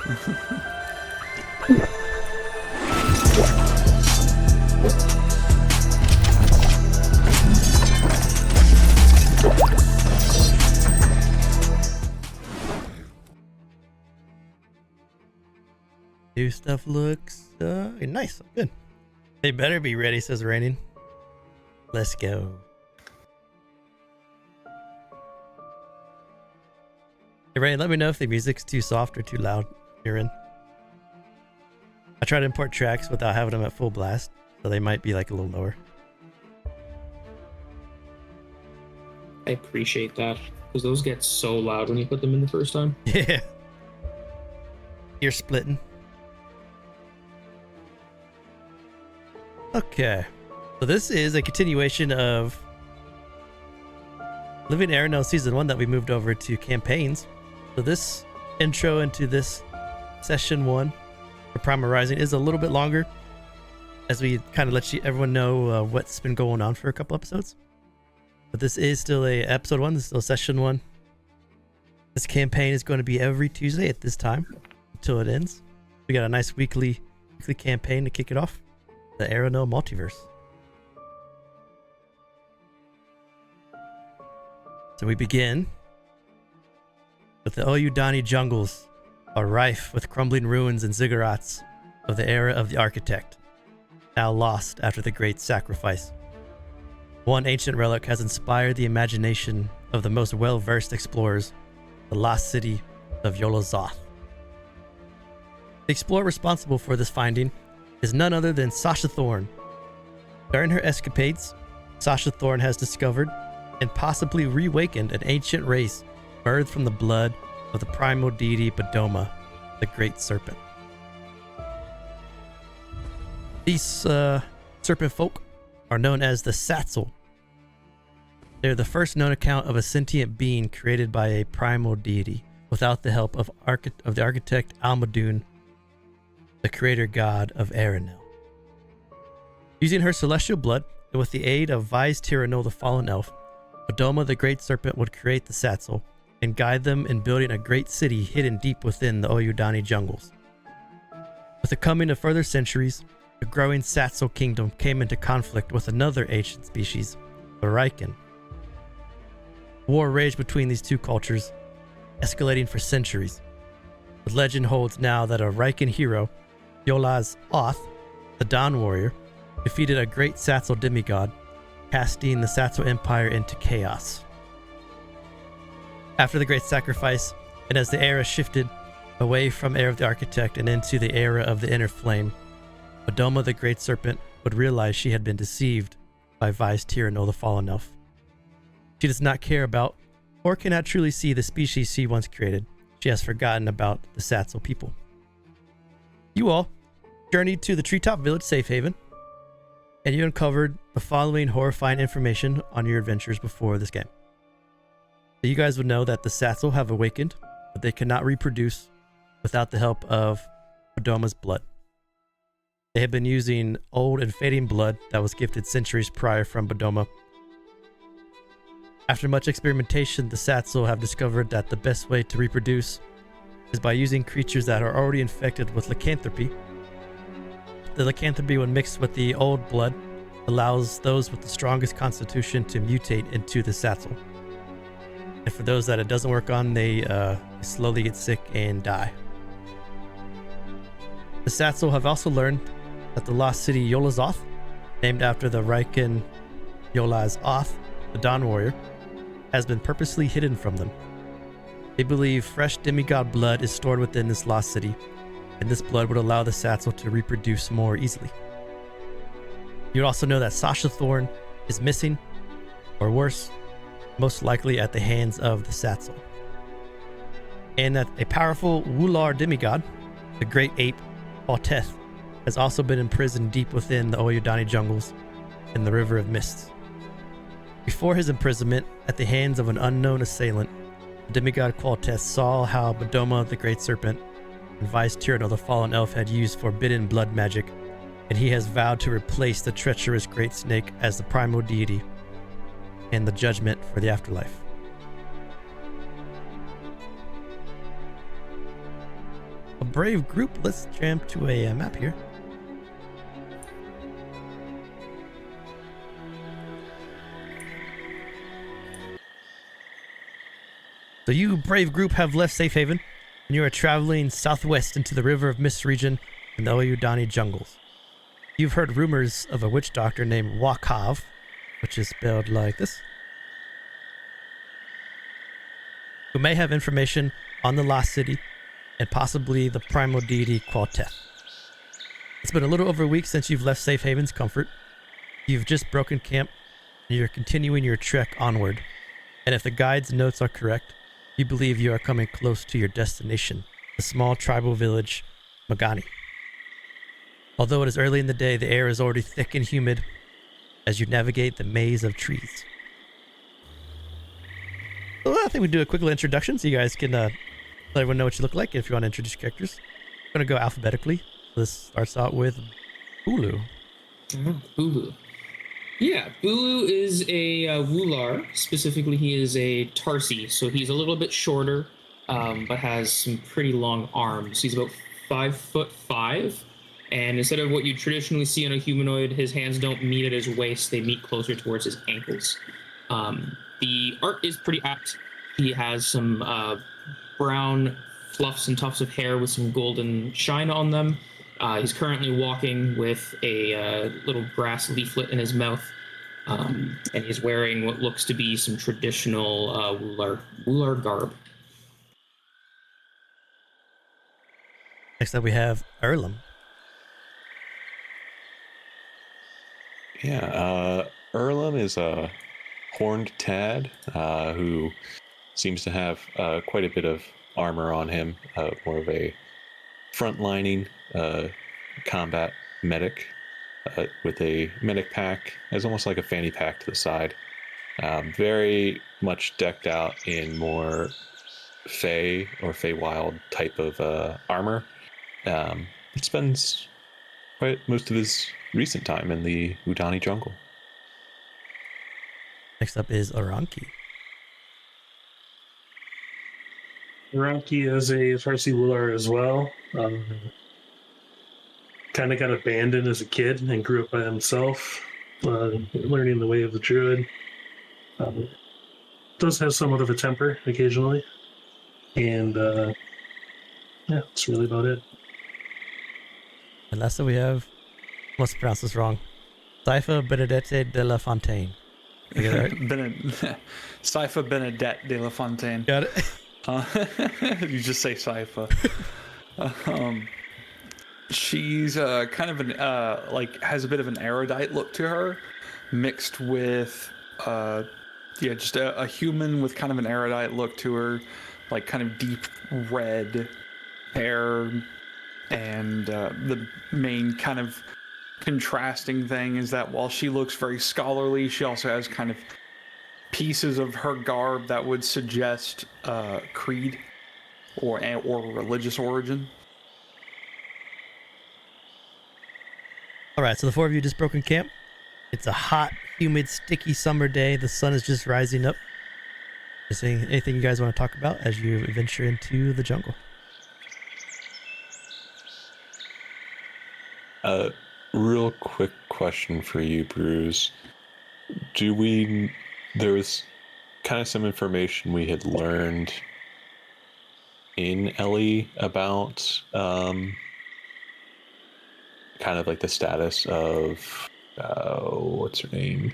New stuff looks nice. Good. They better be ready, says Raining. Let's go. Hey, Rain, let me know if the music's too soft or too loud you're in. I try to import tracks without having them at full blast, so they might be like a little lower. I appreciate that, because those get so loud when you put them in the first time. Yeah. You're splitting. Okay. So this is a continuation of Living Erenel Season 1 that we moved over to campaigns. So this intro into this Session 1 for Primal Rising is a little bit longer, as we kind of let everyone know what's been going on for a couple episodes. But this is still a episode 1. This is still Session 1. This campaign is going to be every Tuesday at this time until it ends. We got a nice weekly campaign to kick it off. The Erenel Multiverse. So we begin with the Oyudanyi Jungles are rife with crumbling ruins and ziggurats of the era of the Architect, now lost after the Great Sacrifice. One ancient relic has inspired the imagination of the most well-versed explorers, the lost city of Yolozoth. The explorer responsible for this finding is none other than Sasha Thorn. During her escapades, Sasha Thorn has discovered and possibly reawakened an ancient race birthed from the blood of the primal deity Bidoma, the Great Serpent. These serpent-folk are known as the Satzel. They're the first known account of a sentient being created by a primal deity without the help of the architect Almadune, the creator god of Erenel. Using her celestial blood, and with the aid of Vise Erenel, the fallen elf, Bidoma the Great Serpent would create the Satzel and guide them in building a great city hidden deep within the Oyudanyi Jungles. With the coming of further centuries, the growing Satzel kingdom came into conflict with another ancient species, the Riken. War raged between these two cultures, escalating for centuries. The legend holds now that a Riken hero, Yolaz Oth, the Dawn Warrior, defeated a great Satzel demigod, casting the Satzel Empire into chaos. After the Great Sacrifice, and as the era shifted away from Era of the Architect and into the era of the Inner Flame, Bidoma the Great Serpent would realize she had been deceived by Vise Erenel, the fallen elf. She does not care about or cannot truly see the species she once created. She has forgotten about the Satzel people. You all journeyed to the Treetop Village Safe Haven, and you uncovered the following horrifying information on your adventures before this game. So you guys would know that the Satzel have awakened, but they cannot reproduce without the help of Bidoma's blood. They have been using old and fading blood that was gifted centuries prior from Bidoma. After much experimentation, the Satzel have discovered that the best way to reproduce is by using creatures that are already infected with lycanthropy. The lycanthropy, when mixed with the old blood, allows those with the strongest constitution to mutate into the Satzel. And for those that it doesn't work on, they slowly get sick and die. The Satzel have also learned that the lost city Yolozoth, named after the Riken Yolaz Oth, the Dawn Warrior, has been purposely hidden from them. They believe fresh demigod blood is stored within this lost city, and this blood would allow the Satzel to reproduce more easily. You also know that Sasha Thorn is missing, or worse, most likely at the hands of the Satzel. And that a powerful Wular demigod, the great ape Alteth, has also been imprisoned deep within the Oyudanyi Jungles in the River of Mists. Before his imprisonment at the hands of an unknown assailant, the demigod Qualteth saw how Bidoma the Great Serpent and Vise Erenel the Fallen Elf had used forbidden blood magic, and he has vowed to replace the treacherous Great Snake as the primal deity and the judgment for the afterlife. a brave group. Let's jump to a map here. So you, brave group, have left Safe Haven, and you are traveling southwest into the River of Mist region in the Oyudanyi Jungles. You've heard rumors of a witch doctor named Wakav, which is spelled like this, who may have information on the Lost City and possibly the primal deity Qualteth. It's been a little over a week since you've left Safe Haven's comfort. You've just broken camp, and you're continuing your trek onward. And if the guide's notes are correct, you believe you are coming close to your destination, the small tribal village, Magani. Although it is early in the day, the air is already thick and humid as you navigate the maze of trees. Well, I think we do a quick little introduction so you guys can let everyone know what you look like if you want to introduce your characters. I'm going to go alphabetically. This starts out with Bulu. Bulu. Yeah, Bulu is a Wular. Specifically, he is a Tarsi, so he's a little bit shorter, but has some pretty long arms. He's about 5'5", and instead of what you traditionally see in a humanoid, his hands don't meet at his waist; they meet closer towards his ankles. The art is pretty apt. He has some brown fluffs and tufts of hair with some golden shine on them. He's currently walking with a little grass leaflet in his mouth, and he's wearing what looks to be some traditional Wular garb. Next up, we have Erlem. Yeah, Erlem is a horned tad who seems to have quite a bit of armor on him, more of a front-lining combat medic with a medic pack as almost like a fanny pack to the side. Very much decked out in more Fey or Feywild type of armor. It spends quite most of his recent time in the Oyudanyi jungle. Next up is Oranki. Oranki is a Farsi Wular as well. Kind of got abandoned as a kid and grew up by himself, learning the way of the druid. Does have somewhat of a temper occasionally. And yeah, that's really about it. And last up, we have, I must pronounce this wrong, Saipha Benedette de la Fontaine. I get it right? Saipha Benedette de la Fontaine. Got it? You just say Saipha. She's kind of an has a bit of an erudite look to her, mixed with just a human with kind of an erudite look to her, like kind of deep red hair, and the main kind of contrasting thing is that while she looks very scholarly, she also has kind of pieces of her garb that would suggest creed or religious origin. All right, so the four of you just broken camp. It's a hot, humid, sticky summer day. The sun is just rising up. Is there anything you guys want to talk about as you venture into the jungle? Real quick question for you, Bruce. There was kind of some information we had learned in Ellie about kind of like the status of what's her name?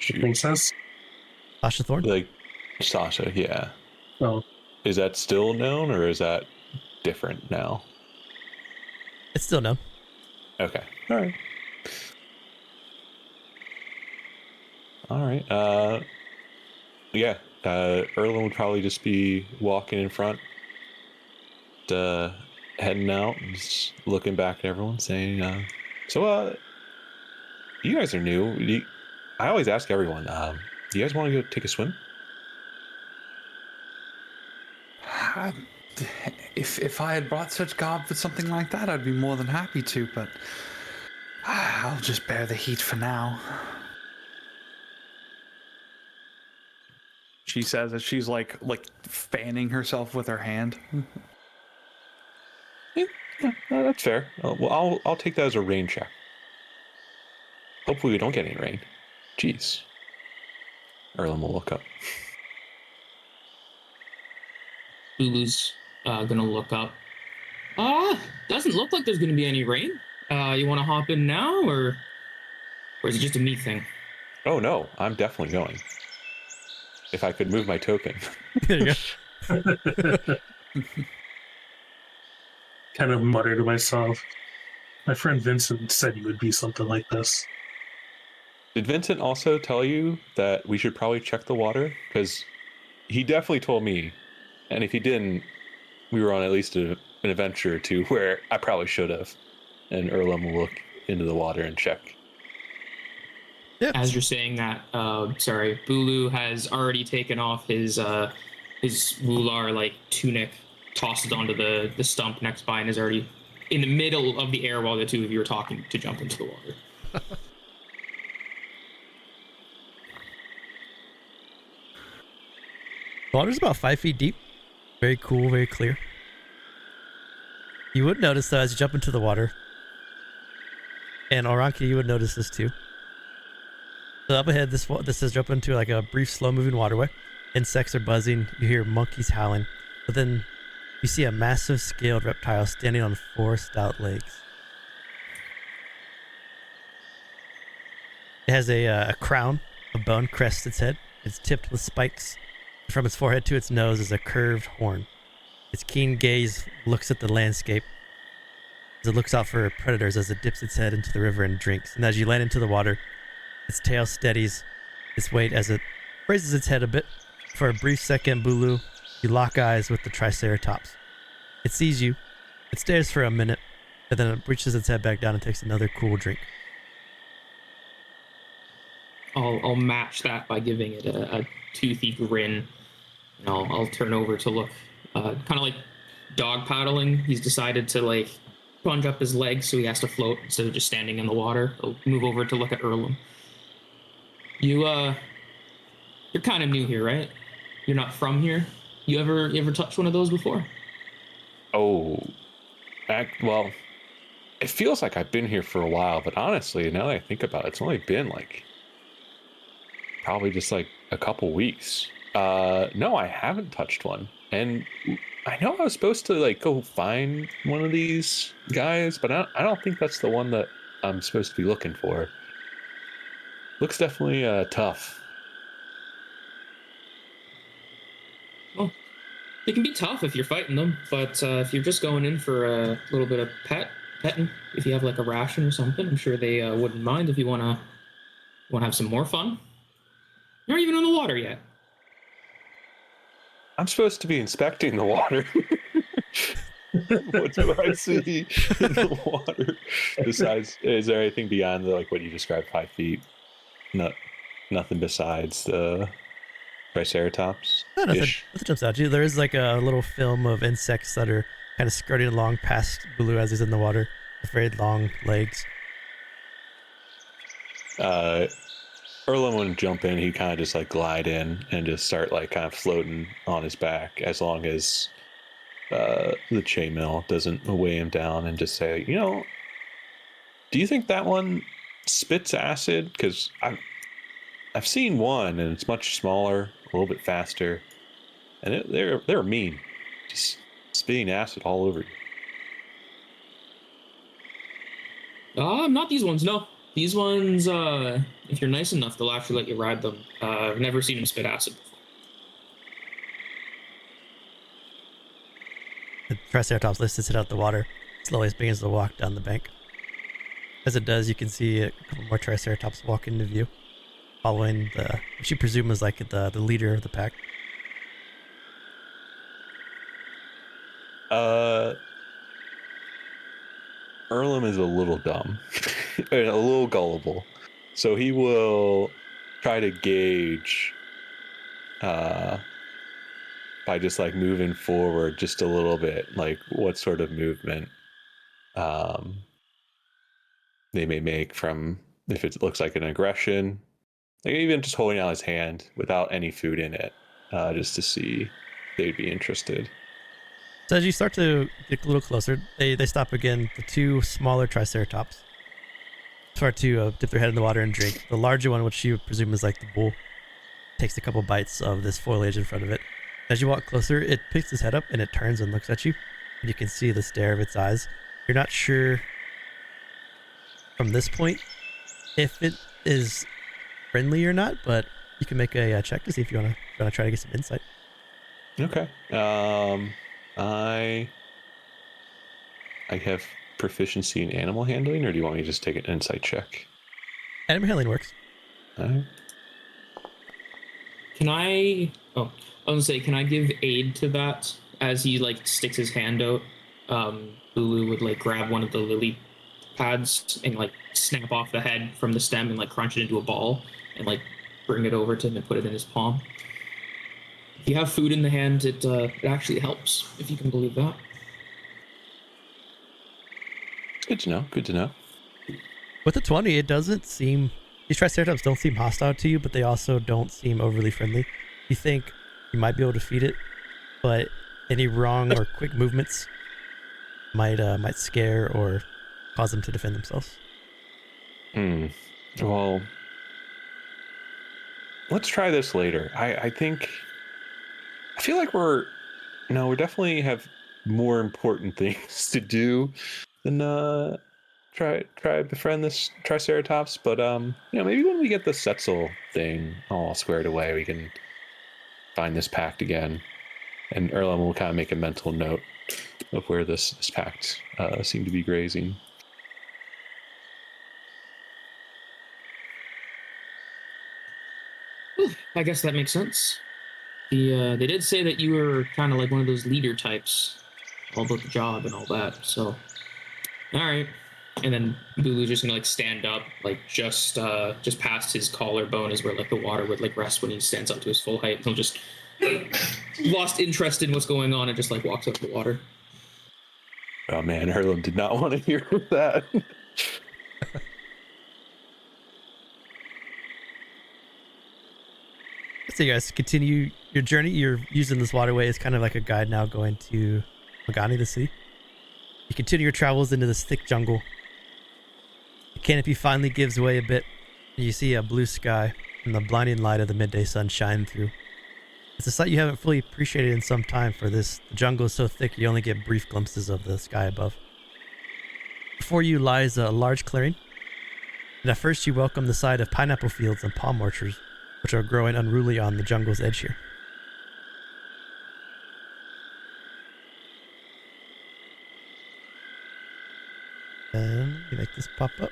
Princess? Sasha Thorne? Like Sasha, yeah. Oh. Is that still known or is that different now? It's still known. Okay. All right. Yeah. Erlem would probably just be walking in front, heading out, and just looking back at everyone, saying, "So, you guys are new. I always ask everyone, do you guys want to go take a swim?" If I had brought such garb for something like that, I'd be more than happy to, but I'll just bear the heat for now. she says as she's like fanning herself with her hand. Yeah, that's fair. Well, I'll take that as a rain check. Hopefully we don't get any rain. Jeez. Erlem will look up. Bulu's gonna look up. Doesn't look like there's gonna be any rain. You want to hop in now, or is it just a me thing? Oh no, I'm definitely going. If I could move my token. There you go. Kind of mutter to myself. My friend Vincent said he would be something like this. Did Vincent also tell you that we should probably check the water? Because he definitely told me, and if he didn't, we were on at least an adventure or two where I probably should have. And Erlem will look into the water and check. Yep. As you're saying that, Bulu has already taken off his Wular like tunic, tossed it onto the stump next by, and is already in the middle of the air while the two of you are talking to jump into the water. The water's about 5 feet deep. Very cool, very clear. You would notice though as you jump into the water, and Oranki, you would notice this too. So up ahead, this is jump into like a brief, slow-moving waterway. Insects are buzzing. You hear monkeys howling, but then you see a massive scaled reptile standing on 4 stout legs. It has a crown of bone crest its head. It's tipped with spikes. From its forehead to its nose is a curved horn. Its keen gaze looks at the landscape as it looks out for predators as it dips its head into the river and drinks. And as you land into the water, its tail steadies its weight as it raises its head a bit. For a brief second, Bulu, you lock eyes with the Triceratops. It sees you. It stares for a minute, and then it reaches its head back down and takes another cool drink. I'll match that by giving it a toothy grin, and I'll turn over to look, kind of like dog paddling. He's decided to like plunge up his legs, so he has to float instead of just standing in the water. I'll move over to look at Erlem. You're kind of new here, right? You're not from here. You ever touched one of those before? Oh, well, it feels like I've been here for a while, but honestly, now that I think about it, it's only been like probably just like a couple weeks. No, I haven't touched one, and I know I was supposed to like go find one of these guys, but I don't think that's the one that I'm supposed to be looking for. Looks definitely tough. Well, they can be tough if you're fighting them, but if you're just going in for a little bit of petting, if you have like a ration or something, I'm sure they wouldn't mind. If you wanna have some more fun. You're not even in the water yet. I'm supposed to be inspecting the water. What do I see in the water? Besides, is there anything beyond like what you described, 5 feet? Nothing besides the Triceratops. No, nothing jumps out to you. There is like a little film of insects that are kind of skirting along past Bulu as he's in the water with very long legs. Erlem wouldn't jump in. He'd kind of just like glide in and just start like kind of floating on his back as long as the chainmail doesn't weigh him down, and just say, do you think that one spits acid? Because I've seen one and it's much smaller, a little bit faster, and they're mean, just spitting acid all over you. Not these ones, no. These ones, if you're nice enough, they'll actually let you ride them. I've never seen them spit acid before. The Triceratops lifts its head out the water, slowly begins to walk down the bank. As it does, you can see a couple more Triceratops walk into view, following which you presume is like the leader of the pack. Erlem is a little dumb, and a little gullible, so he will try to gauge by just like moving forward just a little bit, like what sort of movement they may make, from if it looks like an aggression, like even just holding out his hand without any food in it, just to see if they'd be interested. So as you start to get a little closer, they stop again. The two smaller triceratops start to dip their head in the water and drink. The larger one, which you presume is like the bull, takes a couple bites of this foliage in front of it. As you walk closer, it picks its head up and it turns and looks at you. And you can see the stare of its eyes. You're not sure from this point if it is friendly or not, but you can make a check to see if you want to try to get some insight. Okay. I have proficiency in animal handling, or do you want me to just take an insight check? Animal handling works. Can I? Oh, I was gonna say, can I give aid to that as he like sticks his hand out? Bulu would like grab one of the lily pads and like snap off the head from the stem and like crunch it into a ball and like bring it over to him and put it in his palm. If you have food in the hand, it actually helps, if you can believe that. Good to know. Good to know. With the 20, it doesn't seem... These triceratops don't seem hostile to you, but they also don't seem overly friendly. You think you might be able to feed it, but any wrong or quick movements might scare or cause them to defend themselves. Well, let's try this later. I feel like we definitely have more important things to do than try befriend this triceratops. But maybe when we get the Setzel thing all squared away, we can find this pact again. And Erlem will kind of make a mental note of where this pact seemed to be grazing. I guess that makes sense. They did say that you were kind of like one of those leader types, all about the job and all that. So, all right. And then Bulu's just gonna like stand up, like just past his collarbone is where like the water would like rest when he stands up to his full height. He'll just lost interest in what's going on and just like walks up the water. Oh man, Erlem did not want to hear that. So you guys continue your journey. You're using this waterway as kind of like a guide now going to Magani, the city. You continue your travels into this thick jungle. The canopy finally gives way a bit. And you see a blue sky and the blinding light of the midday sun shine through. It's a sight you haven't fully appreciated in some time for this. The jungle is so thick you only get brief glimpses of the sky above. Before you lies a large clearing. And at first you welcome the sight of pineapple fields and palm orchards, which are growing unruly on the jungle's edge here. And you make this pop up.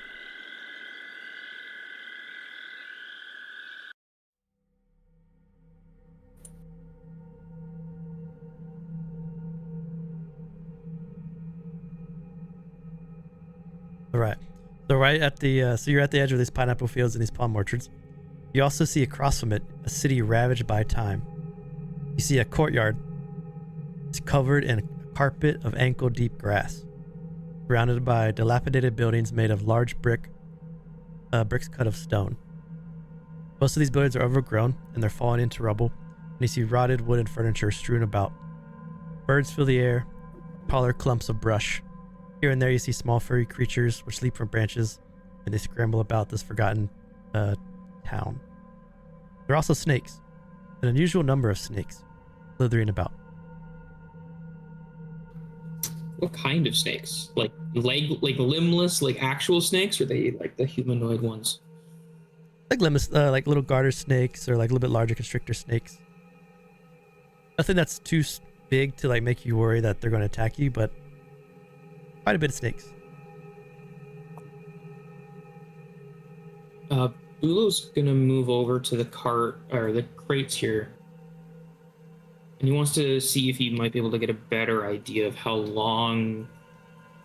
All right. So right at the so you're at the edge of these pineapple fields and these palm orchards. You also see across from it a city ravaged by time. You see a courtyard. It's covered in a carpet of ankle-deep grass, surrounded by dilapidated buildings made of large bricks cut of stone. Most of these buildings are overgrown and they're falling into rubble, and you see rotted wooden furniture strewn about. Birds fill the air, taller clumps of brush. Here and there you see small furry creatures which leap from branches, and they scramble about this forgotten town. There are also snakes, an unusual number of snakes, slithering about. What kind of snakes? Like limbless, like actual snakes, or they like the humanoid ones? Like limbless, like little garter snakes, or like a little bit larger constrictor snakes. Nothing that's too big to like make you worry that they're going to attack you, but quite a bit of snakes. Bulu's gonna move over to the cart or the crates here, and he wants to see if he might be able to get a better idea of how long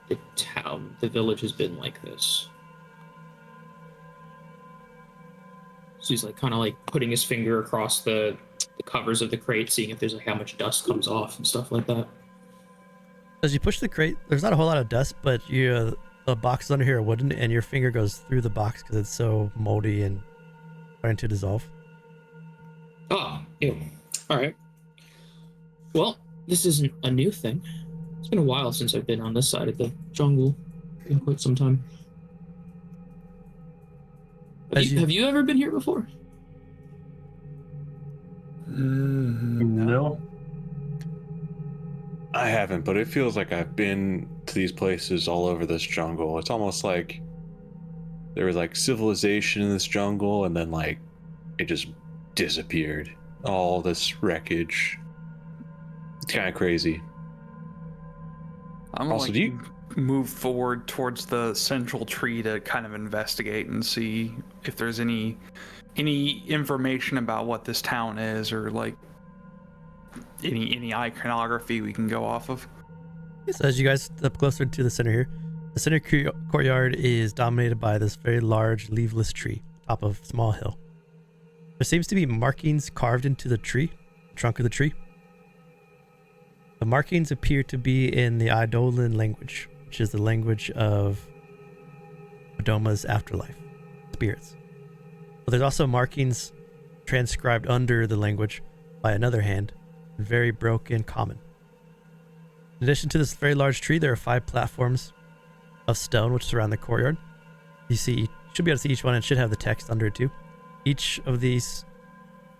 the village has been like this. So he's like kind of like putting his finger across the covers of the crate, seeing if there's like how much dust comes off and stuff like that. As you push the crate, there's not a whole lot of dust, but the boxes under here are wooden, and your finger goes through the box because it's so moldy and starting to dissolve. Oh, ew. All right. Well, this isn't a new thing. It's been a while since I've been on this side of the jungle. In quite some time. Have you ever been here before? No. I haven't, but it feels like I've been to these places all over this jungle. It's almost like there was like civilization in this jungle, and then like it just disappeared. All this wreckage. It's kind of crazy. I'm Also, like, do you move forward towards the central tree to kind of investigate and see if there's any information about what this town is, or like any iconography we can go off of? So as you guys step closer to the center here, the center courtyard is dominated by this very large leafless tree, top of a small hill. There seems to be markings carved into the tree, trunk of the tree. The markings appear to be in the Eidolon language, which is the language of Adoma's afterlife, spirits. But there's also markings transcribed under the language by another hand, in very broken common. In addition to this very large tree, there are 5 platforms of stone which surround the courtyard. You should be able to see each one, and should have the text under it too. Each of these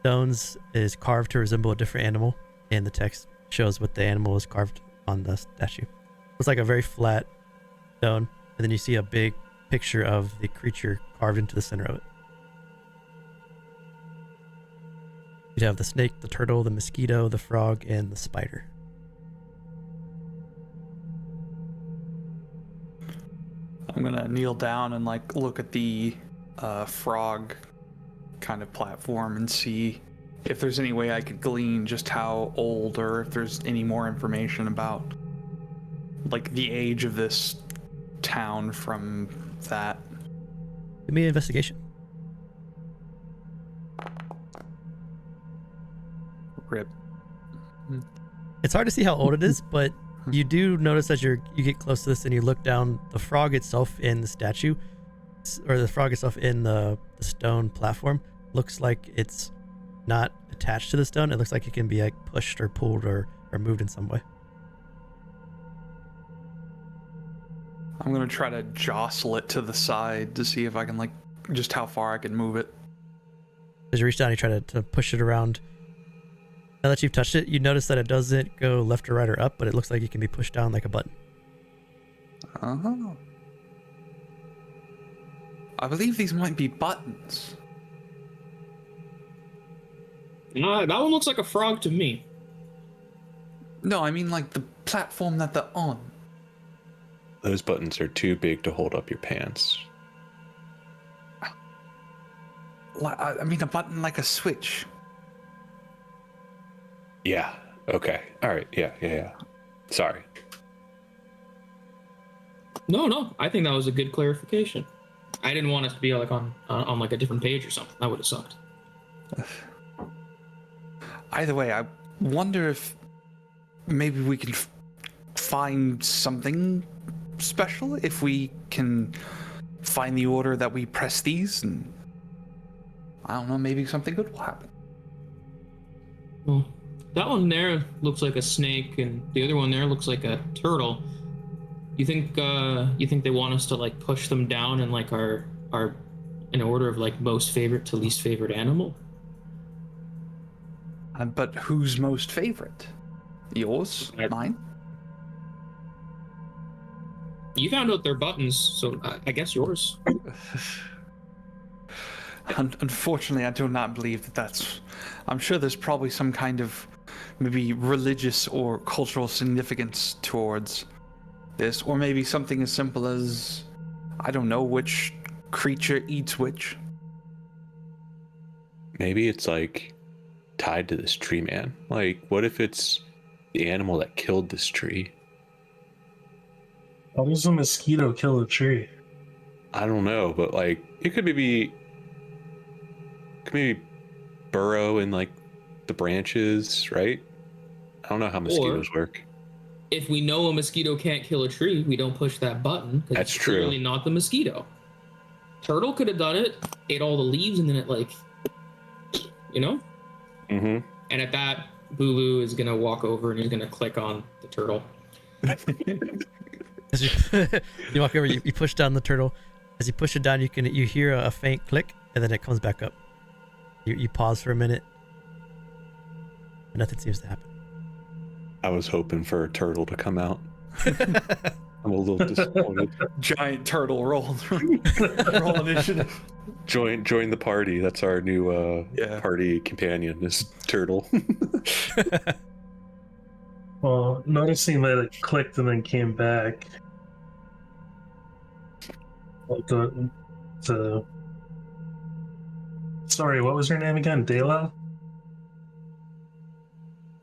stones is carved to resemble a different animal, and the text shows what the animal is carved on the statue. It's like a very flat stone, and then you see a big picture of the creature carved into the center of it. You'd have the snake, the turtle, the mosquito, the frog, and the spider. I'm gonna kneel down and like look at the frog kind of platform and see if there's any way I could glean just how old, or if there's any more information about like the age of this town from that. Give me an investigation. Rip. It's hard to see how old it is, but you do notice as you get close to this and you look down, the frog itself in the statue, or the frog itself in the stone platform, looks like it's not attached to the stone. It looks like it can be like pushed or pulled or moved in some way. I'm gonna try to jostle it to the side to see if I can like just how far I can move it. As you reach down, you try to push it around. Now that you've touched it, you notice that it doesn't go left or right or up, but it looks like it can be pushed down like a button. Oh. I believe these might be buttons. That one looks like a frog to me. No, I mean like the platform that they're on. Those buttons are too big to hold up your pants. I mean a button like a switch. Yeah. Okay. All right. Yeah. Sorry. No. I think that was a good clarification. I didn't want us to be like on like a different page or something. That would have sucked. Either way, I wonder if maybe we can find something special if we can find the order that we press these, and I don't know, maybe something good will happen. Well, that one there looks like a snake, and the other one there looks like a turtle. You think they want us to like push them down in like our in order of like most favorite to least favorite animal? But who's most favorite? Yours? Mine? You found out their buttons, so I guess yours. Unfortunately, I do not believe that that's... I'm sure there's probably some kind of maybe religious or cultural significance towards this, or maybe something as simple as, I don't know, which creature eats which. Maybe it's like tied to this tree, man. Like, what if it's the animal that killed this tree? How does a mosquito kill a tree? I don't know, but like it could maybe burrow in like the branches, right? I don't know how mosquitoes work. If we know a mosquito can't kill a tree, we don't push that button. That's it's true. Clearly not the mosquito. Turtle could have done it, ate all the leaves, and then it like, you know. Mm-hmm. And at that, Bulu is gonna walk over and he's gonna click on the turtle. As you, you walk over, you push down the turtle. As you push it down, you hear a faint click, and then it comes back up. You pause for a minute, but nothing seems to happen. I was hoping for a turtle to come out. I'm a little disappointed. Giant turtle roll initiative. Join the party. That's our new Yeah. party companion, is turtle. Well, noticing that it clicked and then came back. Sorry, what was her name again? Dela?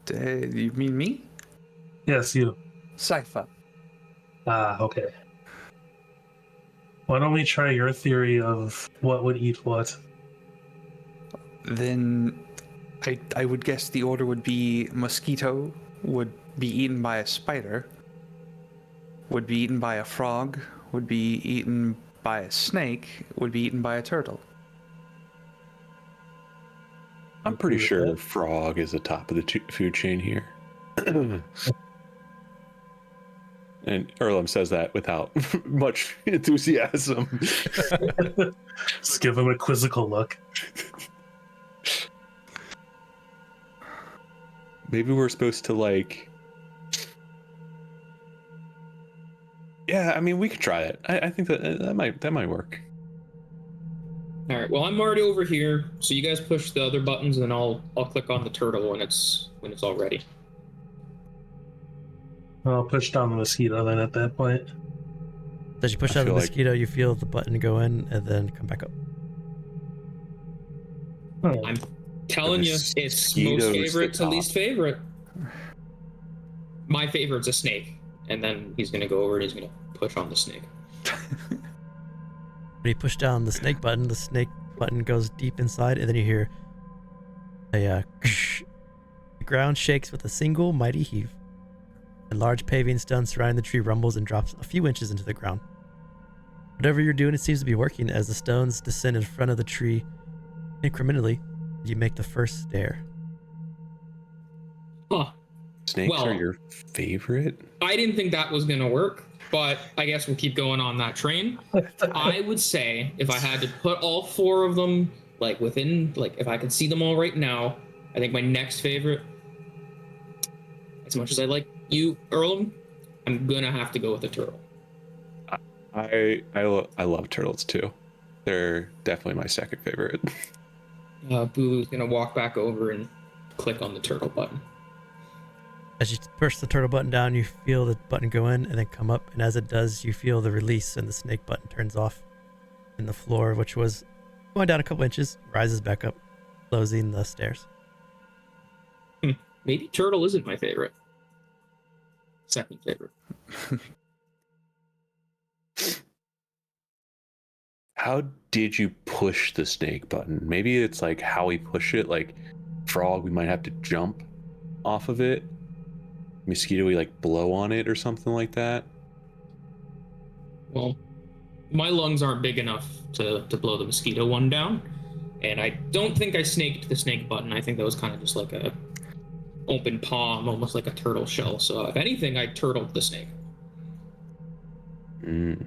You mean me? Yes, you. Saipha. Ah, okay. Why don't we try your theory of what would eat what? Then I would guess the order would be mosquito would be eaten by a spider, would be eaten by a frog, would be eaten by a snake, would be eaten by a turtle. I'm pretty sure frog is the top of the food chain here. And Erlem says that without much enthusiasm. Just give him a quizzical look. Maybe we're supposed to like... Yeah, I mean, we could try it. I think that might work. All right. Well, I'm already over here, so you guys push the other buttons, and then I'll click on the turtle when it's all ready. I'll push down the mosquito then at that point. As you push I out the feel like- mosquito, you feel the button go in and then come back up. Oh, I'm telling you, it's Mosquito's most the favorite to top. least favorite. My favorite's a snake, and then he's gonna go over and he's gonna push on the snake. When you push down the snake button goes deep inside, and then you hear a the ground shakes with a single mighty heave. A large paving stone surrounding the tree rumbles and drops a few inches into the ground. Whatever you're doing, it seems to be working as the stones descend in front of the tree incrementally. You make the first stair. Huh. Snakes Well- are your favorite? I didn't think that was gonna work, but I guess we'll keep going on that train. I would say if I had to put all four of them if I could see them all right now, I think my next favorite, as much as I like you, Erlem, I'm gonna have to go with the turtle. I love turtles too. They're definitely my second favorite. Bulu's gonna walk back over and click on the turtle button. As you push the turtle button down, you feel the button go in and then come up, and as it does, you feel the release and the snake button turns off in the floor, which was going down a couple inches, rises back up, closing the stairs. Maybe turtle isn't my favorite. Second favorite. How did you push the snake button? Maybe it's like how we push it. Like frog, we might have to jump off of it. Mosquito, we like blow on it or something like that. Well, my lungs aren't big enough to blow the mosquito one down, and I don't think I snaked the snake button. I think that was kind of just like a open palm, almost like a turtle shell. So if anything, I turtled the snake. Mm.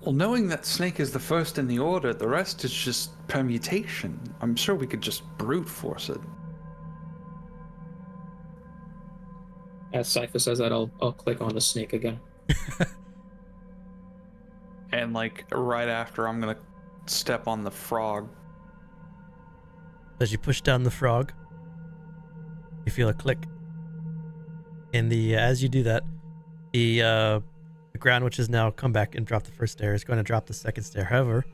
Well, knowing that snake is the first in the order, the rest is just permutation. I'm sure we could just brute force it. As Saipha says that, I'll click on the snake again. And like right after, I'm gonna step on the frog. As you push down the frog, you feel a click. And as you do that, the ground, which has now come back and dropped the first stair, is going to drop the second stair. However,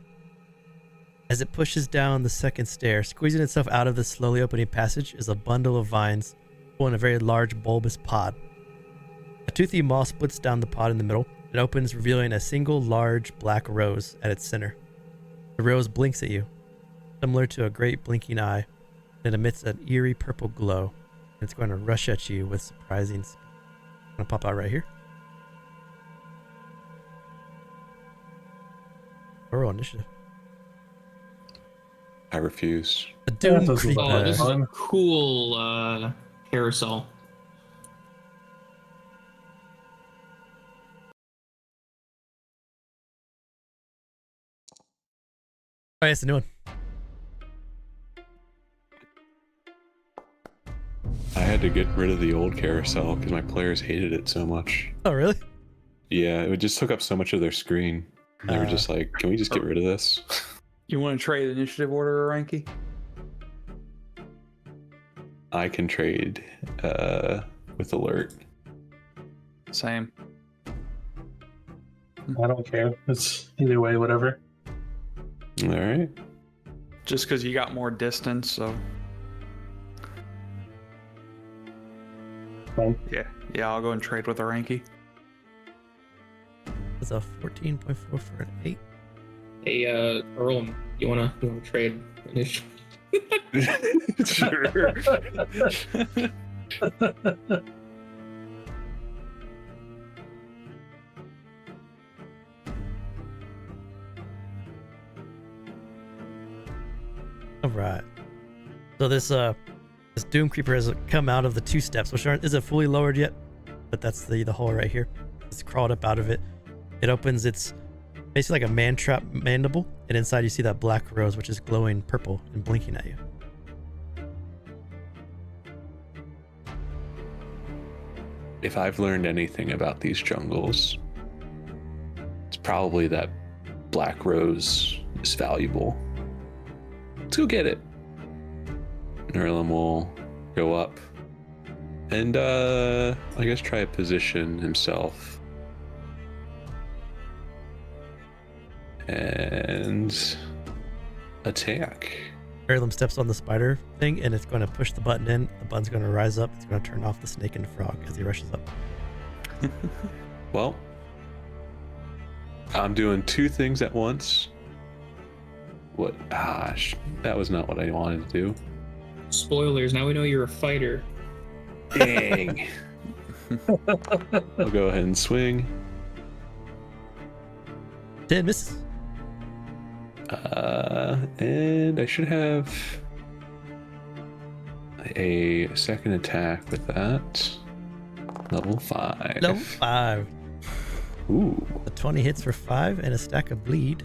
as it pushes down the second stair, squeezing itself out of the slowly opening passage is a bundle of vines in a very large bulbous pod. A toothy maw splits down the pod in the middle and opens, revealing a single large black rose at its center. The rose blinks at you, similar to a great blinking eye, and emits an eerie purple glow. It's going to rush at you with surprising speed. I'm going to pop out right here. Roll initiative. I refuse. A Doom those creeper. Oh, this is a Fun. cool carousel. Oh, yeah, it's a new one. I had to get rid of the old carousel because my players hated it so much. Oh, really? Yeah, it just took up so much of their screen. They were just like, can we just get rid of this? You want to trade initiative order, Oranki? I can trade with alert. Same. I don't care. It's either way, whatever. All right. Just because you got more distance, so Fine. yeah, I'll go and trade with Oranki. It's a 14.4 for an 8. Hey, Erlem, you wanna trade initiative? Sure. All right. So this Doom Creeper has come out of the 2 steps, which isn't fully lowered yet, but that's the hole right here. It's crawled up out of it. It opens its basically like a man-trap mandible, and inside you see that black rose, which is glowing purple and blinking at you. If I've learned anything about these jungles, it's probably that black rose is valuable. Let's go get it. Erlem will go up and I guess try to position himself and attack. Erlem steps on the spider thing, and it's going to push the button in. The button's going to rise up. It's going to turn off the snake and frog as he rushes up. Well, I'm doing 2 things at once. What? That was not what I wanted to do. Spoilers, now we know you're a fighter. Dang. I'll go ahead and swing. 10 misses. And I should have a second attack with that. Level 5. Level 5. Ooh. The 20 hits for 5 and a stack of bleed.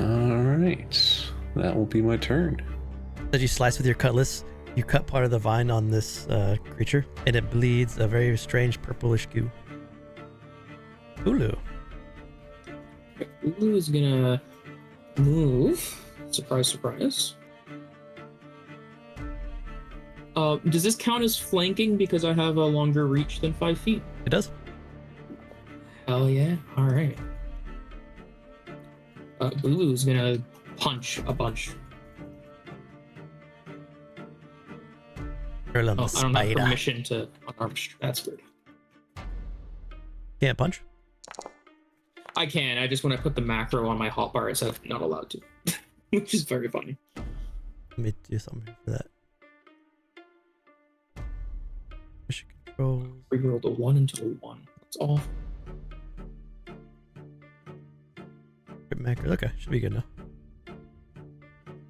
Alright. That will be my turn. As you slice with your cutlass, you cut part of the vine on this creature, and it bleeds a very strange purplish goo. Bulu. Bulu is gonna move. Surprise, surprise. Does this count as flanking because I have a longer reach than 5 feet? It does. Hell yeah. Alright. Bulu is gonna punch a bunch. Erlem, the I don't have spider. permission to unarmed. That's weird. Can't punch? I can. I just when I put the macro on my hotbar, it said not allowed to, which is very funny. Let me do something for that. Mission controls. Rerolled a 1 into a 1. That's all. Macro. Okay, should be good now.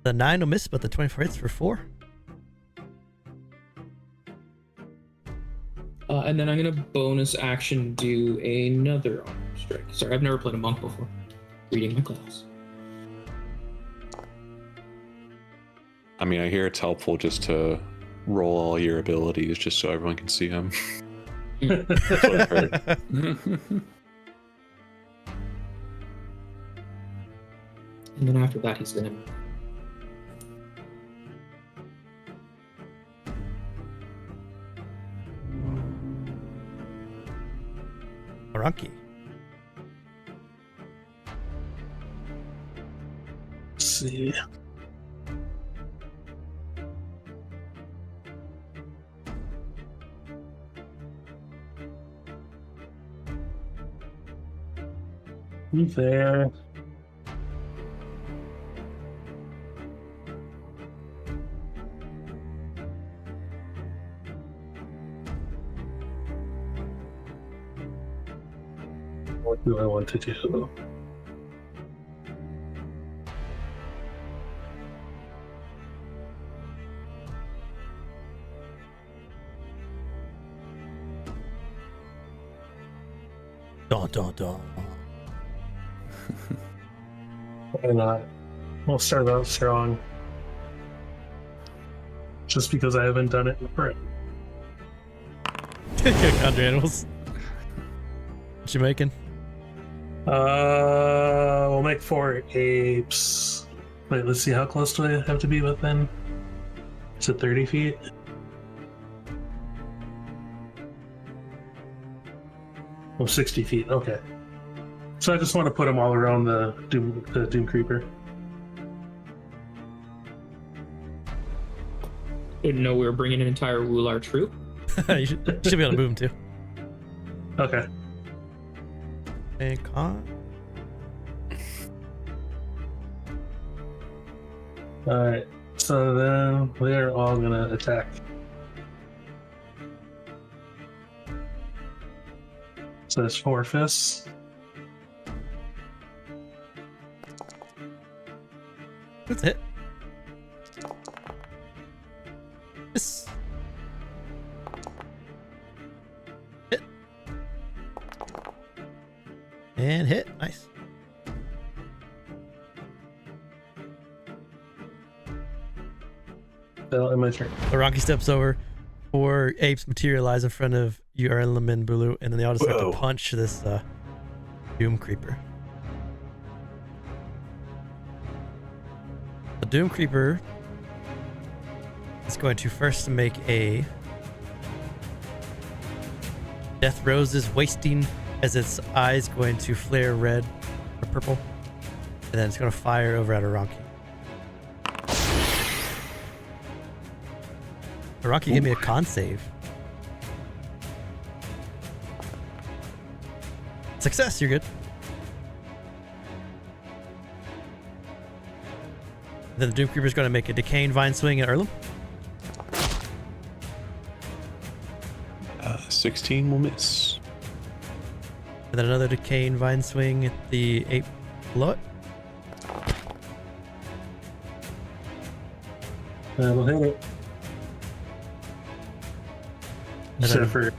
The 9 will miss, but the 24 hits for 4. And then I'm gonna bonus action do another arm strike. Sorry, I've never played a monk before. Reading my class. I mean, I hear it's helpful just to roll all your abilities just so everyone can see them. That's what I've heard. And then after that, he's gonna. Oranki. Let's see. He's there. What do I want to do? Dun, dun, dun. Why not? We'll start out strong. Just because I haven't done it in print. Country animals. What you making? We'll make 4 apes. Wait, let's see, how close do I have to be within? Is it 30 feet? Oh, 60 feet, okay. So I just want to put them all around the Doom Creeper. Didn't know we were bringing an entire Wular troop. You should be able to move them too. Okay. And con. Alright, so then they're all gonna attack. So that's 4 fists. That's it. Miss. Hit. And hit. Nice. So in my turn. Oranki steps over. 4 apes materialize in front of you, Erlem and Bulu, and then they all just start Whoa. to punch this Doom Creeper. The Doom Creeper is going to first make a Death Roses wasting as its eyes going to flare red or purple, and then it's going to fire over at Oranki. Oranki, give me a con save. Success, you're good. Then the Doom Creeper is going to make a Decaying Vine swing at Erlem. 16 will miss. And then another Decaying Vine swing at the ape below it. That'll hit it. And Except then- for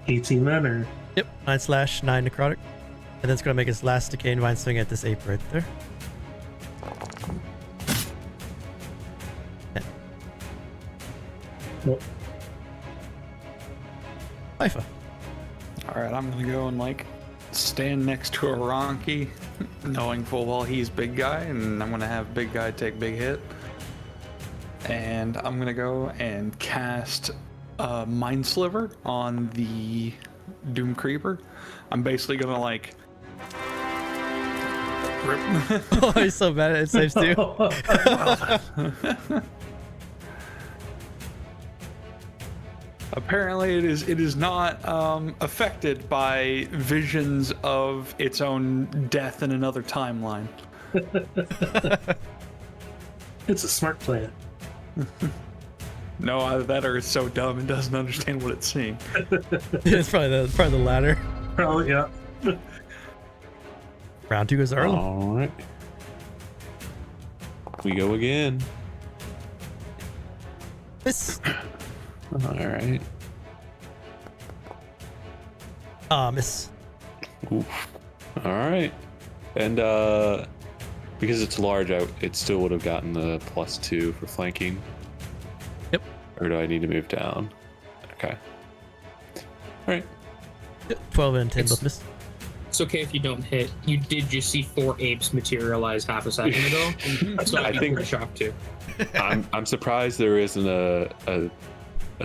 18 men, or Yep, 9/9 necrotic. And then it's going to make its last Decaying Vine swing at this ape right there. Nope. Saipha. All right, I'm gonna go and like stand next to Oranki, knowing full well he's big guy, and I'm gonna have big guy take big hit. And I'm gonna go and cast Mind Sliver on the Doom Creeper. I'm basically gonna like rip. Oh, he's so bad at it saves too. Apparently, it is not affected by visions of its own death in another timeline. it's a smart plan. No, either that or it's so dumb it doesn't understand what it's seeing. It's probably the latter. Probably, yeah. Round 2 is Erlem. All right. We go again. Miss. All right. Miss. Oof. All right. And because it's large, it still would have gotten the +2 for flanking. Yep. Or do I need to move down? Okay. All right. Yep, 12 and 10 It's- both miss. It's okay if you don't hit. You did just see 4 apes materialize half a second ago, so I I'd be think- pretty shocked too. I'm surprised there isn't a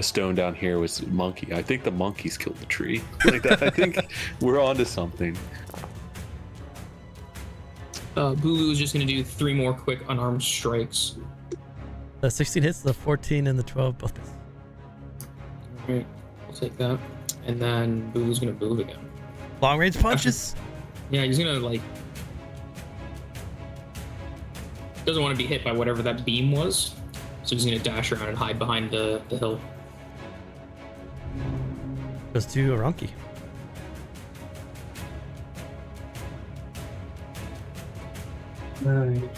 stone down here with monkey. I think the monkeys killed the tree. Like that. I think we're onto something. Bulu is just going to do 3 more quick unarmed strikes. The 16 hits, the 14 and the 12 both miss. Alright, we'll take that. And then Bulu's going to move again. Long range punches. Yeah, he's going to, like... Doesn't want to be hit by whatever that beam was. So he's going to dash around and hide behind the hill. Goes to Oranki. Right.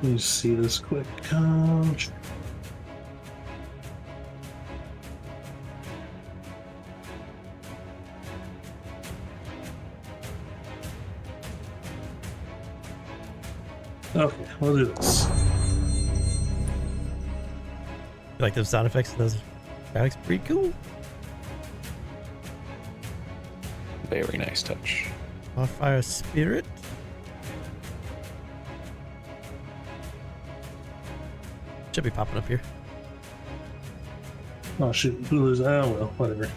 Let me see this quick. Okay, we'll do this. You like those sound effects? Those graphics pretty cool. Very nice touch. Fire spirit. Should be popping up here. Oh shoot, Bulu's. Oh well, whatever.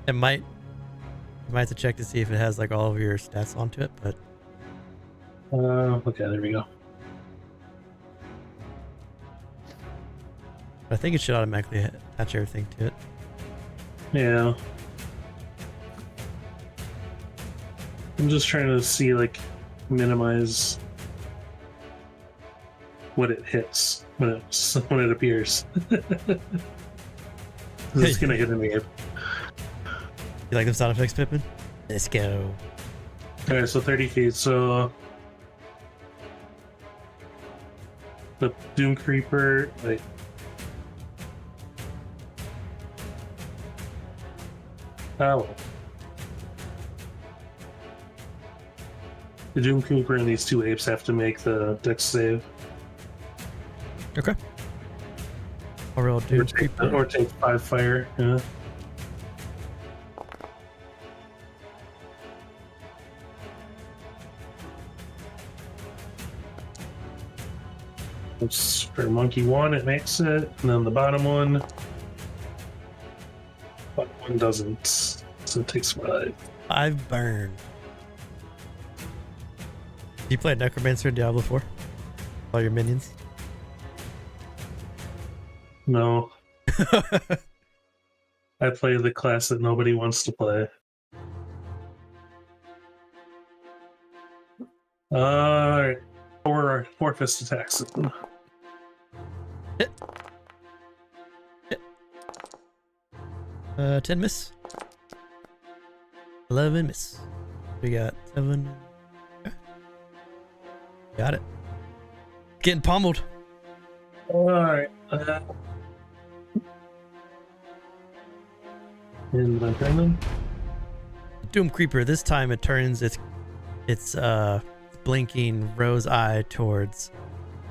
It might. You might have to check to see if it has like all of your stats onto it, but Okay, there we go. I think it should automatically attach everything to it. Yeah. I'm just trying to see, like, minimize what it hits when it appears. 'Cause it's gonna hit me. You like them sound effects, Pippin? Let's go. Alright, so 30 feet, so the Doom Creeper, like, oh. The Doom Creeper and these two apes have to make the dex save. Okay. Or we'll do Or take 5 fire, yeah. It's for monkey 1, it makes it, and then the bottom one doesn't, so it takes 5. 5 burn. You played Necromancer in Diablo 4? All your minions? No. I play the class that nobody wants to play. Alright. 4 fist attacks. Hit. 10 miss. 11 miss. We got 7. Okay. Got it. Getting pummeled. Alright. And my turn. Doom Creeper. This time it turns its blinking rose eye towards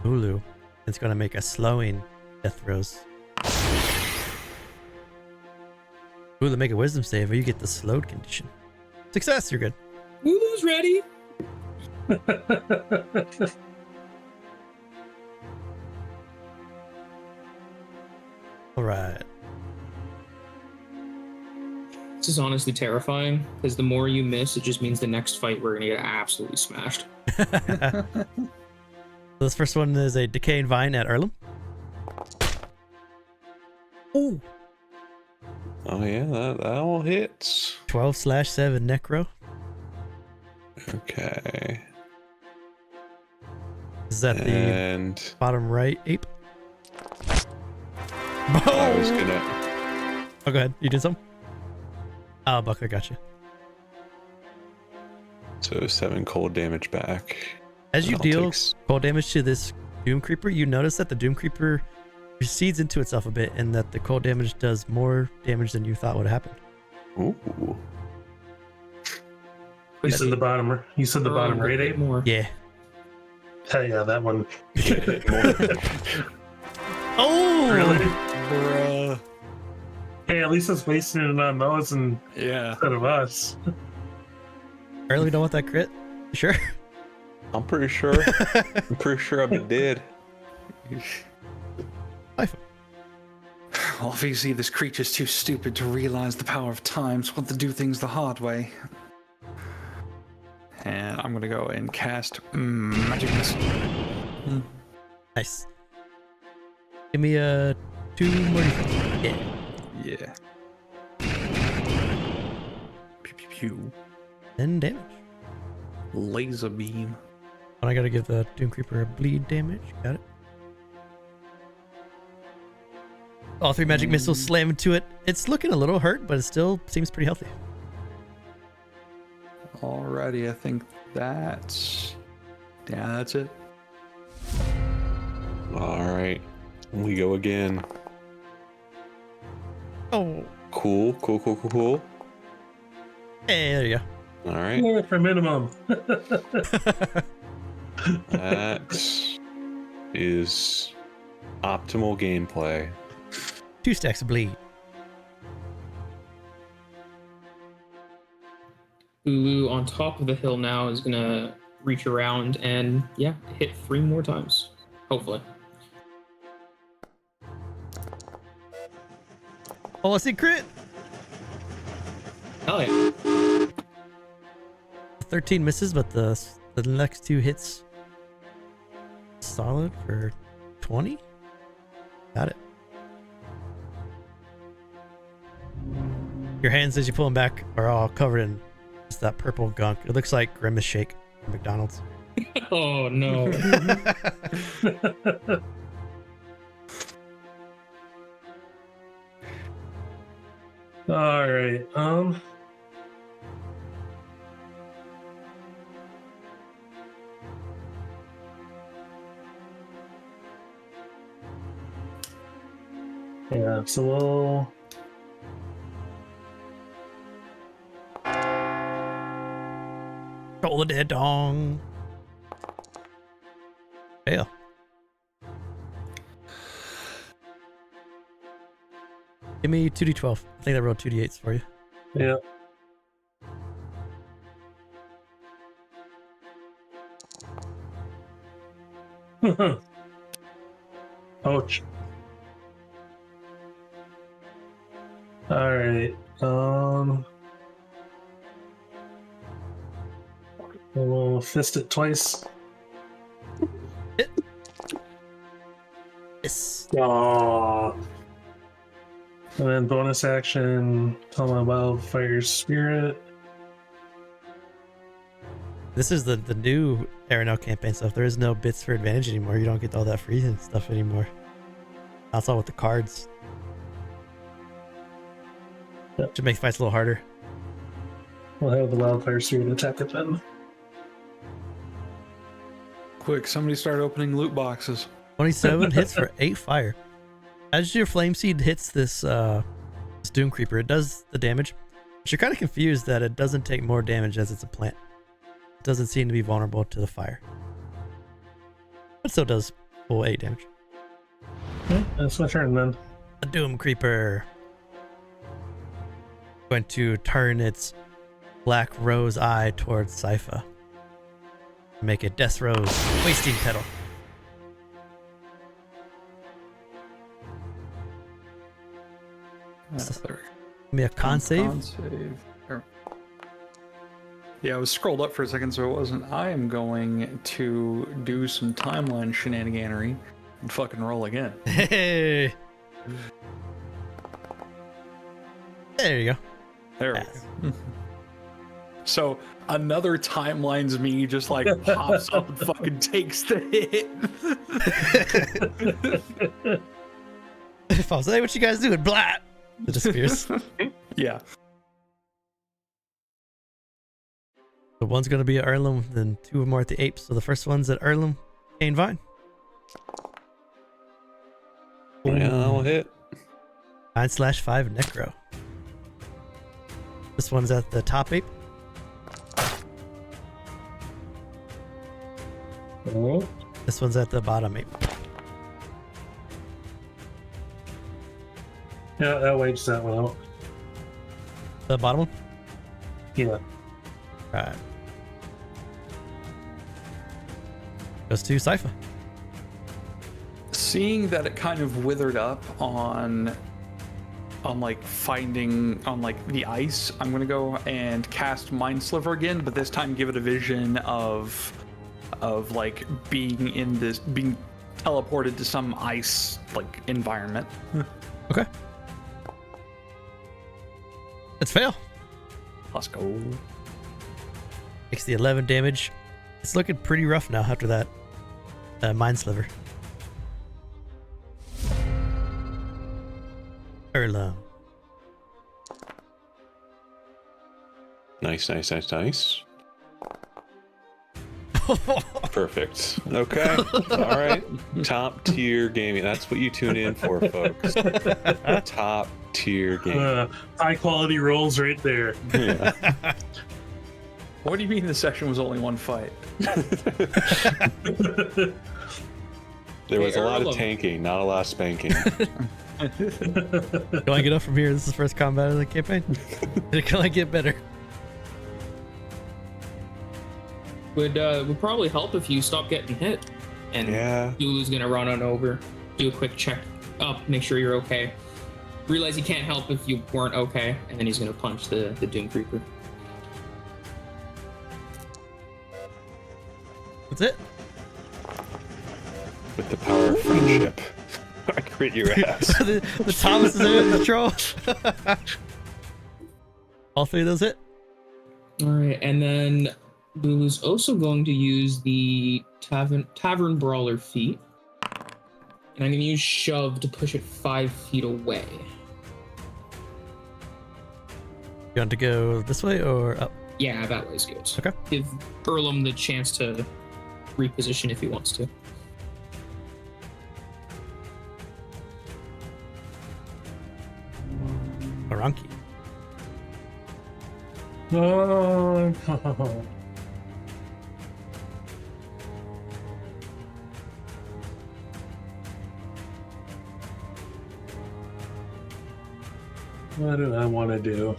Bulu. It's gonna make a slowing death rose. Bulu, make a wisdom save or you get the slowed condition. Success, you're good. Bulu's ready. Alright. This is honestly terrifying because the more you miss, it just means the next fight we're gonna get absolutely smashed. This first one is a decaying vine at Erlem. Ooh. Oh yeah, that all hits. 12/7 necro. Okay. Is that And the bottom right ape? I was gonna. Oh, go ahead. You did something? Oh, Buckler got you. So 7 cold damage back. As you I'll deal take cold damage to this Doom Creeper, you notice that the Doom Creeper recedes into itself a bit and that the cold damage does more damage than you thought would happen. Ooh. You said the bottom right ape? More. Yeah. Hell yeah, that one. Oh! Really? Bruh. Hey, at least it's wasting it on those Yeah. instead of us. Early, we don't want that crit? You sure? I'm pretty sure. I'm pretty sure I've been dead. Obviously, this creature's too stupid to realize the power of time, so want to do things the hard way. And I'm gonna go and cast Magic Missile. Nice. Give me a 2 more defense. Yeah. Yeah. Pew pew pew. 10 damage. Laser beam. And I gotta give the Doom Creeper a bleed damage. Got it. All 3 magic missiles slam into it. It's looking a little hurt, but it still seems pretty healthy. Alrighty, I think that's it. All right, we go again. Oh, Cool. hey, there you All right, Yeah, for minimum. go. that is optimal gameplay. 2 stacks of bleed. Bulu on top of the hill now is gonna reach around and hit 3 more times. Hopefully. Oh, I see crit. Hell yeah. 13 misses, but the next 2 hits solid for 20. Got it. Your hands as you pull them back are all covered in just that purple gunk. It looks like Grimace Shake from McDonald's. Oh no. All right. Yeah, so we'll Roll the dead dong. Yeah. Give me 2d12. I think I rolled 2d8s for you. yeah. Ouch. All right. We'll fist it twice. Yes. Aww. And then bonus action, call my wildfire spirit. This is the new Erenel campaign stuff. There is no bits for advantage anymore. You don't get all that freezing stuff anymore. That's all with the cards. Yep. Should make fights a little harder. We'll have the wildfire spirit attack it then. Quick, somebody start opening loot boxes. 27 hits for 8 fire. As your flame seed hits this Doom Creeper, it does the damage. But you're kind of confused that it doesn't take more damage as it's a plant. It doesn't seem to be vulnerable to the fire. But still does full 8 damage. Okay, that's my turn then. The Doom Creeper. Going to turn its black rose eye towards Saipha. Make a Death Rose Wasting Petal. Give me a con save. Con save. There. Yeah, I was scrolled up for a second, so it wasn't. I am going to do some timeline shenaniganery and fucking roll again. Hey. There you go. There Yes. we go. So another timeline's me just like pops up and fucking takes the hit. If I was like, hey, what you guys doing? Blah! It disappears. Yeah. The one's going to be at Erlem, then 2 more at the apes. So the first one's at Erlem, Cane Vine. Yeah, I'll hit. 9/5 Necro. This one's at the top ape. Oh, This one's at the bottom ape. yeah, that wages that one out. The bottom one? Yeah. Right. Goes to Saipha. Seeing that it kind of withered up on like finding on like the ice, I'm gonna go and cast Mind Sliver again, but this time give it a vision of like being teleported to some ice like environment. Okay. Let's fail. Let's go. Takes the 11 damage. It's looking pretty rough now after that Mind Sliver. Erlem. Nice. Perfect. Okay. All right. Top tier gaming. That's what you tune in for, folks. Top tier gaming. High quality rolls right there. Yeah. What do you mean the session was only one fight? There was a lot of Erlem. tanking, not a lot of spanking. Can I get up from here? This is the first combat of the campaign. Can I get better? Would probably help if you stop getting hit. And Yeah. Bulu's gonna run on over, do a quick check up, make sure you're okay. Realize he can't help if you weren't okay, and then he's gonna punch the Doom Creeper. That's it. With the power of friendship. I crit your ass. the Thomas is in control. All three of those hit. All right, and then Bulu's also going to use the Tavern Brawler feat. And I'm going to use Shove to push it 5 feet away. You want to go this way or up? Yeah, that way's good. Okay. Give Erlem the chance to reposition if he wants to. Oranki. Oh. What do I want to do?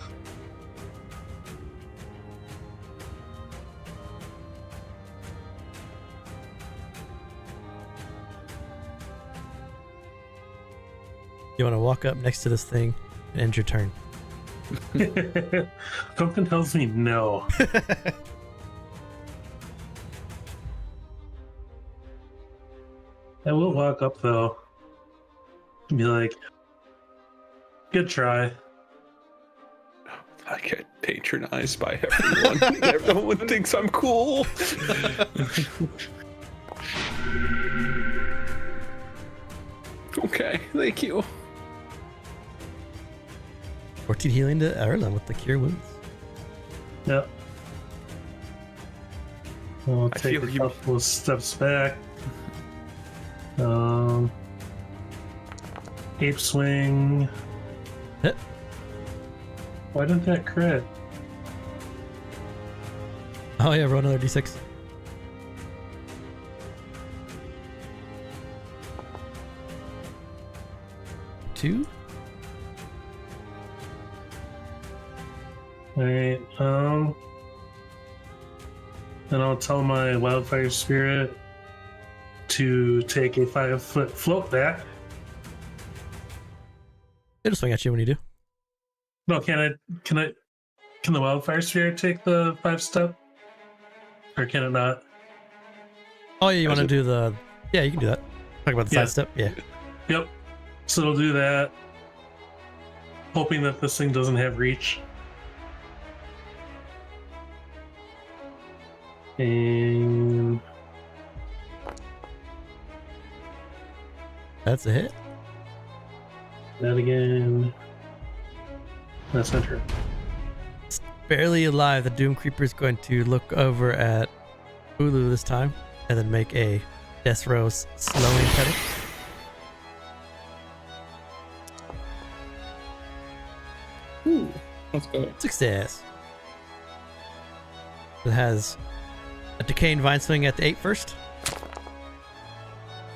You want to walk up next to this thing and end your turn. Something tells me no. I will walk up though and be like, good try. I get patronized by everyone. Everyone thinks I'm cool. Okay, thank you. 14 healing to Erlem with the cure wounds. Yep. I'll I take feel a you- couple of steps back. Ape swing. Hit. Why didn't that crit? Oh yeah, roll another d6. Two. Alright, then I'll tell my wildfire spirit to take a 5-foot float back. It'll swing at you when you do. No, can the wildfire spirit take the 5-step? Or can it not? Oh yeah, you want to it- do the... Yeah, you can do that. Talk about the Yeah. side step. Yeah. Yep. So it'll do that. Hoping that this thing doesn't have reach. And That's a hit. that again. That's my turn. Barely alive, the Doom Creeper is going to look over at Bulu this time and then make a Death Rose slowing petting. Ooh, let's go. Success. It has a Decaying Vine Swing at the 8 first.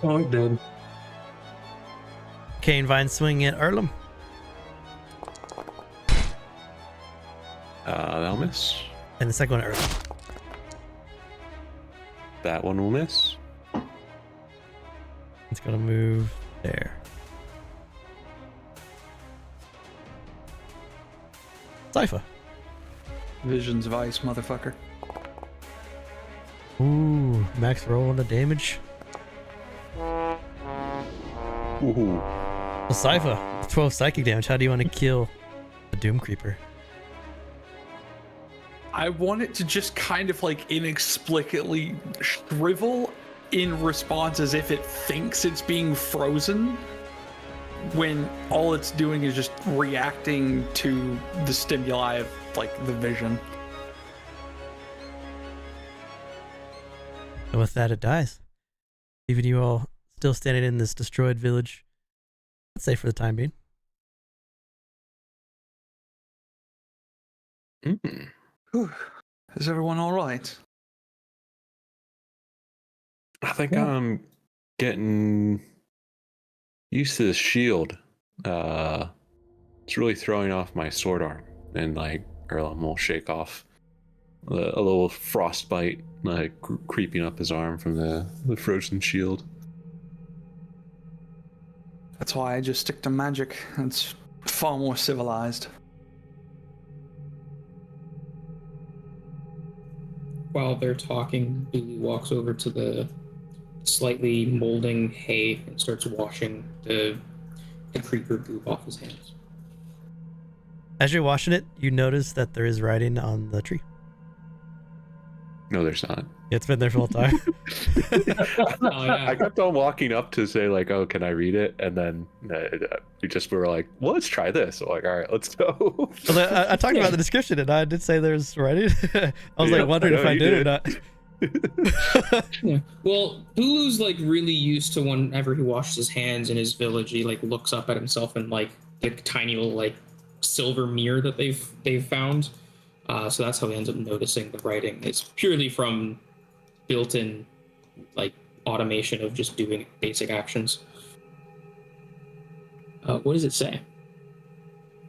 Oh, it did. Decaying Vine Swing at Erlem. That'll miss. And the second one at Erlem. That one will miss. It's going to move there. Saipha. Visions of ice, motherfucker. Ooh, max roll on the damage. Ooh. Well, Saipha, 12 psychic damage. How do you want to kill the Doom Creeper? I want it to just kind of like inexplicably shrivel in response as if it thinks it's being frozen when all it's doing is just reacting to the stimuli of like the vision. And with that, it dies, leaving you all still standing in this destroyed village. Let's say for the time being. Whew. Is everyone all right? I think I'm getting used to this shield. It's really throwing off my sword arm, and like Erlem will shake off a little frostbite, like creeping up his arm from the frozen shield. That's why I just stick to magic. It's far more civilized. While they're talking, Bulu walks over to the slightly molding hay and starts washing the creeper goop off his hands. As you're washing it, you notice that there is writing on the tree. No, there's not. It's been there for all time. Oh, yeah. I kept on walking up to say like, "Oh, can I read it?" And then we were like, "Well, let's try this." So like, all right, let's go. Well, I talked about the description, and I did say there's writing. I was like wondering if I did or not. Yeah. Well, Bulu's like really used to whenever he washes his hands in his village, he like looks up at himself in like the tiny little like silver mirror that they've found. So that's how he ends up noticing the writing. It's purely from built-in like automation of just doing basic actions. What does it say?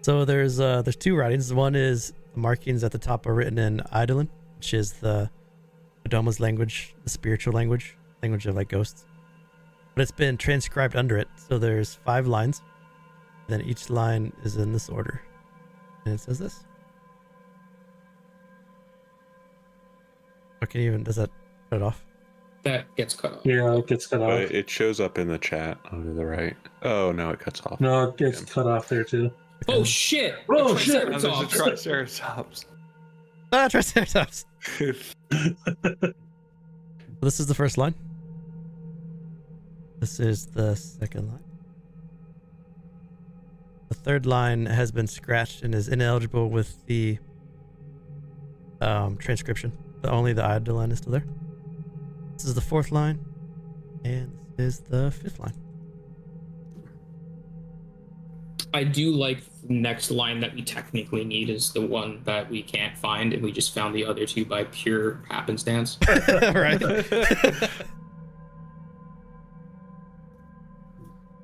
So there's two writings. One is the markings at the top are written in Eidolon, which is the Adoma's language, the spiritual language of like ghosts. But it's been transcribed under it. So there's 5 lines. Then each line is in this order. And it says this. Okay, does that cut it off? That gets cut off. Yeah, it gets cut off. It shows up in the chat on the right. Oh no, it cuts off. No, it gets cut off there too. Oh shit! Oh, A shit! Oh, there's a Triceratops. Triceratops. Triceratops. This is the first line. This is the second line. The third line has been scratched and is ineligible with the transcription. Only the Eidolon is still there. This is the 4th line, and this is the 5th line. I do like the next line that we technically need is the one that we can't find, and we just found the other 2 by pure happenstance. Right.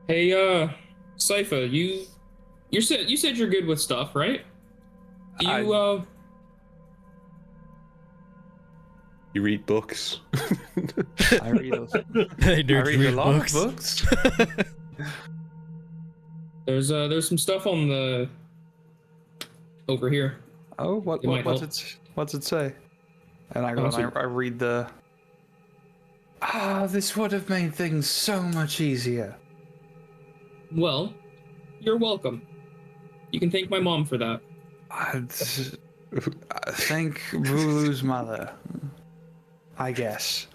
Hey, Saipha, you said you're good with stuff, right? Do you You read books. I read those. Hey, I nerds read a lot of books. there's some stuff on the over here. Oh, what's it say? And I go and I read the. This would have made things so much easier. Well, you're welcome. You can thank my mom for that. Thank Bulu's mother, I guess.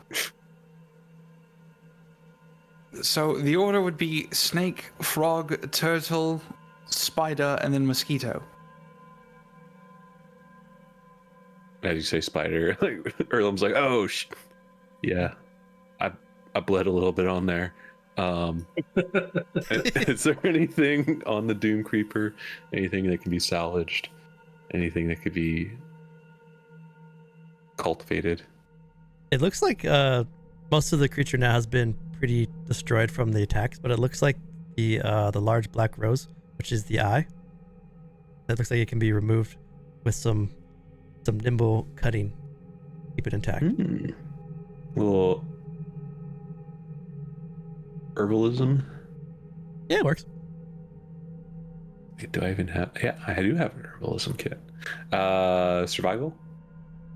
So the order would be snake, frog, turtle, spider, and then mosquito. As you say, spider. Like Erlem's like, oh, yeah. I bled a little bit on there. Is there anything on the Doom Creeper? Anything that can be salvaged? Anything that could be cultivated? It looks like most of the creature now has been pretty destroyed from the attacks, but it looks like the large black rose, which is the eye, that looks like it can be removed with some nimble cutting. Keep it intact. Little herbalism. Yeah, it works. Do I even have? Yeah, I do have an herbalism kit. Survival,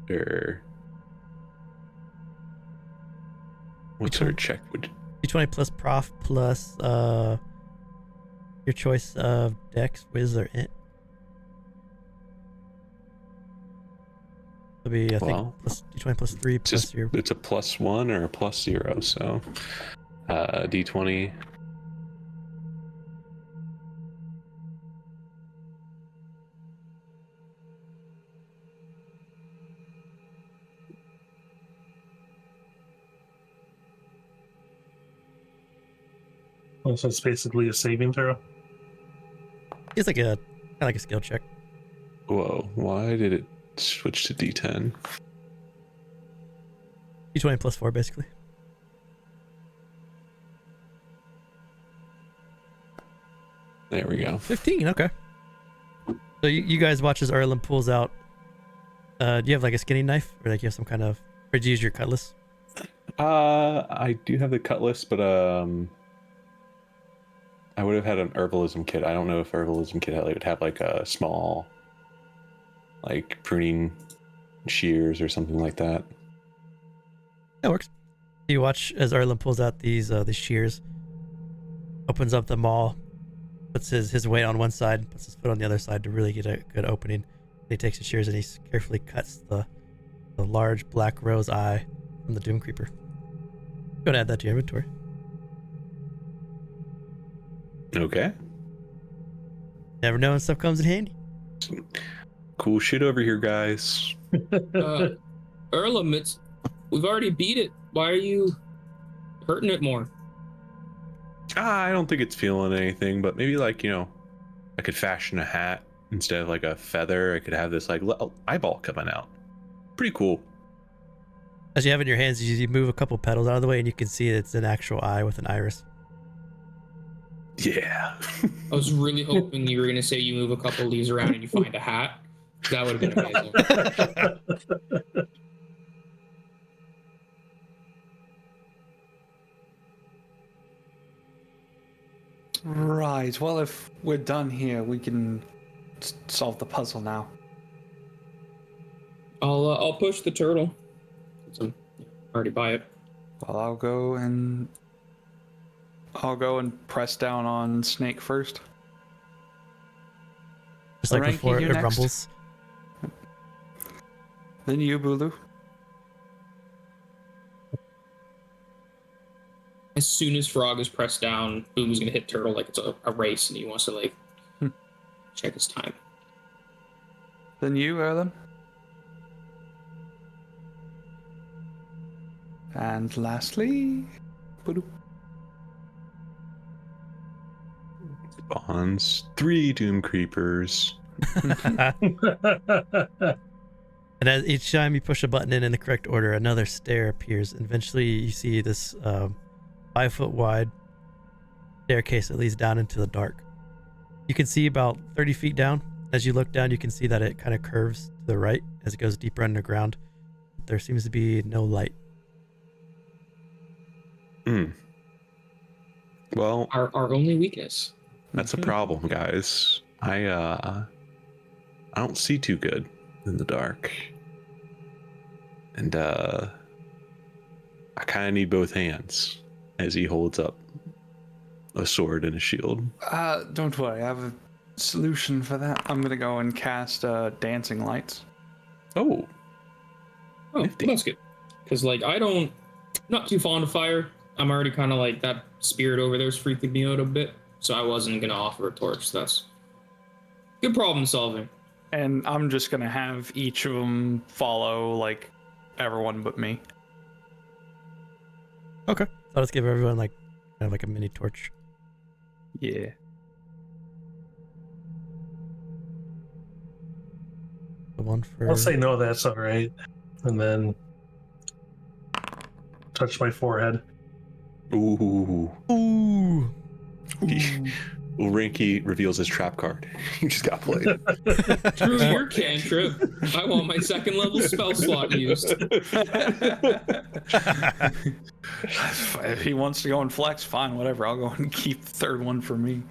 or what sort of check would? D20 plus prof plus your choice of dex, wiz, or int. It'll be, I think, plus D20 plus 3 plus your... It's a +1 or a +0, so D20. So it's basically a saving throw. It's like a skill check. Whoa, why did it switch to D10? D20 plus 4, basically. There we go. 15, okay. So you guys watch as Erlem pulls out. Do you have like a skinning knife, or like you have some kind of, or do you use your cutlass? I do have the cutlass, but I would have had an herbalism kit. I don't know if herbalism kit would have like a small, like pruning shears or something like that. That works. You watch as Erlem pulls out these shears, opens up the maul, puts his weight on one side, puts his foot on the other side to really get a good opening. He takes the shears and he carefully cuts the large black rose eye from the Doom Creeper. Go and add that to your inventory. Okay. Never know when stuff comes in handy. Cool shit over here, guys. Erlem, we've already beat it. Why are you hurting it more? I don't think it's feeling anything, but maybe like, I could fashion a hat instead of like a feather. I could have this like eyeball coming out. Pretty cool. As you have it in your hands, you move a couple petals out of the way and you can see it's an actual eye with an iris. Yeah. I was really hoping you were going to say you move a couple of these around and you find a hat. That would have been amazing. Right. Well, if we're done here, we can solve the puzzle now. I'll push the turtle. So, already buy it. Well, I'll go and press down on Snake first. Just like Oranki, before you it next? rumbles. Then you, Bulu. As soon as Frog is pressed down, Bulu's gonna hit Turtle like it's a race, and he wants to check his time. Then you, Erlem. And lastly, Bulu. Spawns 3 Doom Creepers. And as each time you push a button in the correct order, another stair appears. And eventually you see this 5-foot wide staircase that leads down into the dark. You can see about 30 feet down. As you look down, you can see that it kind of curves to the right as it goes deeper underground. There seems to be no light. Well, Our only weakness. that's a problem, guys. I don't see too good in the dark. And I kind of need both hands as he holds up a sword and a shield. Don't worry, I have a solution for that. I'm gonna go and cast dancing lights. Oh, Oh, Nifty. that's good. Because not too fond of fire. I'm already kind of like that spirit over there is freaking me out a bit. So I wasn't gonna offer a torch. So that's good problem solving. And I'm just gonna have each of them follow like everyone but me. Okay. So let's give everyone like kind of like a mini torch. Yeah. The one for I'll say no, that's all right. And then touch my forehead. ooh. Ooh. Oranki reveals his trap card. He just got played. Through your cantrip, I want my 2nd level spell slot used. If he wants to go and flex, fine, whatever. I'll go and keep the 3rd one for me.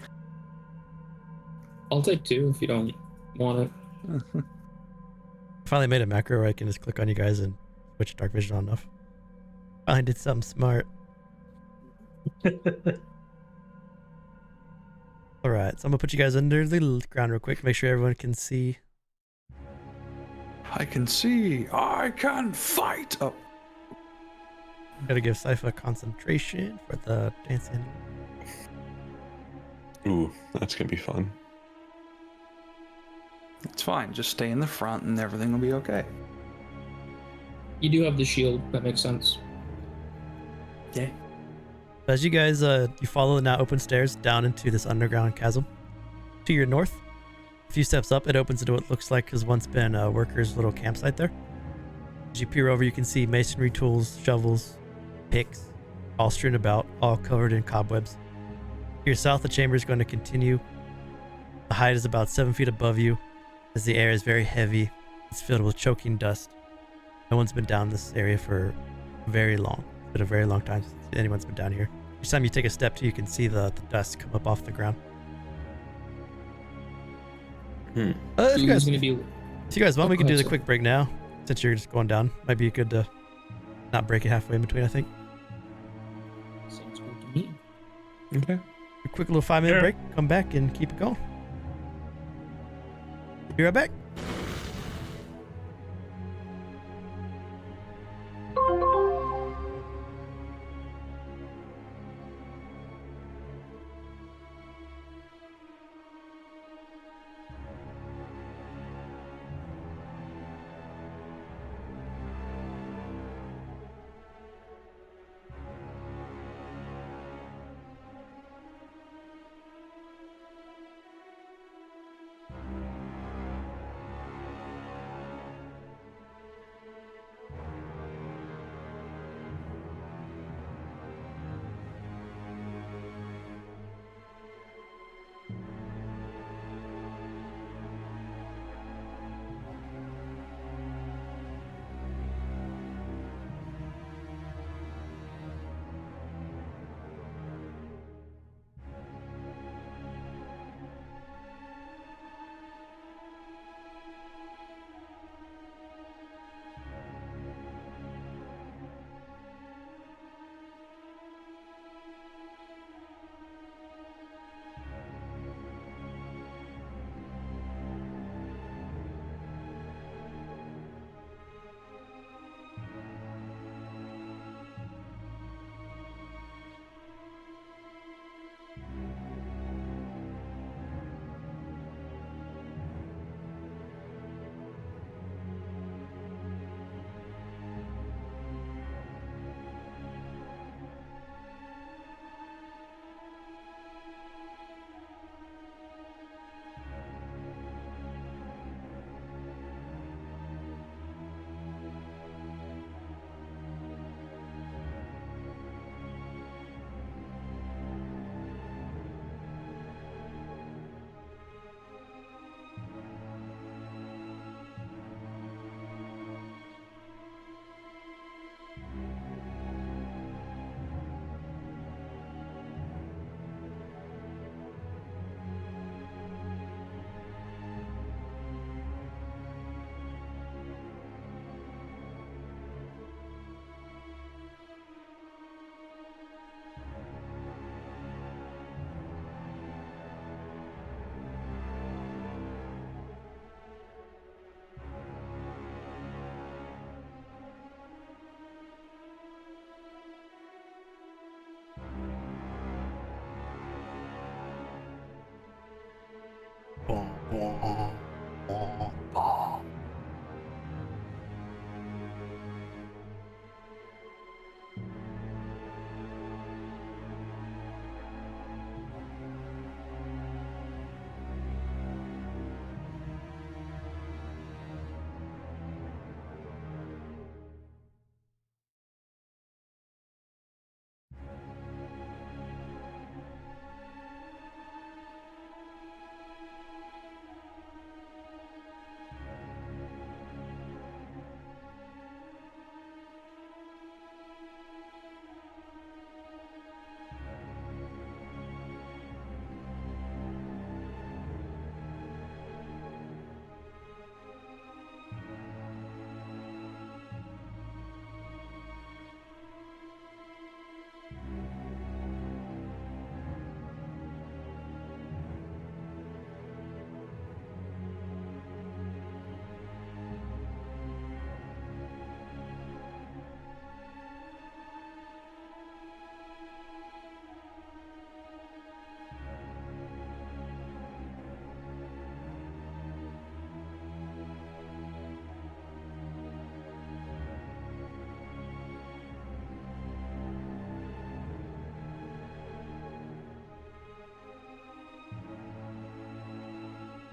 Oh. I'll take 2 if you don't want it. Finally made a macro where I can just click on you guys and switch dark vision on enough. Finally did something smart. Alright, so I'm gonna put you guys under the ground real quick, make sure everyone can see. I can see. I can fight. Oh, Gotta give Saipha concentration for the dancing. Ooh, that's gonna be fun. it's fine. Just stay in the front and everything will be okay. You do have the shield. That makes sense. Yeah. But as you guys you follow the now open stairs down into this underground chasm. To your north, a few steps up, it opens into what looks like has once been a worker's little campsite there. As you peer over, you can see masonry tools, shovels, picks, all strewn about, all covered in cobwebs. To your south, the chamber is going to continue. The height is about 7 feet above you, as the air is very heavy. It's filled with choking dust. No one's been down this area for very long. It's been a very long time since anyone's been down here. Each time you take a step too, you can see the dust come up off the ground. If you guys, Gonna be. if you guys want, we can do the sorry. quick break now. Since you're just going down, might be good to not break it halfway in between, I think. Sounds good to me. Okay. A quick little 5-minute Sure. break, come back and keep it going. Be right back.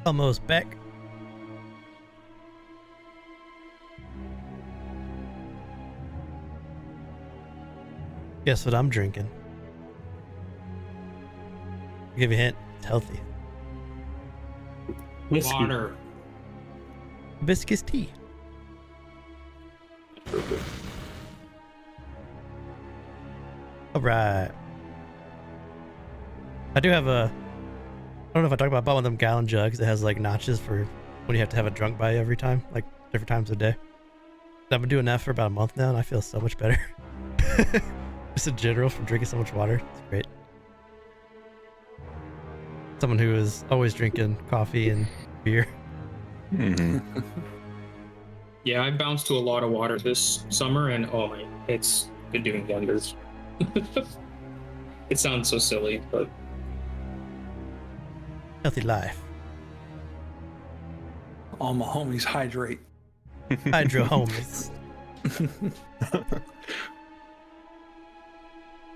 Almost back. Guess what I'm drinking? I'll give you a hint. It's healthy. Whiskey. Water. Hibiscus tea. All right. I do have a. I don't know if I talked about. I bought one of them gallon jugs that has like notches for when you have to have a drunk by every time, like different times a day. I've been doing that for about a month now, and I feel so much better. Just in general from drinking so much water. It's great. Someone who is always drinking coffee and beer. Mm-hmm. Yeah, I bounced to a lot of water this summer, and oh my, it's been doing wonders. It sounds so silly, but Healthy life. All my homies hydrate. Hydro homies.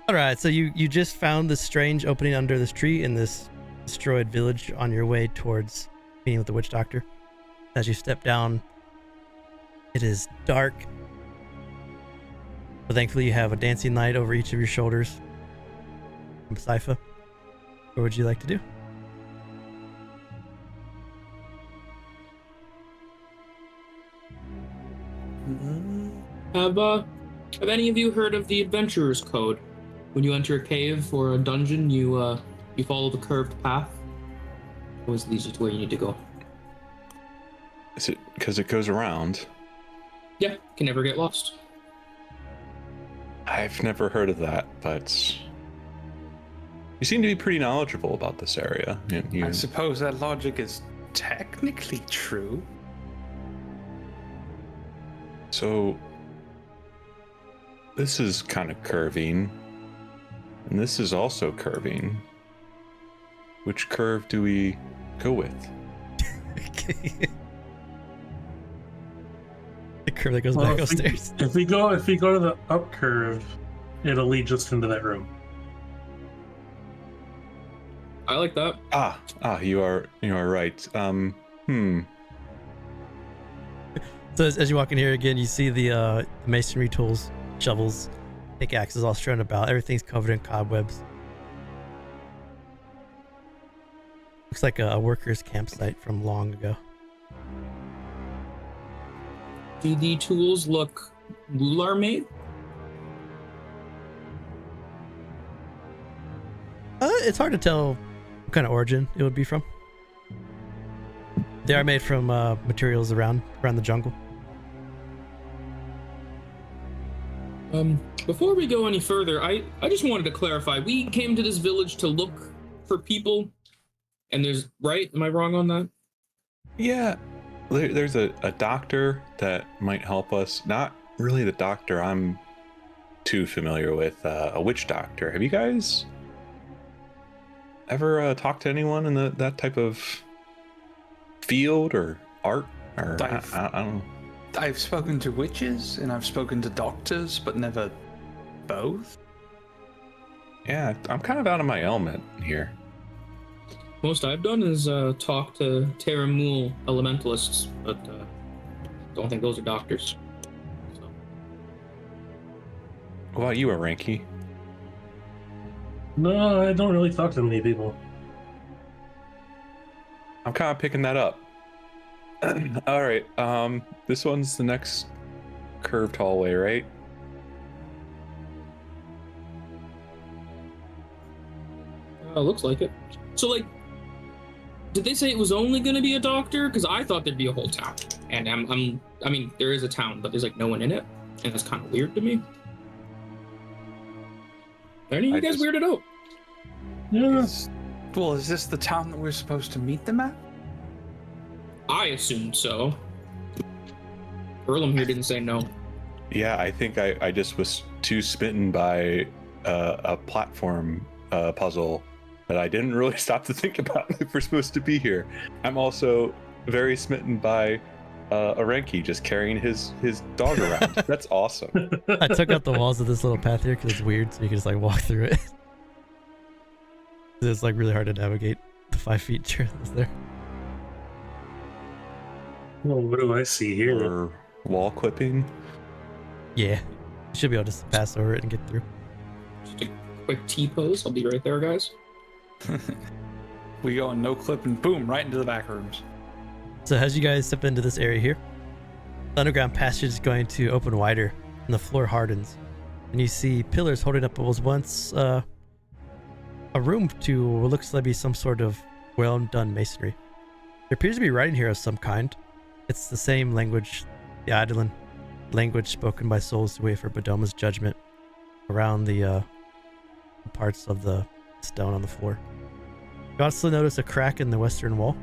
All right, so you just found this strange opening under this tree in this destroyed village on your way towards meeting with the witch doctor. As you step down, it is dark. But thankfully, you have a dancing light over each of your shoulders from Saipha. What would you like to do? Have any of you heard of the Adventurer's Code? When you enter a cave or a dungeon, you follow the curved path. Always leads you to where you need to go. Is it because it goes around? Yeah, can never get lost. I've never heard of that, but you seem to be pretty knowledgeable about this area. I suppose that logic is technically true. So this is kind of curving, and this is also curving. Which curve do we go with? The curve that goes back upstairs. If we go to the up curve, it'll lead just into that room. I like that. You are right. So as you walk in here again, you see the masonry tools, shovels, pickaxes all strewn about. Everything's covered in cobwebs. Looks like a workers' campsite from long ago. Do the tools look Lular made? It's hard to tell what kind of origin it would be from. They are made from materials around the jungle. Before we go any further, I just wanted to clarify. We came to this village to look for people, and there's, right? Am I wrong on that? Yeah, there's a doctor that might help us. Not really the doctor I'm too familiar with. A witch doctor. Have you guys ever talked to anyone in that type of field or art? Or I don't know. I've spoken to witches and I've spoken to doctors, but never both. Yeah, I'm kind of out of my element here. Most I've done is talk to Terramul elementalists, but don't think those are doctors. So. What about you, Oranki? No, I don't really talk to many people. I'm kind of picking that up. All right, this one's the next curved hallway, right? Looks like it. So, like, did they say it was only going to be a doctor? Because I thought there'd be a whole town, and I mean, there is a town, but there's like no one in it, and that's kind of weird to me. Are any of you guys weirded out? Yeah. Well, is this the town that we're supposed to meet them at? I assumed so. Erlem here didn't say no. Yeah, I think I just was too smitten by a platform puzzle that I didn't really stop to think about if we're supposed to be here. I'm also very smitten by Oranki just carrying his dog around. That's awesome. I took out the walls of this little path here because it's weird, so you can just like walk through it. It's like really hard to navigate the 5 feet trail that's there. Well, what do I see here? or wall clipping? Yeah. You should be able to just pass over it and get through. Just a quick T-pose. I'll be right there, guys. We go in no clip and boom, right into the back rooms. So as you guys step into this area here, the underground passage is going to open wider and the floor hardens. And you see pillars holding up what was once a room to what looks like be some sort of well done masonry. There appears to be writing here of some kind. It's the same language, the Eidolon language spoken by souls who wait for Bodoma's judgment around the parts of the stone on the floor. You also notice a crack in the western wall.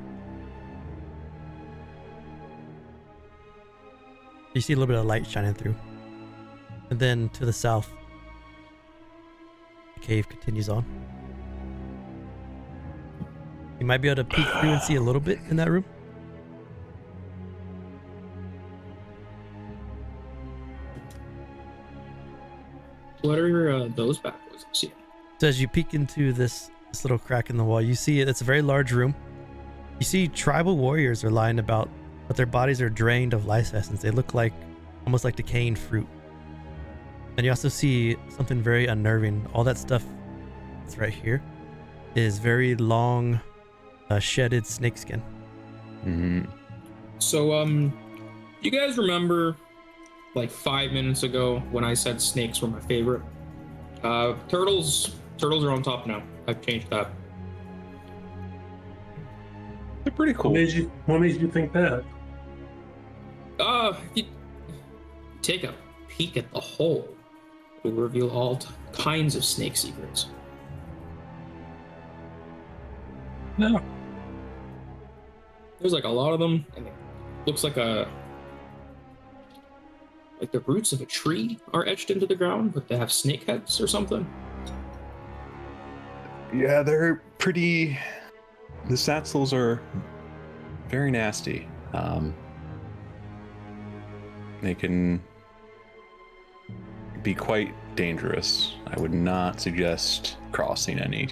You see a little bit of light shining through. And then to the south, the cave continues on. You might be able to peek through and see a little bit in that room. What are those bad boys? See. So as you peek into this little crack in the wall, you see it's a very large room. You see tribal warriors are lying about, but their bodies are drained of life essence. They look like almost like decaying fruit. And you also see something very unnerving. All that stuff that's right here is very long, shedded snakeskin. Mm-hmm. So, you guys remember like 5 minutes ago when I said snakes were my favorite? Turtles are on top now. I've changed that. They're pretty cool. What made you think that? If you take a peek at the hole, it will reveal all kinds of snake secrets. No. There's like a lot of them, and it looks like the roots of a tree are etched into the ground, but they have snake heads or something. Yeah, they're pretty. The Satzels are very nasty. They can be quite dangerous. I would not suggest crossing any.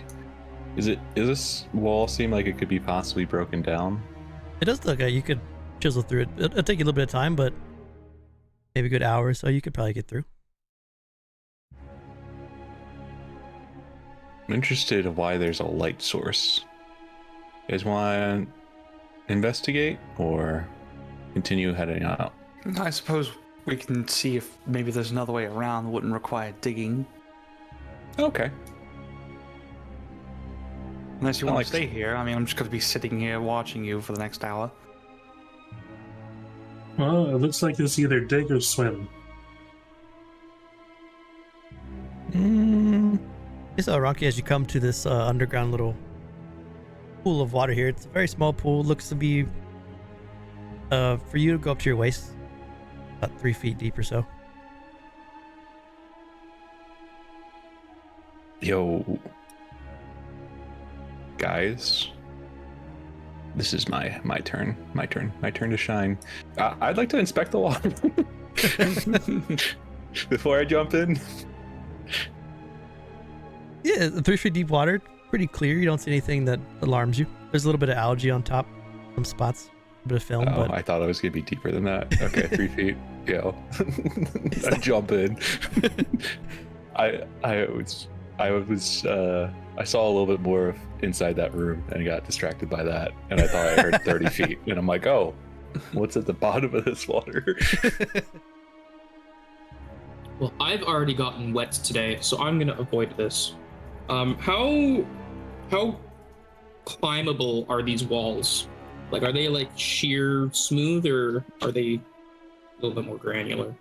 Is this wall seem like it could be possibly broken down? It does look like you could chisel through it. It'll take you a little bit of time, but maybe a good hour or so you could probably get through. I'm interested in why there's a light source. You guys want to investigate or continue heading out? I suppose we can see if maybe there's another way around that wouldn't require digging. Okay. Unless you I want like- to stay here. I mean, I'm just going to be sitting here watching you for the next hour. Well, it looks like it's either dig or swim. So Oranki, as you come to this underground little pool of water here, it's a very small pool. Looks to be for you to go up to your waist, about 3 feet deep or so. Yo, guys, this is my turn to shine. I'd like to inspect the water before I jump in. Yeah, 3 feet deep water, pretty clear. You don't see anything that alarms you. There's a little bit of algae on top, some spots, a bit of film. Oh, but I thought it was gonna be deeper than that. Okay, 3 feet. Yeah, I jump in. I saw a little bit more of inside that room and got distracted by that, and I thought I heard 30 feet, and I'm like, oh, what's at the bottom of this water? Well, I've already gotten wet today, so I'm gonna avoid this. How climbable are these walls? Like, are they like sheer smooth, or are they a little bit more granular?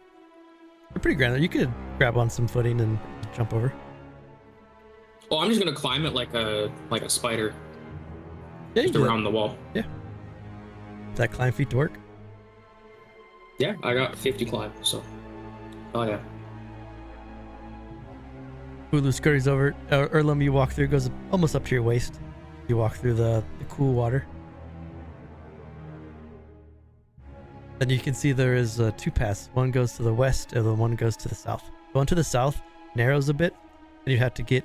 they're pretty granular. You could grab on some footing and jump over. Oh, I'm just gonna climb it like a spider, Yeah, you just can do around the wall. that. That climb feat to work. Yeah, I got 50 climb, so. Oh yeah. Bulu scurries over. Erlem, you walk through, goes almost up to your waist. You walk through the cool water. And you can see there is two paths. One goes to the west, and the one goes to the south. The one to the south narrows a bit, and you have to get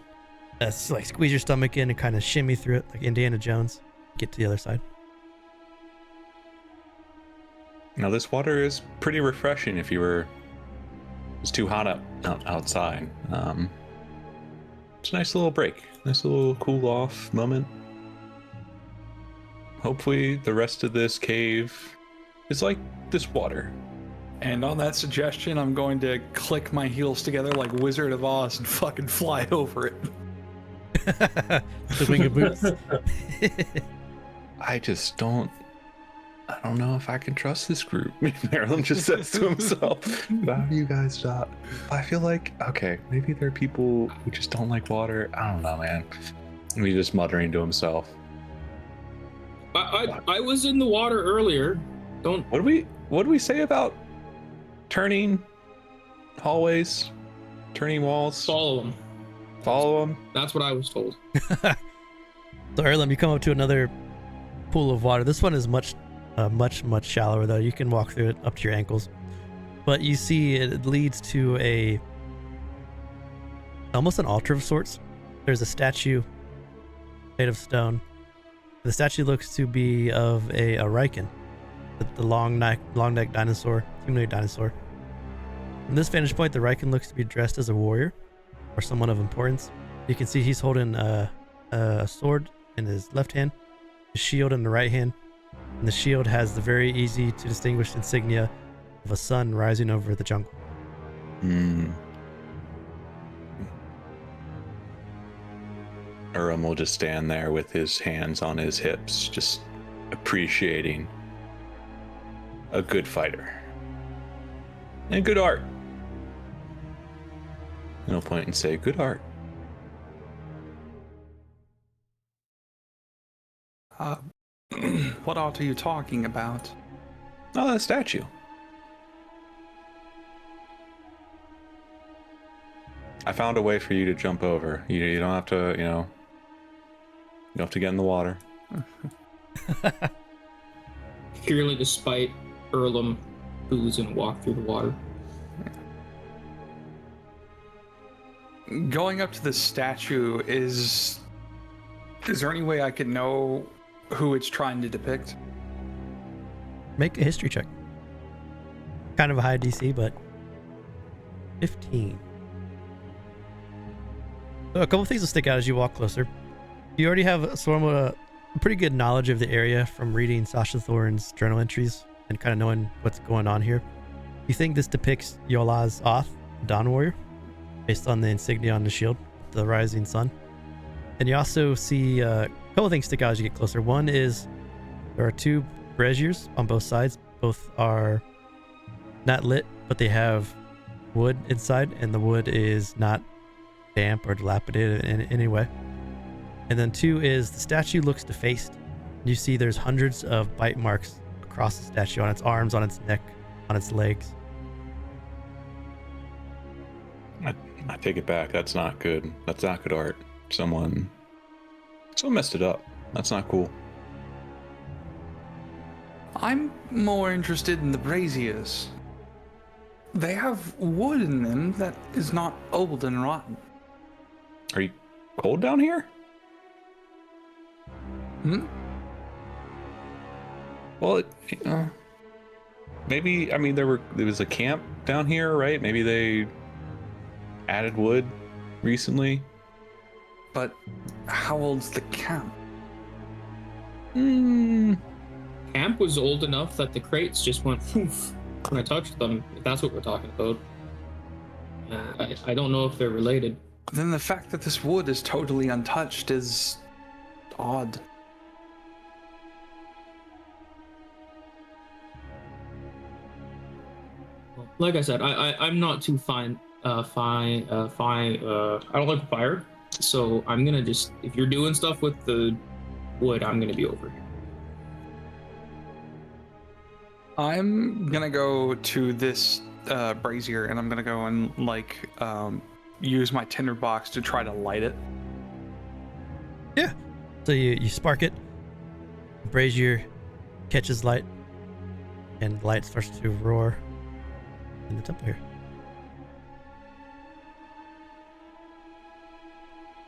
like squeeze your stomach in and kind of shimmy through it like Indiana Jones. Get to the other side. Now this water is pretty refreshing if you were. It's too hot outside. It's a nice little break, nice little cool off moment. Hopefully the rest of this cave is like this water. And on that suggestion, I'm going to click my heels together like Wizard of Oz and fucking fly over it. The winged boots. I don't know if I can trust this group. Erlem just says to himself, how do you guys stop? I feel like, okay, maybe there are people who just don't like water. I don't know, man. And he's just muttering to himself. I was in the water earlier. Don't. What do we say about turning hallways, turning walls? Follow them. Follow them. That's what I was told. So Erlem, you come up to another pool of water. This one is much shallower though. You can walk through it up to your ankles, but you see it leads to almost an altar of sorts. There's a statue made of stone. The statue looks to be of a Riken, the long neck dinosaur, humanoid dinosaur. From this vantage point, the Riken looks to be dressed as a warrior or someone of importance. You can see he's holding a sword in his left hand, a shield in the right hand, and the shield has the very easy to distinguish insignia of a sun rising over the jungle. Erlem will just stand there with his hands on his hips, just appreciating a good fighter and good art. And he'll point and say, good art. What art are you talking about? Oh, that statue. I found a way for you to jump over. You don't have to, you don't have to get in the water. Purely despite Erlem booze and walk through the water. Going up to the statue, is there any way I could know who it's trying to depict? Make a history check. Kind of a high DC, but 15. So a couple things will stick out as you walk closer. You already have a pretty good knowledge of the area from reading Sasha Thorne's journal entries and kind of knowing what's going on here. You think this depicts Yolaz Oth, Dawn Warrior, based on the insignia on the shield, the rising sun. And you also see a couple things stick out as you get closer. One is there are two braziers on both sides. Both are not lit, but they have wood inside, and the wood is not damp or dilapidated in any way. And then two is the statue looks defaced. You see there's hundreds of bite marks across the statue, on its arms, on its neck, on its legs. I take it back. That's not good. That's not good art. Someone messed it up. That's not cool. I'm more interested in the braziers. They have wood in them that is not old and rotten. Are you cold down here? Well, maybe, I mean, there was a camp down here, right? Maybe they added wood recently. But how old's the camp? Camp was old enough that the crates just went poof when I touched them, if that's what we're talking about. I don't know if they're related. Then the fact that this wood is totally untouched is odd. Like I said, I'm not too fine. I don't like fire, so I'm gonna just, if you're doing stuff with the wood, I'm gonna be over here. I'm gonna go to this brazier, and I'm gonna go and use my tinderbox to try to light it. Yeah. So you spark it. The brazier catches light, and the light starts to roar in the temple here.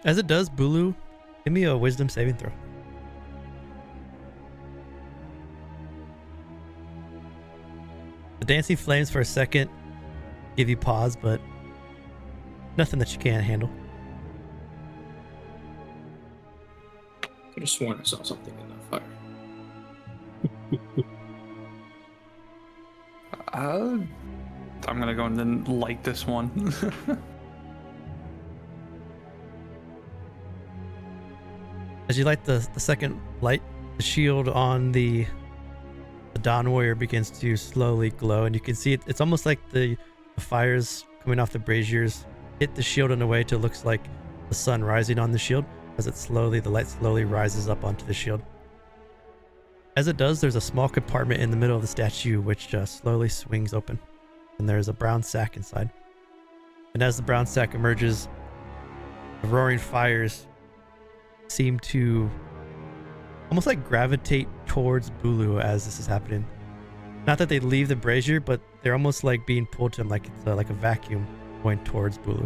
As it does, Bulu, give me a wisdom saving throw. The dancing flames for a second give you pause, but nothing that you can't handle. I could have sworn I saw something in that fire. I'm gonna go and then light this one. As you light the second light, the shield on the Dawn Warrior begins to slowly glow, and you can see it's almost like the fires coming off the braziers hit the shield in a way to looks like the sun rising on the shield as the light slowly rises up onto the shield. As it does, there's a small compartment in the middle of the statue which slowly swings open, and there's a brown sack inside. And as the brown sack emerges, the roaring fires seem to almost like gravitate towards Bulu as this is happening. Not that they leave the brazier, but they're almost like being pulled to him, like it's like a vacuum going towards Bulu.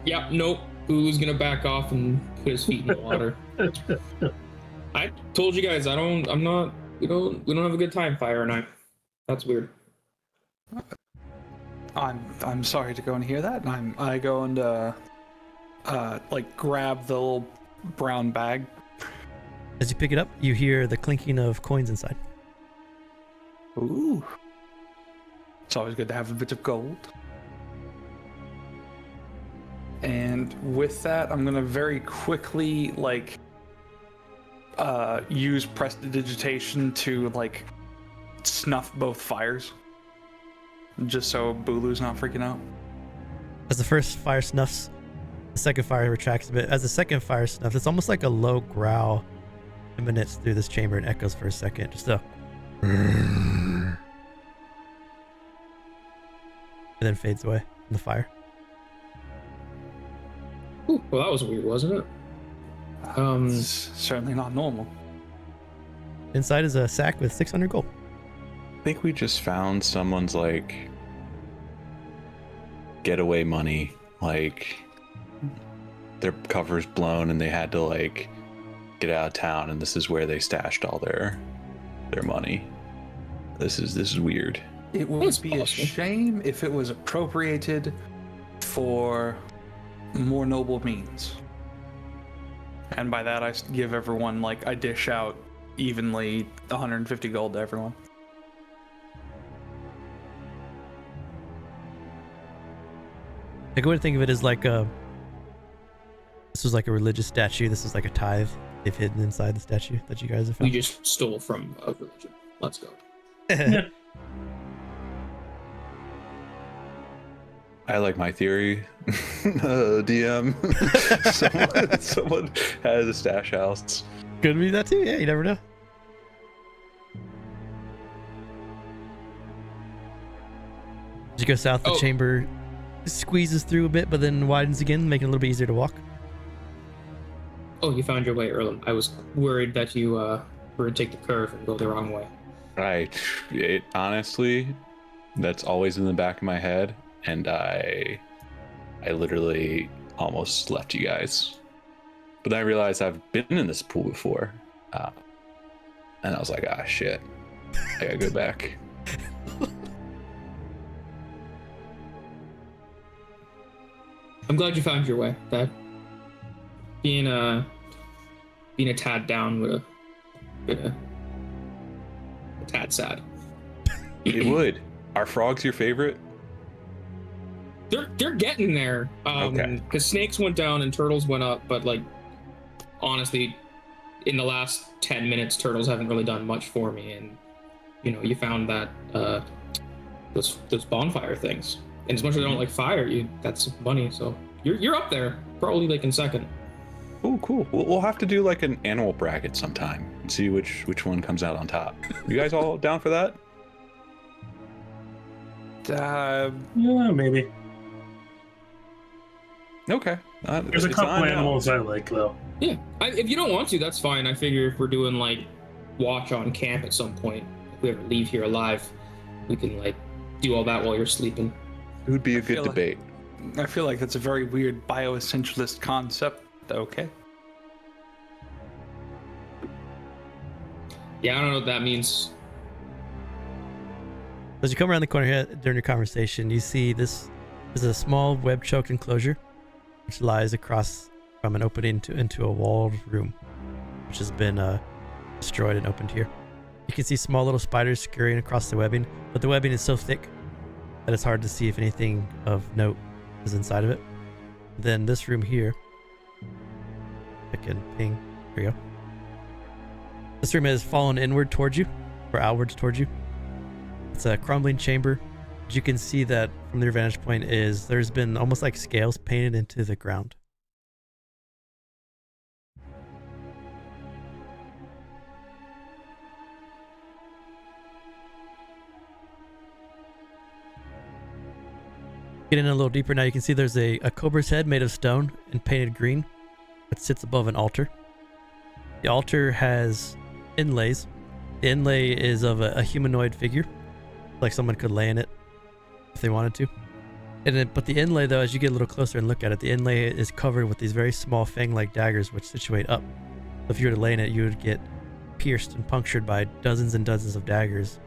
Yeah, nope. Bulu's gonna back off and put his feet in the water. I told you guys, we don't have a good time fire night. That's weird. I'm sorry to go and hear that. And I go and like grab the little brown bag. As you pick it up, you hear the clinking of coins inside. Ooh. It's always good to have a bit of gold. And with that, I'm gonna very quickly use prestidigitation to snuff both fires, just so Bulu's not freaking out. As the first fire snuffs, the second fire retracts a bit. As the second fire snuffs, it's almost like a low growl emanates through this chamber and echoes for a second. Just a and then fades away in the fire. Ooh, well, that was weird, wasn't it? It's certainly not normal. Inside is a sack with 600 gold. I think we just found someone's getaway money. Their cover's blown and they had to get out of town, and this is where they stashed all their money. This is weird. It would be a shame if it was appropriated for more noble means. And by that I give everyone, I dish out evenly 150 gold to everyone. A good way to think of it is this was like a religious statue. This is like a tithe they've hidden inside the statue that you guys have found. We just stole from a religion. Let's go. I like my theory. DM. someone has a stash house. Could be that too. Yeah, you never know. As you go south, the chamber squeezes through a bit, but then widens again, making it a little bit easier to walk. Oh, you found your way, Erlem. I was worried that you were to take the curve and go the wrong way. Honestly, that's always in the back of my head, and I literally almost left you guys. But then I realized I've been in this pool before, and I was like, shit, I gotta go back. I'm glad you found your way. That being a tad down would have been a tad sad. It would. Are frogs your favorite? They're getting there. Okay. Because snakes went down and turtles went up, but honestly, in the last 10 minutes, turtles haven't really done much for me. And you found that those bonfire things. And as much as I don't like fire, you got some money, so you're up there, probably in second. Oh, cool. We'll have to do an animal bracket sometime and see which one comes out on top. You guys all down for that? Yeah, maybe. Okay. There's a couple animals I like, though. Yeah, if you don't want to, that's fine. I figure if we're doing watch on camp at some point, if we ever leave here alive, we can do all that while you're sleeping. It would be a good debate. I feel like that's a very weird bioessentialist concept. Okay. Yeah, I don't know what that means. As you come around the corner here during your conversation, you see this is a small web-choked enclosure which lies across from an opening into a walled room, which has been destroyed and opened here. You can see small little spiders scurrying across the webbing, but the webbing is so thick that it's hard to see if anything of note is inside of it. Then this room here, I can ping. There you go. This room has fallen inward towards you, or outwards towards you. It's a crumbling chamber. As you can see that from their vantage point is there's been almost like scales painted into the ground. Getting in a little deeper now, you can see there's a cobra's head made of stone and painted green that sits above an altar. The altar has inlays. The inlay is of a humanoid figure, like someone could lay in it if they wanted to. But the inlay, though, as you get a little closer and look at it, the inlay is covered with these very small fang-like daggers which situate up. So if you were to lay in it, you would get pierced and punctured by dozens and dozens of daggers,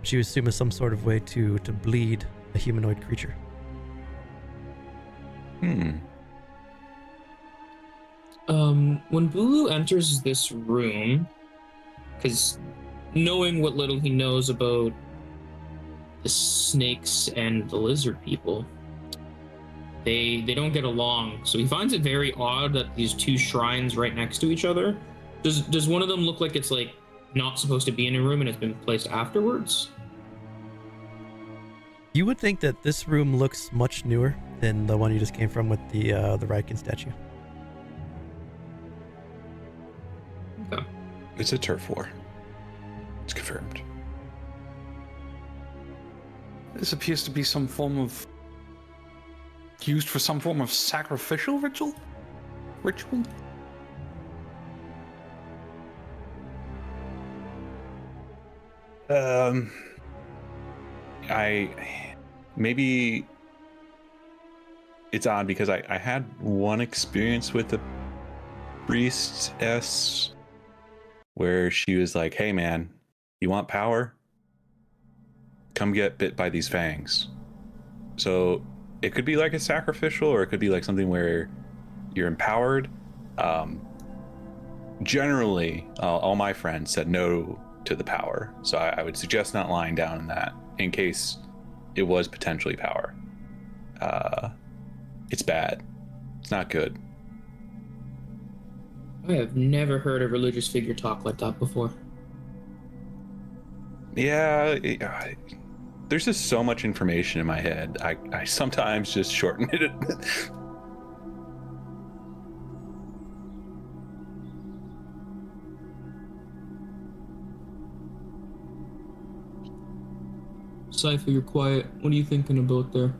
which you assume is some sort of way to bleed a humanoid creature. When Bulu enters this room, because knowing what little he knows about the snakes and the lizard people, they don't get along. So he finds it very odd that these two shrines right next to each other. Does one of them look like it's like not supposed to be in a room and it's been placed afterwards? You would think that this room looks much newer than the one you just came from with the Riken statue. Okay. It's a turf war. It's confirmed. This appears to be some form of... used for some form of sacrificial ritual? Maybe it's odd because I had one experience with a priestess where she was like, hey man, you want power? Come get bit by these fangs. So it could be like a sacrificial, or it could be like something where you're empowered. Generally, all my friends said no to the power. So I would suggest not lying down in that in case it was potentially power. It's bad. It's not good. I have never heard a religious figure talk like that before. Yeah, there's just so much information in my head. I sometimes just shorten it. Saipha, you're quiet. What are you thinking about there?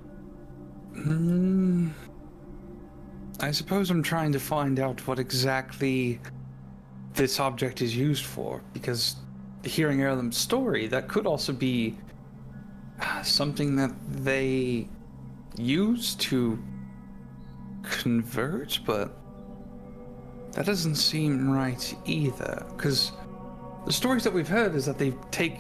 I suppose I'm trying to find out what exactly this object is used for, because hearing Erlem's story, that could also be something that they use to convert, but that doesn't seem right either, because the stories that we've heard is that they take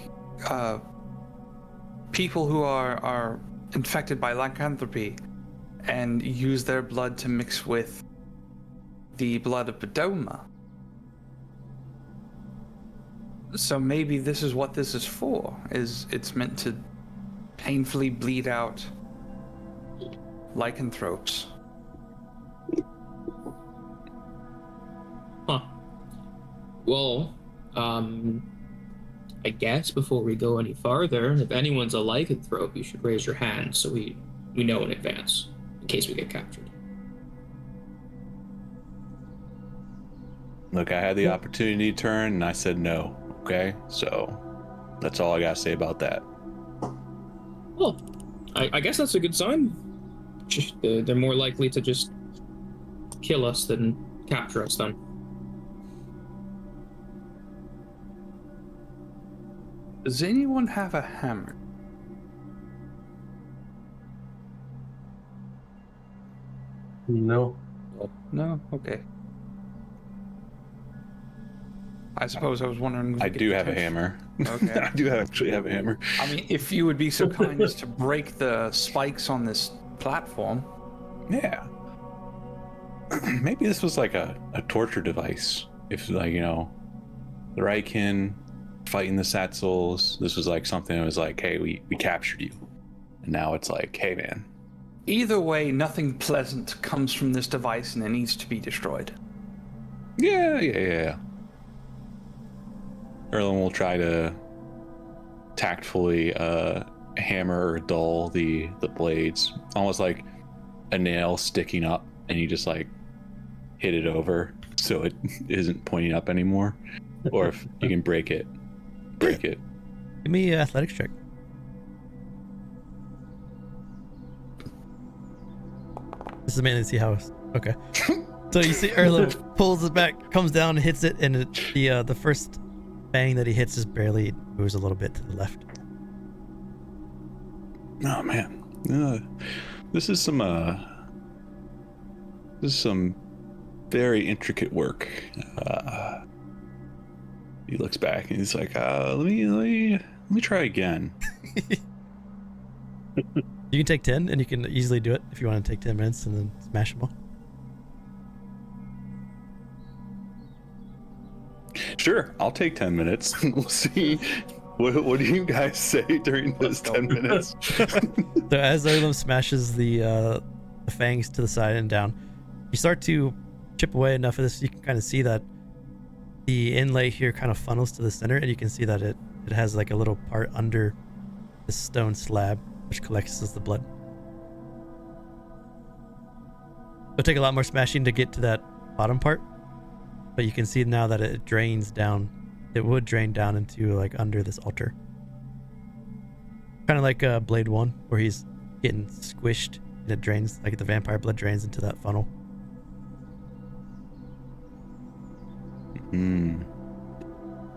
people who are infected by lycanthropy and use their blood to mix with the blood of Bedoma. So maybe this is what this is for, is it's meant to painfully bleed out lycanthropes. Huh. Well, I guess before we go any farther, if anyone's a lycanthrope, you should raise your hand so we know in advance, in case we get captured. Look, I had the opportunity to turn and I said no. Okay, so that's all I gotta say about that. Well, I guess that's a good sign. They're more likely to just kill us than capture us then. Does anyone have a hammer? No. No? Okay. I suppose I was wondering. If I we could do have a potentially- hammer. Okay. I do actually have a hammer. I mean, if you would be so kind as to break the spikes on this platform. Yeah. Maybe this was like a torture device. If, like, you know, the Raikin fighting the Satsals, this was like something that was like, hey, we captured you. And now it's like, hey, man. Either way, nothing pleasant comes from this device and it needs to be destroyed. Yeah. Erlem will try to tactfully hammer or dull the blades, almost like a nail sticking up, and you just like hit it over so it isn't pointing up anymore. Or if you can break it. Give me an athletics check. This is mainly to see how. Okay. So you see Erlem pulls it back, comes down, and hits it, and the first bang that he hits is barely moves a little bit to the left. Oh man, this is some very intricate work. He looks back and he's like, let me try again. You can take 10, and you can easily do it if you want to take 10 minutes and then smash them all. Sure, I'll take 10 minutes. We'll see. What do you guys say during this 10 minutes? So as Erlem smashes the fangs to the side and down, you start to chip away enough of this, you can kind of see that the inlay here kind of funnels to the center, and you can see that it has like a little part under the stone slab which collects as the blood. It'll take a lot more smashing to get to that bottom part, but you can see now that it drains down. It would drain down into like under this altar, kind of like Blade 1, where he's getting squished and it drains, like the vampire blood drains into that funnel. Mm.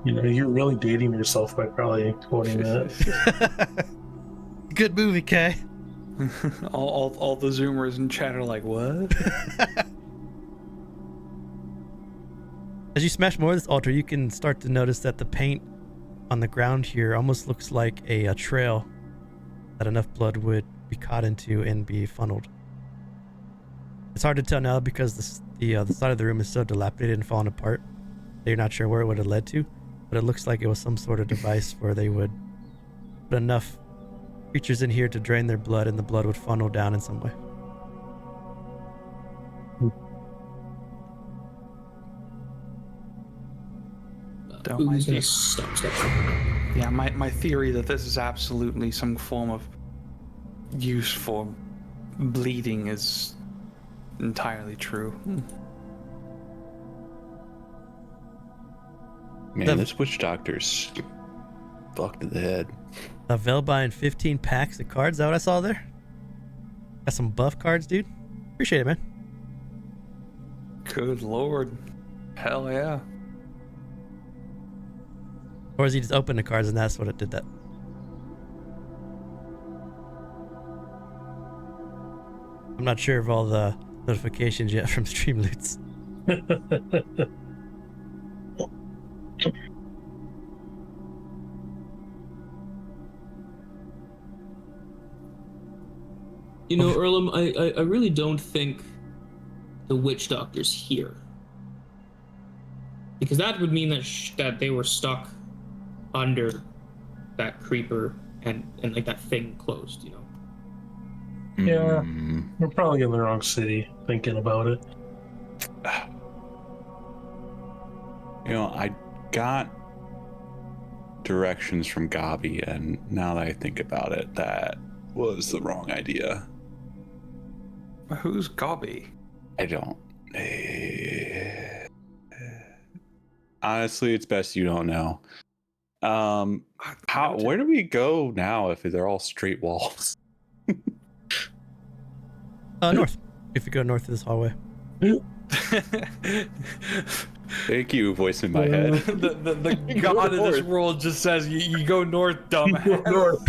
You know, you're really dating yourself by probably quoting that. Good movie, Kay. all the Zoomers in chat are like, what? As you smash more of this altar, you can start to notice that the paint on the ground here almost looks like a trail that enough blood would be caught into and be funneled. It's hard to tell now because the side of the room is so dilapidated and falling apart that you're not sure where it would have led to, but it looks like it was some sort of device where they would put enough creatures in here to drain their blood, and the blood would funnel down in some way. Who's gonna stop. Yeah, my theory that this is absolutely some form of use for bleeding is entirely true. Man, this witch doctor's fucked to the head. Vel buying 15 packs of cards. Is that what I saw there? Got some buff cards, dude. Appreciate it, man. Good lord. Hell yeah. Or is he just opened the cards and that's what it did that? I'm not sure of all the notifications yet from Streamloots. You know, Erlem, I really don't think the witch doctor's here, because that would mean that they were stuck under that creeper and like that thing closed, you know. Yeah, we're probably in the wrong city thinking about it. You know, I got directions from Gabi, and now that I think about it, that was the wrong idea. Who's Gabi? I don't. Honestly, it's best you don't know. Where do we go now if they're all straight walls? North. If you go north of this hallway. Thank you, voice in my head. the god of this world just says you go north, dumbass. North.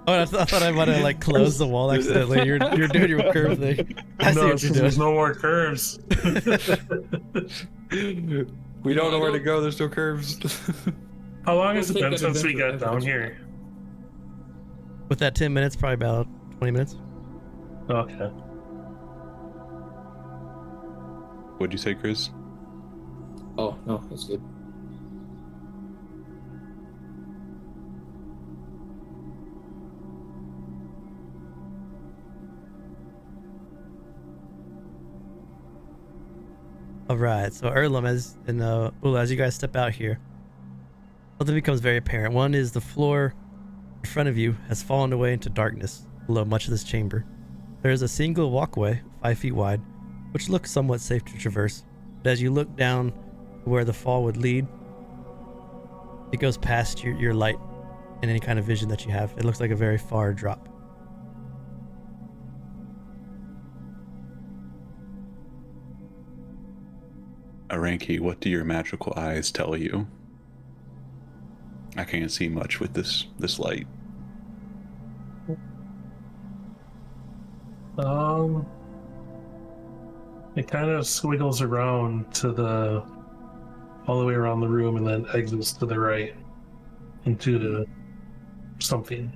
Oh, I thought I might have like closed the wall accidentally. You're doing your curve thing. I see No, what you're doing. there's no more curves. We don't know where to don't- go. There's no curves. How long I has it don't been think since we that got down adventure here? With that 10 minutes, probably about 20 minutes. Okay. What'd you say, Chris? Oh no, that's good. All right, so Erlem, as you guys step out here, something becomes very apparent. One is the floor in front of you has fallen away into darkness below much of this chamber. There is a single walkway, 5 feet wide, which looks somewhat safe to traverse. But as you look down where the fall would lead, it goes past your light and any kind of vision that you have. It looks like a very far drop. Oranki, what do your magical eyes tell you? I can't see much with this light. It kind of squiggles around all the way around the room and then exits to the right into something.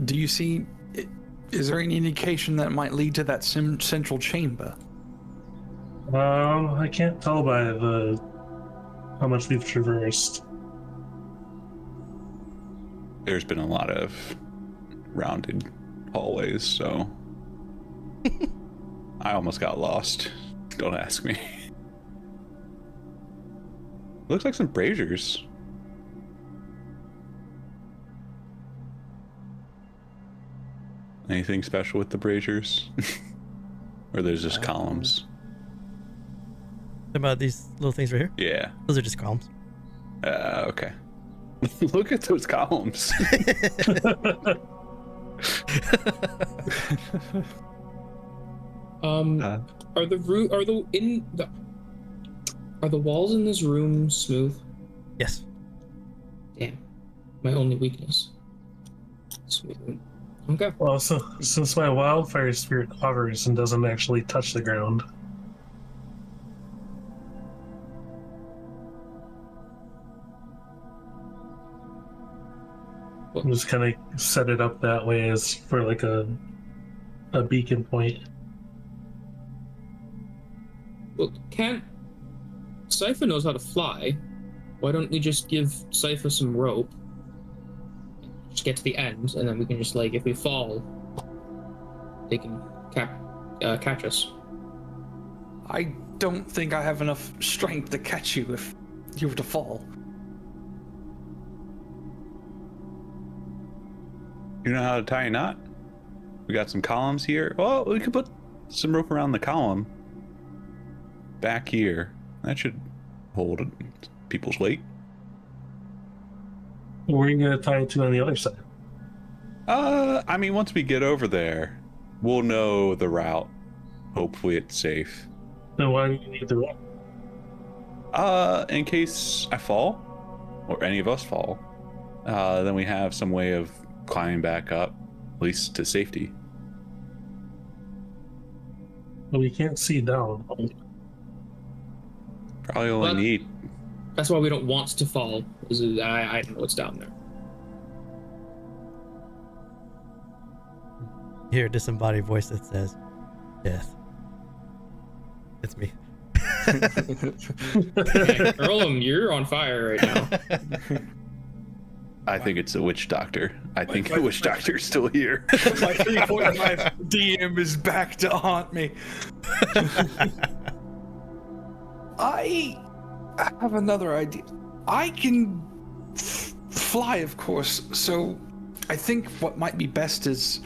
Do you see? Is there any indication that might lead to that central chamber? I can't tell by how much we've traversed. There's been a lot of rounded hallways, so I almost got lost. Don't ask me. Looks like some braziers. Anything special with the braziers? Or there's just columns? What about these little things right here? Yeah. Those are just columns. Okay. Look at those columns. Are the walls in this room smooth? Yes. Damn, my only weakness. Smooth. Okay. Well, since my wildfire spirit hovers and doesn't actually touch the ground. I'm just kind of set it up that way as for like a beacon point. Well, Saipha knows how to fly. Why don't we just give Saipha some rope? Just get to the end, and then we can just, like, if we fall, they can catch us. I don't think I have enough strength to catch you if you were to fall. You know how to tie a knot? We got some columns here. Well, we could put some rope around the column back here. That should hold people's weight. Where are you going to tie it to on the other side? I mean, once we get over there, we'll know the route. Hopefully it's safe. Then why do you need the rope? In case I fall, or any of us fall, then we have some way of climbing back up, at least to safety. Well, we can't see down. Probably only need. That's why we don't want to fall. I don't know what's down there. You hear a disembodied voice that says, "Death." It's me. Erlem, you're on fire right now. I think it's a witch doctor. I think the witch doctor's still here. My 3.5 DM is back to haunt me. I have another idea. I can fly, of course, so I think what might be best is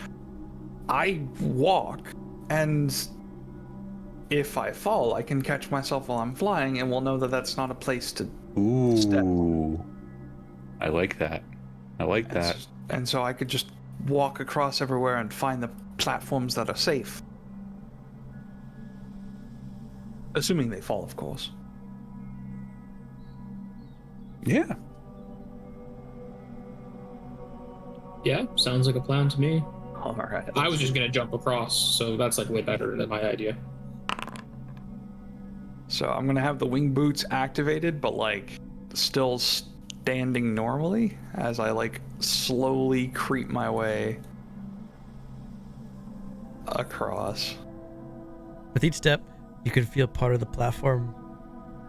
I walk, and if I fall, I can catch myself while I'm flying, and we'll know that that's not a place to step. Ooh. I like that. I like that. And so I could just walk across everywhere and find the platforms that are safe. Assuming they fall, of course. Yeah. Yeah, sounds like a plan to me. All right. I was just gonna jump across, so that's like way better than my idea. So I'm gonna have the wing boots activated, but like still standing normally as I like slowly creep my way across. With each step, you can feel part of the platform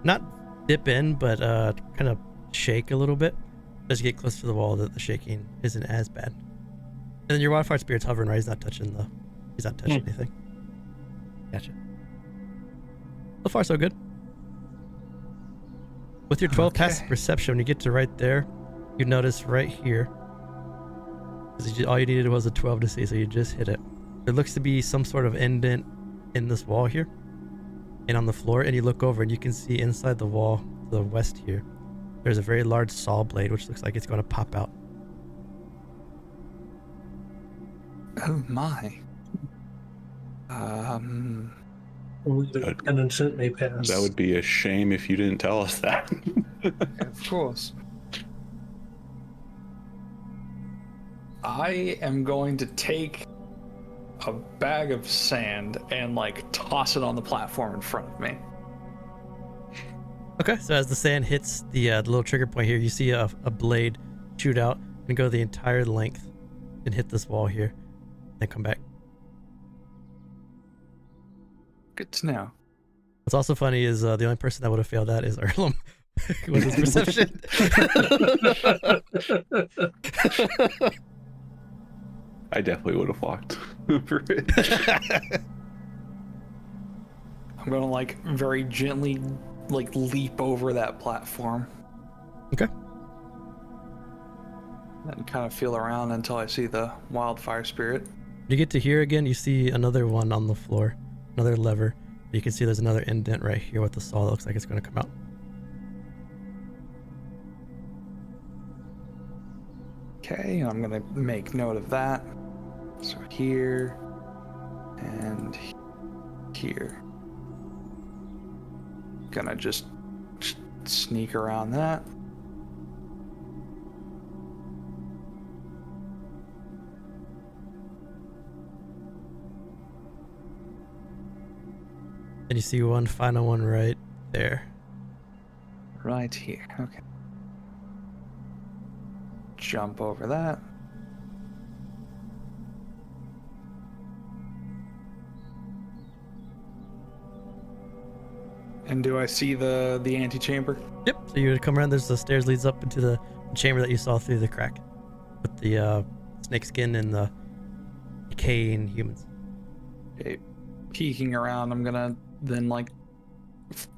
not dip in, but kind of shake a little bit. As you get close to the wall, that the shaking isn't as bad. And then your wildfire spirit's hovering, right? He's not touching anything. Gotcha. So far, so good. With your 12 passive perception, when you get to right there, you notice right here, all you needed was a 12 to see, so you just hit it. There looks to be some sort of indent in this wall here and on the floor, and you look over and you can see inside the wall to the west here, there's a very large saw blade, which looks like it's going to pop out. Oh my. Only the penitent may pass. That would be a shame if you didn't tell us that. Of course. I am going to take a bag of sand and like toss it on the platform in front of me. Okay, so as the sand hits the little trigger point here, you see a blade shoot out and go the entire length and hit this wall here, then come back. Good to know. What's also funny is the only person that would have failed that is Erlem with his perception. I definitely would have walked over it. I'm gonna like very gently like leap over that platform. Okay. And kind of feel around until I see the wildfire spirit. You get to here again, you see another one on the floor, another lever. You can see there's another indent right here with the saw that looks like it's going to come out. Okay, I'm gonna make note of that. So here and here. Gonna just sneak around that. And you see one final one right there. Right here. Okay. Jump over that. And do I see the antechamber? Yep. So you would come around. There's the stairs leads up into the chamber that you saw through the crack, with the snake skin and the decaying humans. Okay. Peeking around, I'm gonna then like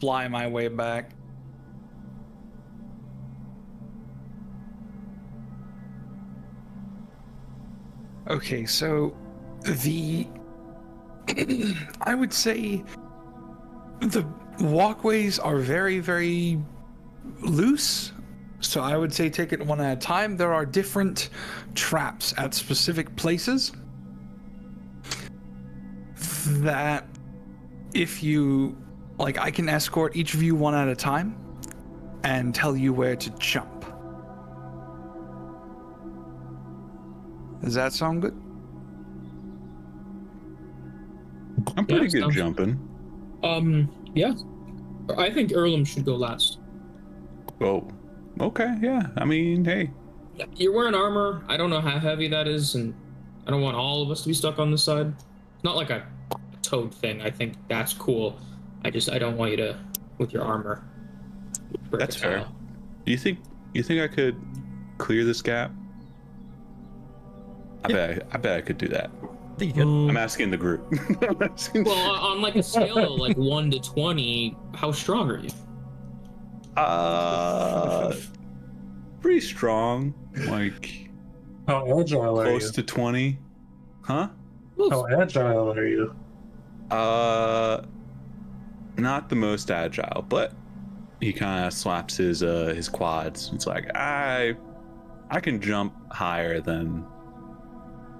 fly my way back. Okay, so the I would say the walkways are very, very loose. So I would say take it one at a time. There are different traps at specific places that if you like, I can escort each of you one at a time and tell you where to jump. Does that sound good? I'm pretty good sounds- jumping. Yeah. I think Erlem should go last. Oh, okay, yeah. I mean, hey. You're wearing armor. I don't know how heavy that is, and I don't want all of us to be stuck on this side. It's not like a toad thing. I think that's cool. I don't want you to, with your armor. break That's a fair. tile. Do you think I could clear this gap? I bet I could do that. I think you could. I'm asking the group. I'm asking- Well, on like a scale of like 1 to 20, how strong are you? Pretty strong. Like How agile are you? close to 20. Huh? How agile are you? Not the most agile, but he kind of slaps his quads. It's like I can jump higher than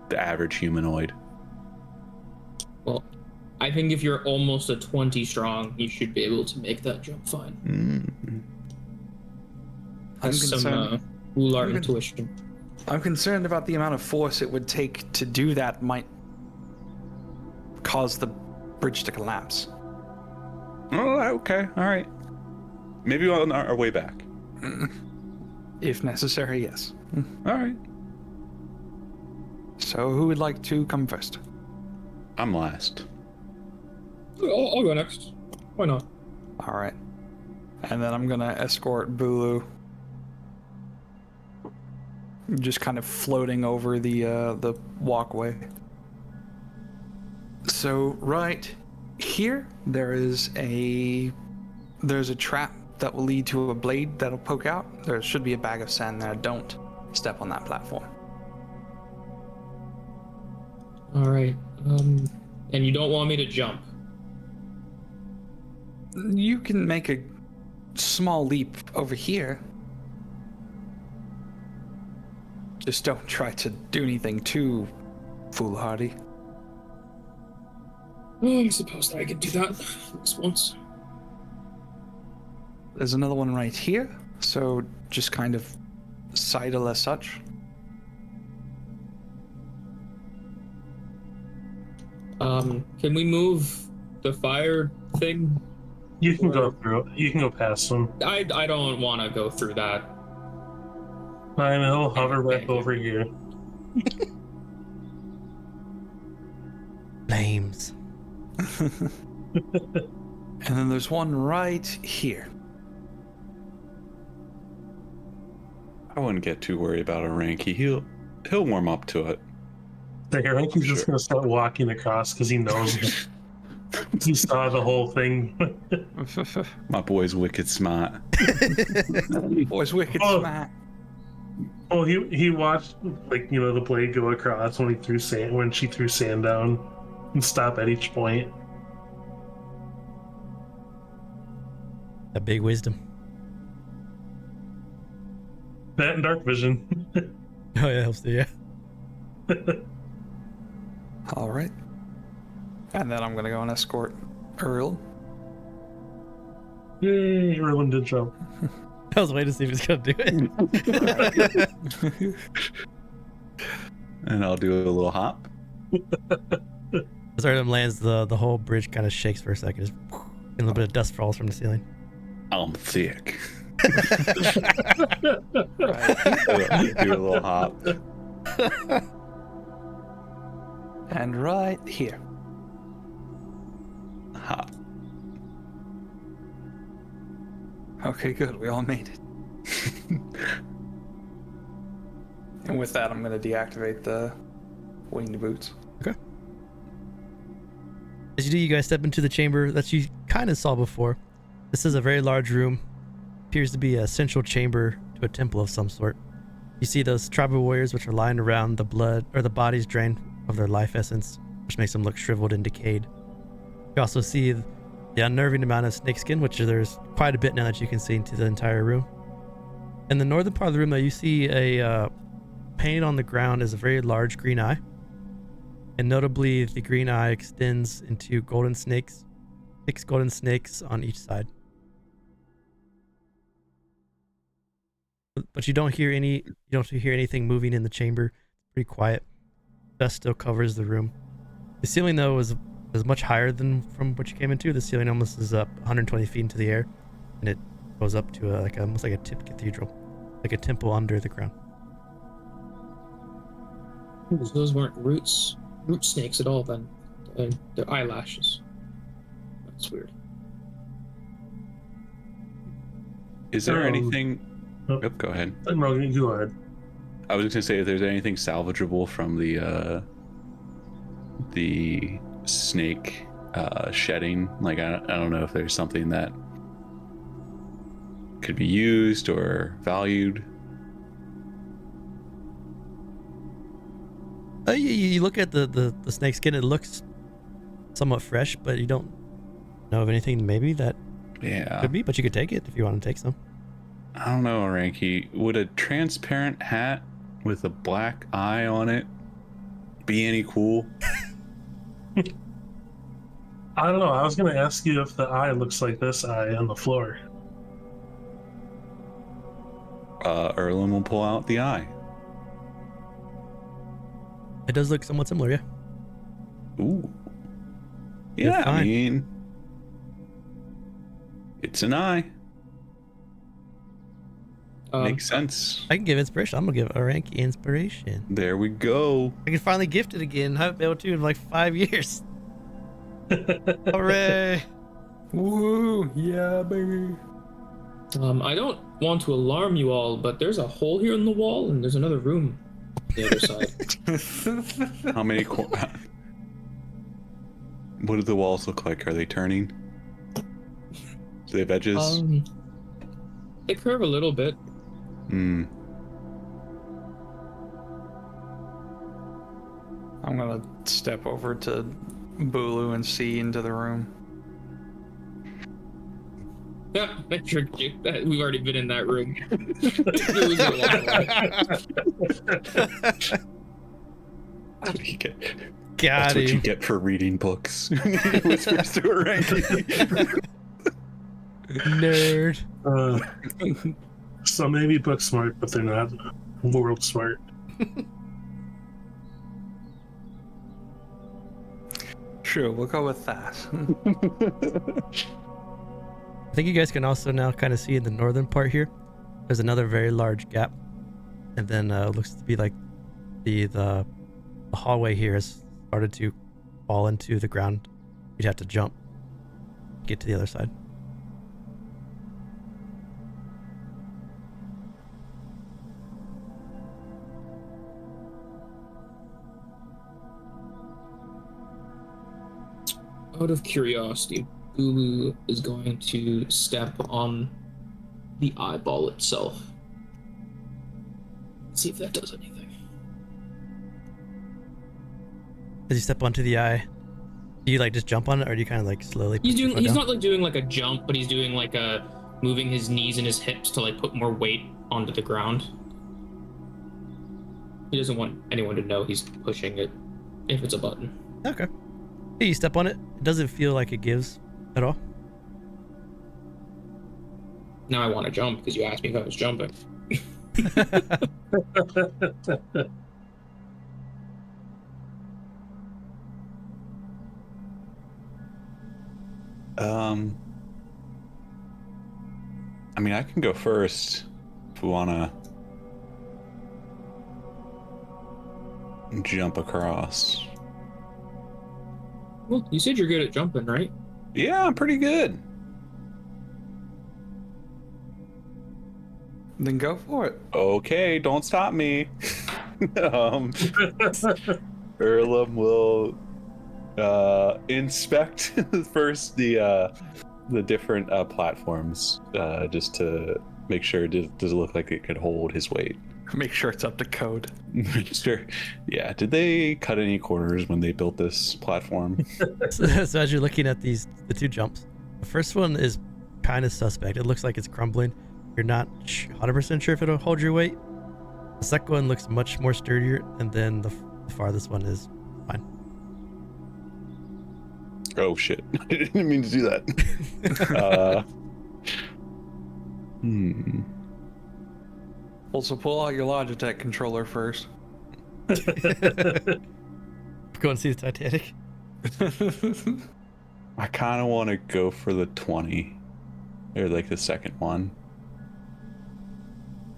the average humanoid. Well, I think if you're almost a 20 strong, you should be able to make that jump fine. Mm. I'm Some concerned. Ular I'm con- intuition. I'm concerned about the amount of force it would take to do that might cause the bridge to collapse. Oh, okay. All right. Maybe on our way back. If necessary, yes. All right. So who would like to come first? I'm last. I'll go next. Why not? All right. And then I'm going to escort Bulu. Just kind of floating over the walkway. So right here, there's a trap that will lead to a blade that'll poke out. There should be a bag of sand there. Don't step on that platform. All right. And you don't want me to jump? You can make a small leap over here. Just don't try to do anything too foolhardy. Oh, I suppose that I could do that this once. There's another one right here, so just kind of sidle as such. Can we move the fire thing? You can go through it. You can go past them. I don't want to go through that. Fine, he'll hover back over here. Flames. And then there's one right here. I wouldn't get too worried about Oranki. He'll warm up to it. I think he's just gonna start walking across because he knows he saw the whole thing. My boy's wicked smart. Boy's wicked Oh. smart. Oh, he watched the blade go across when she threw sand down and stop at each point. A big wisdom. That and dark vision. Oh yeah, helps too, yeah. All right. And then I'm going to go and escort Earl. Yay, Erlem did jump. I was waiting to see if he's gonna do it. And I'll do a little hop. As Erlem lands, the whole bridge kind of shakes for a second. Just, and a little bit of dust falls from the ceiling. I'm thick. Right. Do a little hop. And right here. Hop. Okay, good. We all made it. And with that, I'm going to deactivate the winged boots. As you do, you guys step into the chamber that you kind of saw before. This is a very large room. Appears to be a central chamber to a temple of some sort. You see those tribal warriors which are lying around, the blood or the bodies drained of their life essence, which makes them look shriveled and decayed. You also see the unnerving amount of snakeskin, which there's quite a bit now that you can see into the entire room. In the northern part of the room, though, you see a painted on the ground is a very large green eye. And notably, the green eye extends into golden snakes, 6 golden snakes on each side. But you don't hear anything moving in the chamber. It's pretty quiet. Dust still covers the room. The ceiling, though, is much higher than from what you came into. The ceiling almost is up 120 feet into the air, and it goes up to almost like a tipped cathedral, like a temple under the ground. Those weren't root snakes at all then. They're eyelashes. That's weird. Is there anything... Oh, go ahead. No, you go ahead. I was just gonna say if there's anything salvageable from the snake shedding. Like I don't know if there's something that could be used or valued. You look at the snake skin. It looks somewhat fresh, but you don't know of anything maybe that could be. But you could take it if you want to take some. I don't know, Oranki. Would a transparent hat with a black eye on it be any cool? I don't know. I was going to ask you if the eye looks like this eye on the floor. Erlem will pull out the eye. It does look somewhat similar, yeah. Ooh. You're Yeah, I fine. mean, it's an eye. Makes sense. I can give inspiration. I'm gonna give Oranki inspiration. There we go. I can finally gift it again. I haven't been able to in like 5 years. Hooray! Woo! Yeah, baby. I don't want to alarm you all, but there's a hole here in the wall, and there's another room on the other side. How many? What do the walls look like? Are they turning? Do they have edges? They curve a little bit. Hmm. I'm gonna step over to Bulu and see into the room. Yeah, I tricked you. We've already been in that room. It was a long way. What do you get? Got That's what you him. get for reading books. Whispers to Oranki. Nerd. Some may be book smart, but they're not world smart. Sure, we'll go with that. I think you guys can also now kind of see in the northern part here. There's another very large gap, and then looks to be like the hallway here has started to fall into the ground. You'd have to jump to get to the other side. Out of curiosity, Bulu is going to step on the eyeball itself. See if that does anything. As you step onto the eye, do you like just jump on it, or do you kind of like slowly? He's put your doing. foot He's down? not like doing like a jump, but he's doing like a moving his knees and his hips to like put more weight onto the ground. He doesn't want anyone to know he's pushing it if it's a button. Okay. Yeah, you step on it. It doesn't feel like it gives at all. Now I want to jump because you asked me if I was jumping. I mean, I can go first if we want to jump across. Well, you said you're good at jumping, right? Yeah, I'm pretty good. Then go for it. Okay, don't stop me. Erlem will inspect first the different platforms just to make sure does it look like it could hold his weight. Make sure it's up to code. Sure. Yeah. Did they cut any corners when they built this platform? So as you're looking at the two jumps, the first one is kind of suspect. It looks like it's crumbling. You're not 100% sure if it'll hold your weight. The second one looks much more sturdier, and then the farthest one is fine. Oh shit! I didn't mean to do that. Also, pull out your Logitech controller first. Go and see the Titanic. I kind of want to go for the 20, or like the second one,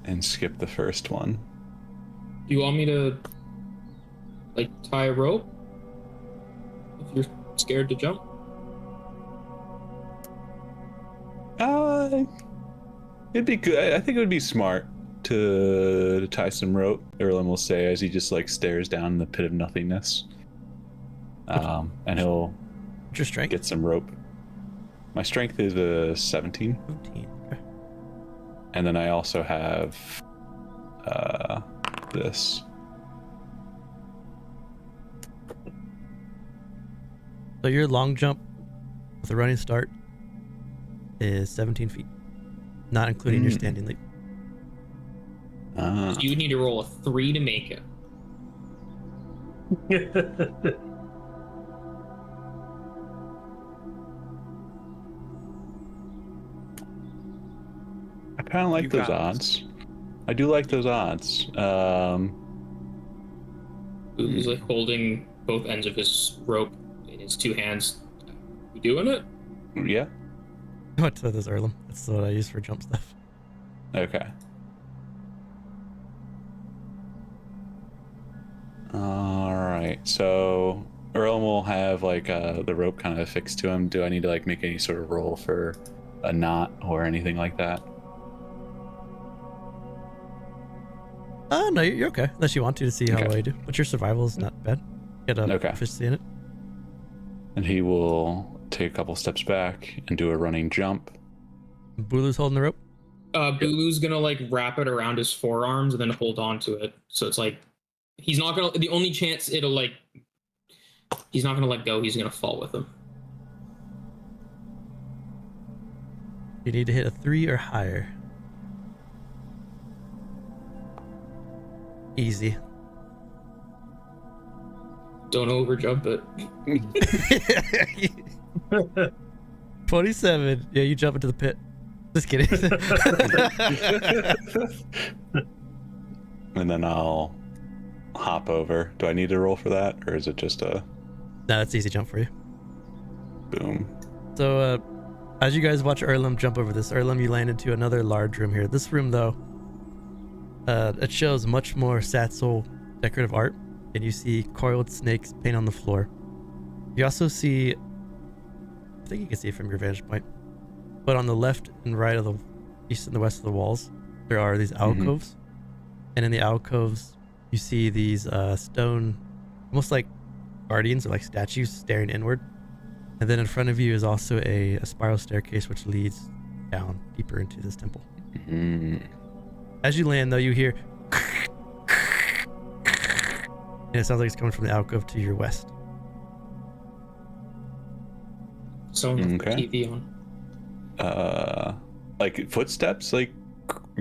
and skip the first one. Do you want me to like tie a rope if you're scared to jump? It'd be good. I think it would be smart to tie some rope. Erlem will say as he just like stares down in the pit of nothingness, and he'll What's your strength? get some rope. My strength is a 17, 15. Okay. and then I also have this. So your long jump with a running start is 17 feet, not including your standing leap. So you would need to roll a 3 to make it. I kind of like You those got odds. I do like those odds. Would Bulu's like holding both ends of his rope in his two hands. You doing it? Yeah. What to this Erlem? That's what I use for jump stuff. Okay. All right. So Erlem will have like the rope kind of affixed to him. Do I need to like make any sort of roll for a knot or anything like that? No, you're okay. Unless you want to see how Okay. well you do. But your survival is not bad. Get a Okay. proficiency in it. And he will take a couple steps back and do a running jump. Bulu's holding the rope. Bulu's gonna like wrap it around his forearms and then hold on to it. So it's like he's not gonna. The only chance it'll like he's not gonna let go. He's gonna fall with him. You need to hit a 3 or higher. Easy. Don't overjump it. 27. Yeah, you jump into the pit. Just kidding. And then I'll hop over. Do I need to roll for that, or is it just a No, that's an easy jump for you. boom? So, as you guys watch Erlem jump over this, Erlem, you land into another large room here. This room, though, it shows much more Satzel decorative art, and you see coiled snakes paint on the floor. You also see, I think you can see it from your vantage point, but on the left and right of the east and the west of the walls, there are these alcoves, and in the alcoves, you see these stone, almost like guardians or like statues staring inward. And then in front of you is also a spiral staircase which leads down deeper into this temple. Mm. As you land, though, you hear, and it sounds like it's coming from the alcove to your west. Someone with the Okay. TV on. Like footsteps, like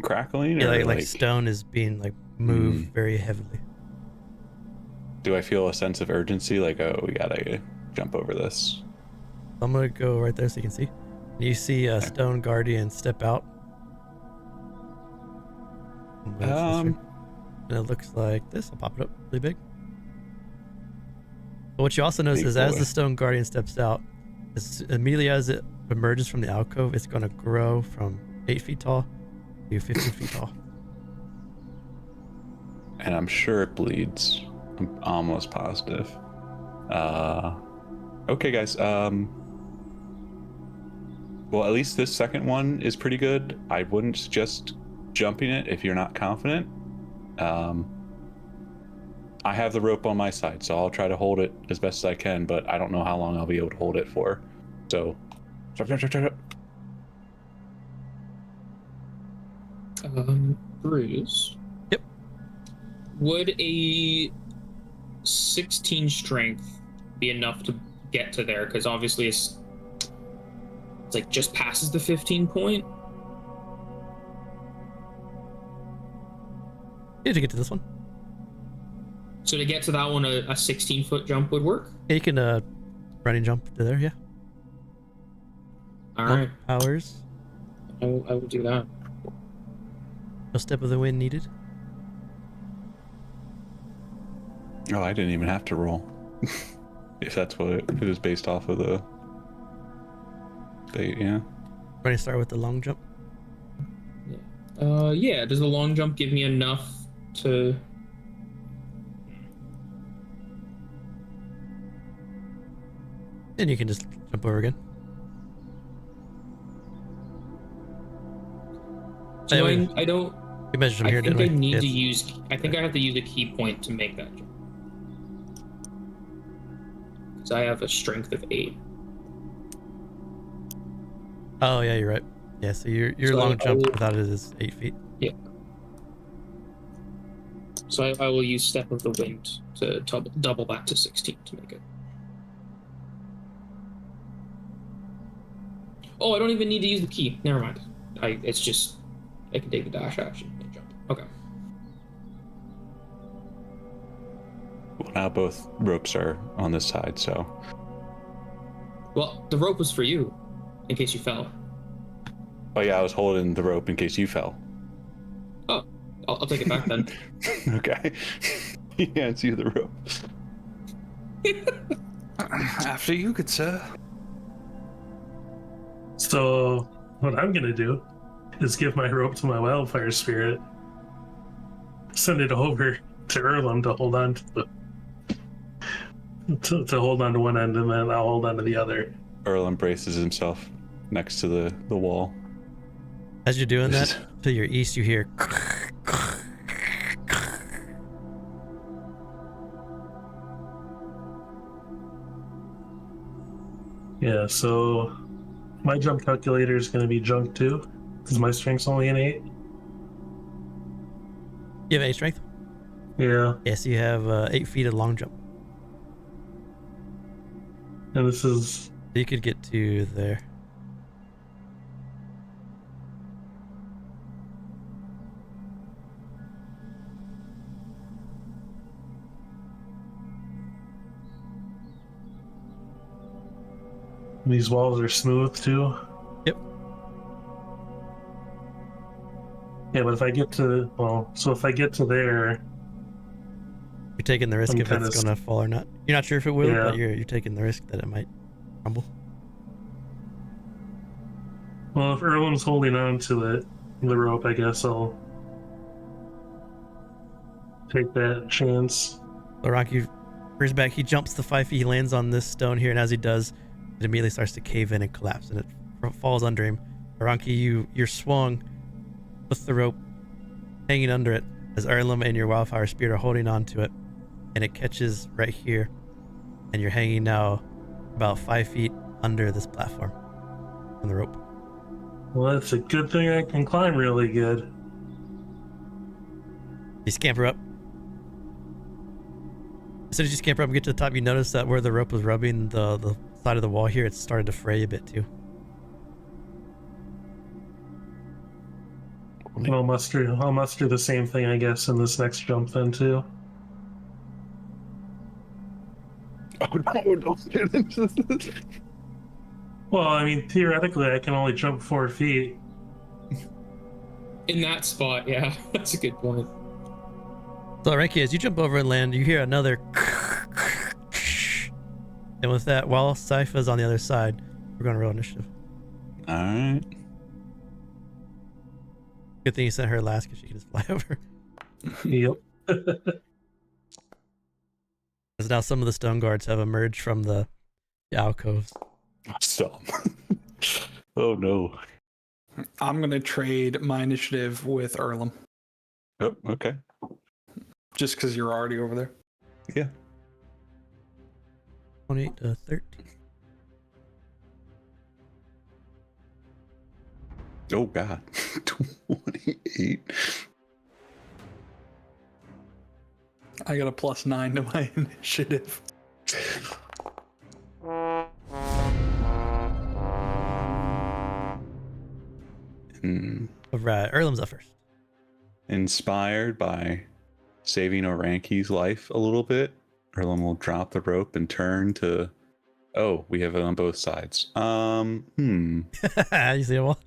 crackling, Yeah, or like stone is being like moved very heavily. Do I feel a sense of urgency? Like, oh, we gotta jump over this. I'm gonna go right there so you can see. You see a stone guardian step out. And it looks like this. I'll pop it up really big. But what you also notice Big is as boy. the stone guardian steps out, immediately as it emerges from the alcove, it's going to grow from 8 feet tall to 15 feet tall. And I'm sure it bleeds. I'm almost positive. Okay, guys. Well, at least this second one is pretty good. I wouldn't suggest jumping it if you're not confident. I have the rope on my side, so I'll try to hold it as best as I can, but I don't know how long I'll be able to hold it for. So, jump. Bruce. Yep. Would a 16 strength be enough to get to there? Because obviously it's like just passes the 15 point. Yeah, to get to this one. So to get to that one, a 16-foot jump would work. Yeah, you can running jump to there, yeah. All right, Powers. I will do that. No step of the wind needed. Oh, I didn't even have to roll. If that's what it was based off of the state, yeah. Ready to start with the long jump. Yeah. Does the long jump give me enough to? And you can just jump over again. So Anyway, I don't. we measured from I here, think didn't I we? need Yes. to use. I think I have to use a key point to make that jump. Because I have a strength of 8. Oh yeah, you're right. Yeah, so your So long I jump will- without it is 8 feet. Yeah. So I will use Step of the Wind to double that to 16 to make it. Oh, I don't even need to use the key. Never mind. It's just I can take the dash action and jump. Okay. Well, now both ropes are on this side, so. Well, the rope was for you, in case you fell. Oh yeah, I was holding the rope in case you fell. Oh, I'll take it back then. Okay. He hands you the rope. After you, good sir. So what I'm gonna do is give my rope to my wildfire spirit, send it over to Erlem to hold on to hold on to one end, and then I'll hold on to the other. Earl embraces himself next to the wall. As you're doing that, to your east, you hear. Yeah, so my jump calculator is going to be junk too, because my strength's only an 8. You have 8 strength? Yeah, Yes, you have 8 feet of long jump. and this is So you could get to there. these walls are smooth too. Yep. Yeah, but if I get to if I get to there, You're taking the risk I'm if kinda it's gonna fall or not. You're not sure if it will, Yeah. but you're taking the risk that it might crumble. well, if Erlem's holding on to the rope, I guess I'll take that chance. Oranki rears back. He jumps the 5 feet. He lands on this stone here, and as he does, it immediately starts to cave in and collapse, and it falls under him. Oranki, you're swung with the rope hanging under it as Erlem and your wildfire spirit are holding on to it, and it catches right here, and you're hanging now about 5 feet under this platform on the rope. Well, it's a good thing I can climb really good. You scamper up. As soon as you scamper up and get to the top, you notice that where the rope was rubbing the side of the wall here, it's started to fray a bit too. And I'll muster the same thing, I guess, in this next jump then too. Oh no, don't get into this. Well, I mean, theoretically, I can only jump 4 feet. In that spot, yeah, that's a good point. So Oranki, as you jump over and land, you hear another and with that, while Saipha's on the other side, we're going to roll initiative. All right. Good thing you sent her last because she can just fly over. Yep. As now some of the stone guards have emerged from the alcoves. Stop. Oh no. I'm gonna trade my initiative with Erlem, Oh, okay. just because you're already over there. Yeah. 28 to 13. Oh god. 28. I got a +9 to my initiative. Alright, Erlem's up first. Inspired by saving Oranki's life a little bit, Erlem will drop the rope and turn to. Oh, we have it on both sides. You see a wall?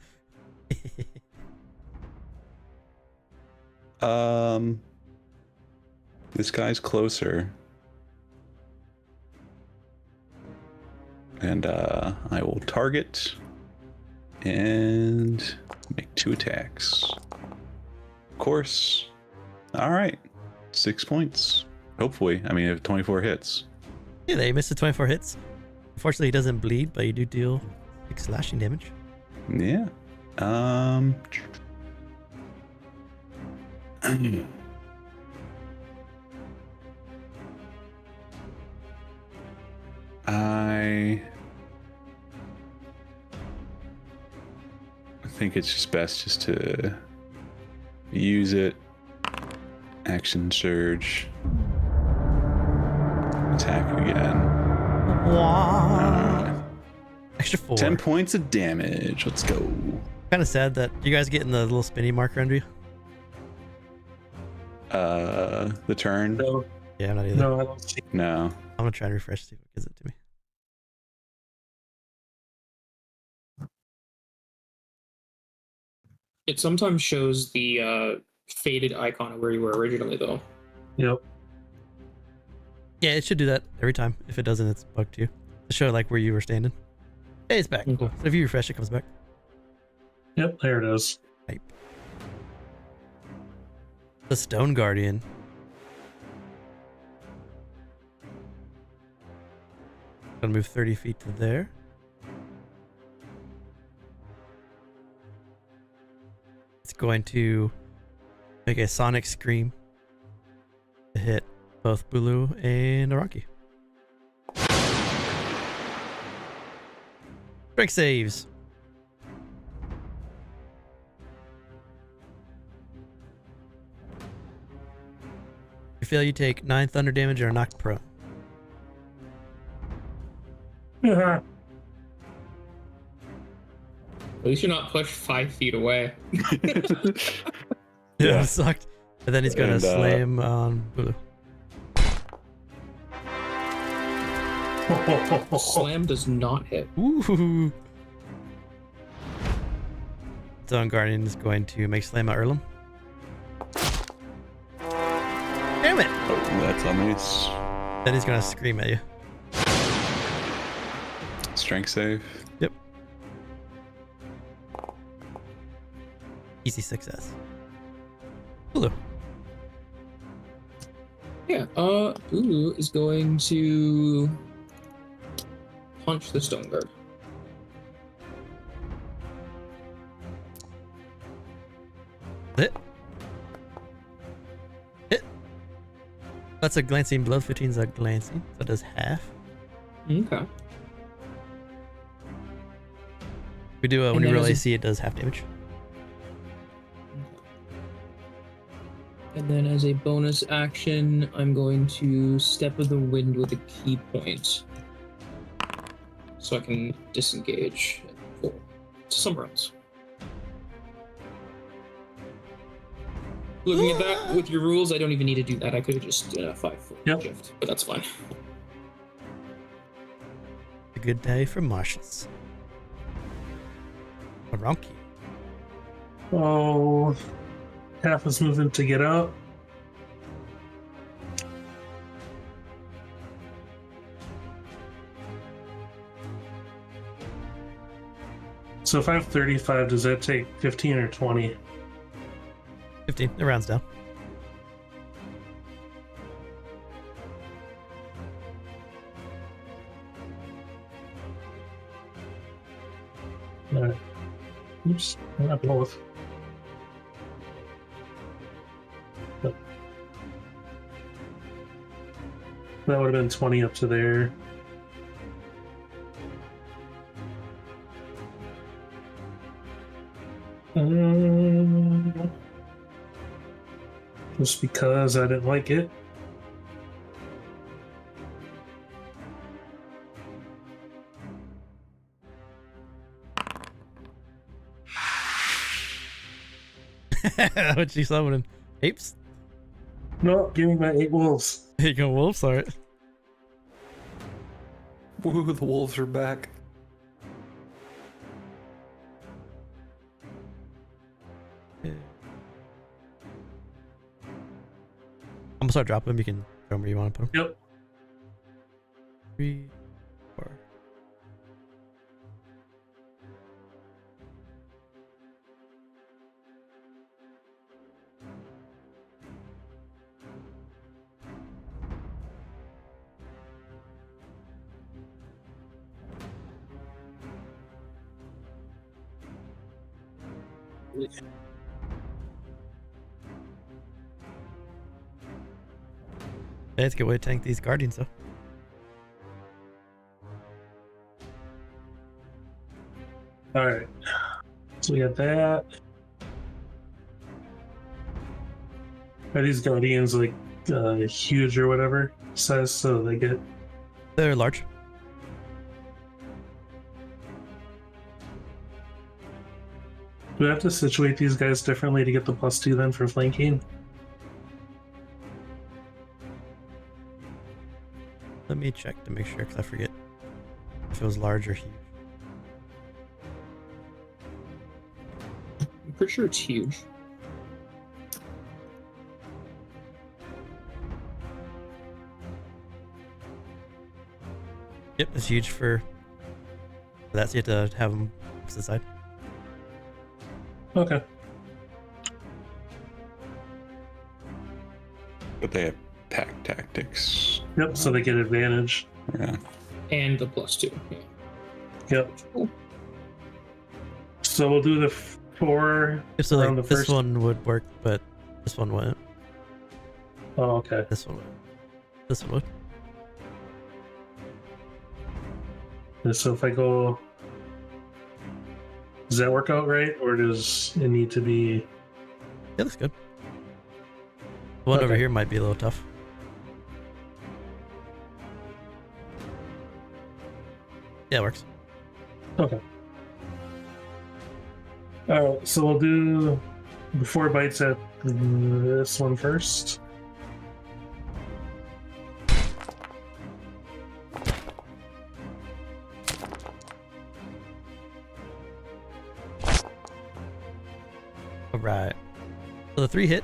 This guy's closer. And I will target and make 2 attacks. Of course. All right. 6 points. Hopefully. I mean, if 24 hits. Yeah, they missed the 24 hits. Unfortunately, he doesn't bleed, but you do deal 6 slashing damage. Yeah. I think it's just best just to use it. Action surge. Attack again. Extra 4. 10 points of damage. Let's go. Kind of sad that you guys getting the little spinny marker under you. The turn? No, Yeah, I'm not either. no, I don't see. No. I'm gonna try and refresh to see if it gives it to me. It sometimes shows the faded icon of where you were originally, though. Yep. Yeah, it should do that every time. If it doesn't, it's bugged too. To show like where you were standing. Hey, it's back. Okay. So if you refresh, it comes back. Yep, there it is. The Stone Guardian. Gonna move 30 feet to there. It's going to make a sonic scream to hit both Bulu and Oranki. Strength saves. If you fail, you take 9 thunder damage and are knocked prone. Yeah. At least you're not pushed 5 feet away. Yeah, it sucked. And then he's gonna And, slam on Bulu. Slam does not hit. Ooh. Stone Guardian is going to make slam at Erlem. Damn it! Oh, that's a nice Then he's gonna scream at you. strength save. Yep. Easy success. Bulu. Yeah, Bulu is going to punch the stone guard. Hit. Hit. That's a glancing blow. 15 is a glancing. So it does half. Okay. We do when And you then roll as a- AC, it does half damage. And then as a bonus action, I'm going to step of the wind with a key point. So I can disengage and pull to somewhere else. Looking at that, with your rules, I don't even need to do that. I could have just done a 5-foot Yep. shift, but that's fine. A good day for marshals. Oranki. Oh, half is moving to get out. So if I have 35, does that take 15 or 20? 15. It rounds down. Oops, not both. But that would have been 20 up to there. Just because I didn't like it. What'd you summon? Apes? No, give me my 8 wolves. Here you go, wolves. All right. Woo, the wolves are back. I'm gonna start dropping them. You can throw them where you want to put them. Yep. 3, 4. Yeah, it's a good way to tank these guardians, though. Alright. So we got that. Are these guardians like huge or whatever size so they get? They're large. Do I have to situate these guys differently to get the +2 then for flanking? Let me check to make sure, because I forget if it was large or huge. I'm pretty sure it's huge. Yep, it's huge for that, so you have to have them opposite side. Okay. But they have pack tactics. Yep. So they get advantage. Yeah. And the +2. Yeah. Yep. So we'll do the 4 If so, around like, the this first. one would work, but this one wouldn't. Oh, okay. This one would. This one would. And so if I go, does that work out right, or does it need to be? Yeah, that's good. The one over Okay. here might be a little tough. Yeah, it works. Okay. All right. So we'll do the 4 bites at this one first. Alright. So the 3 hit.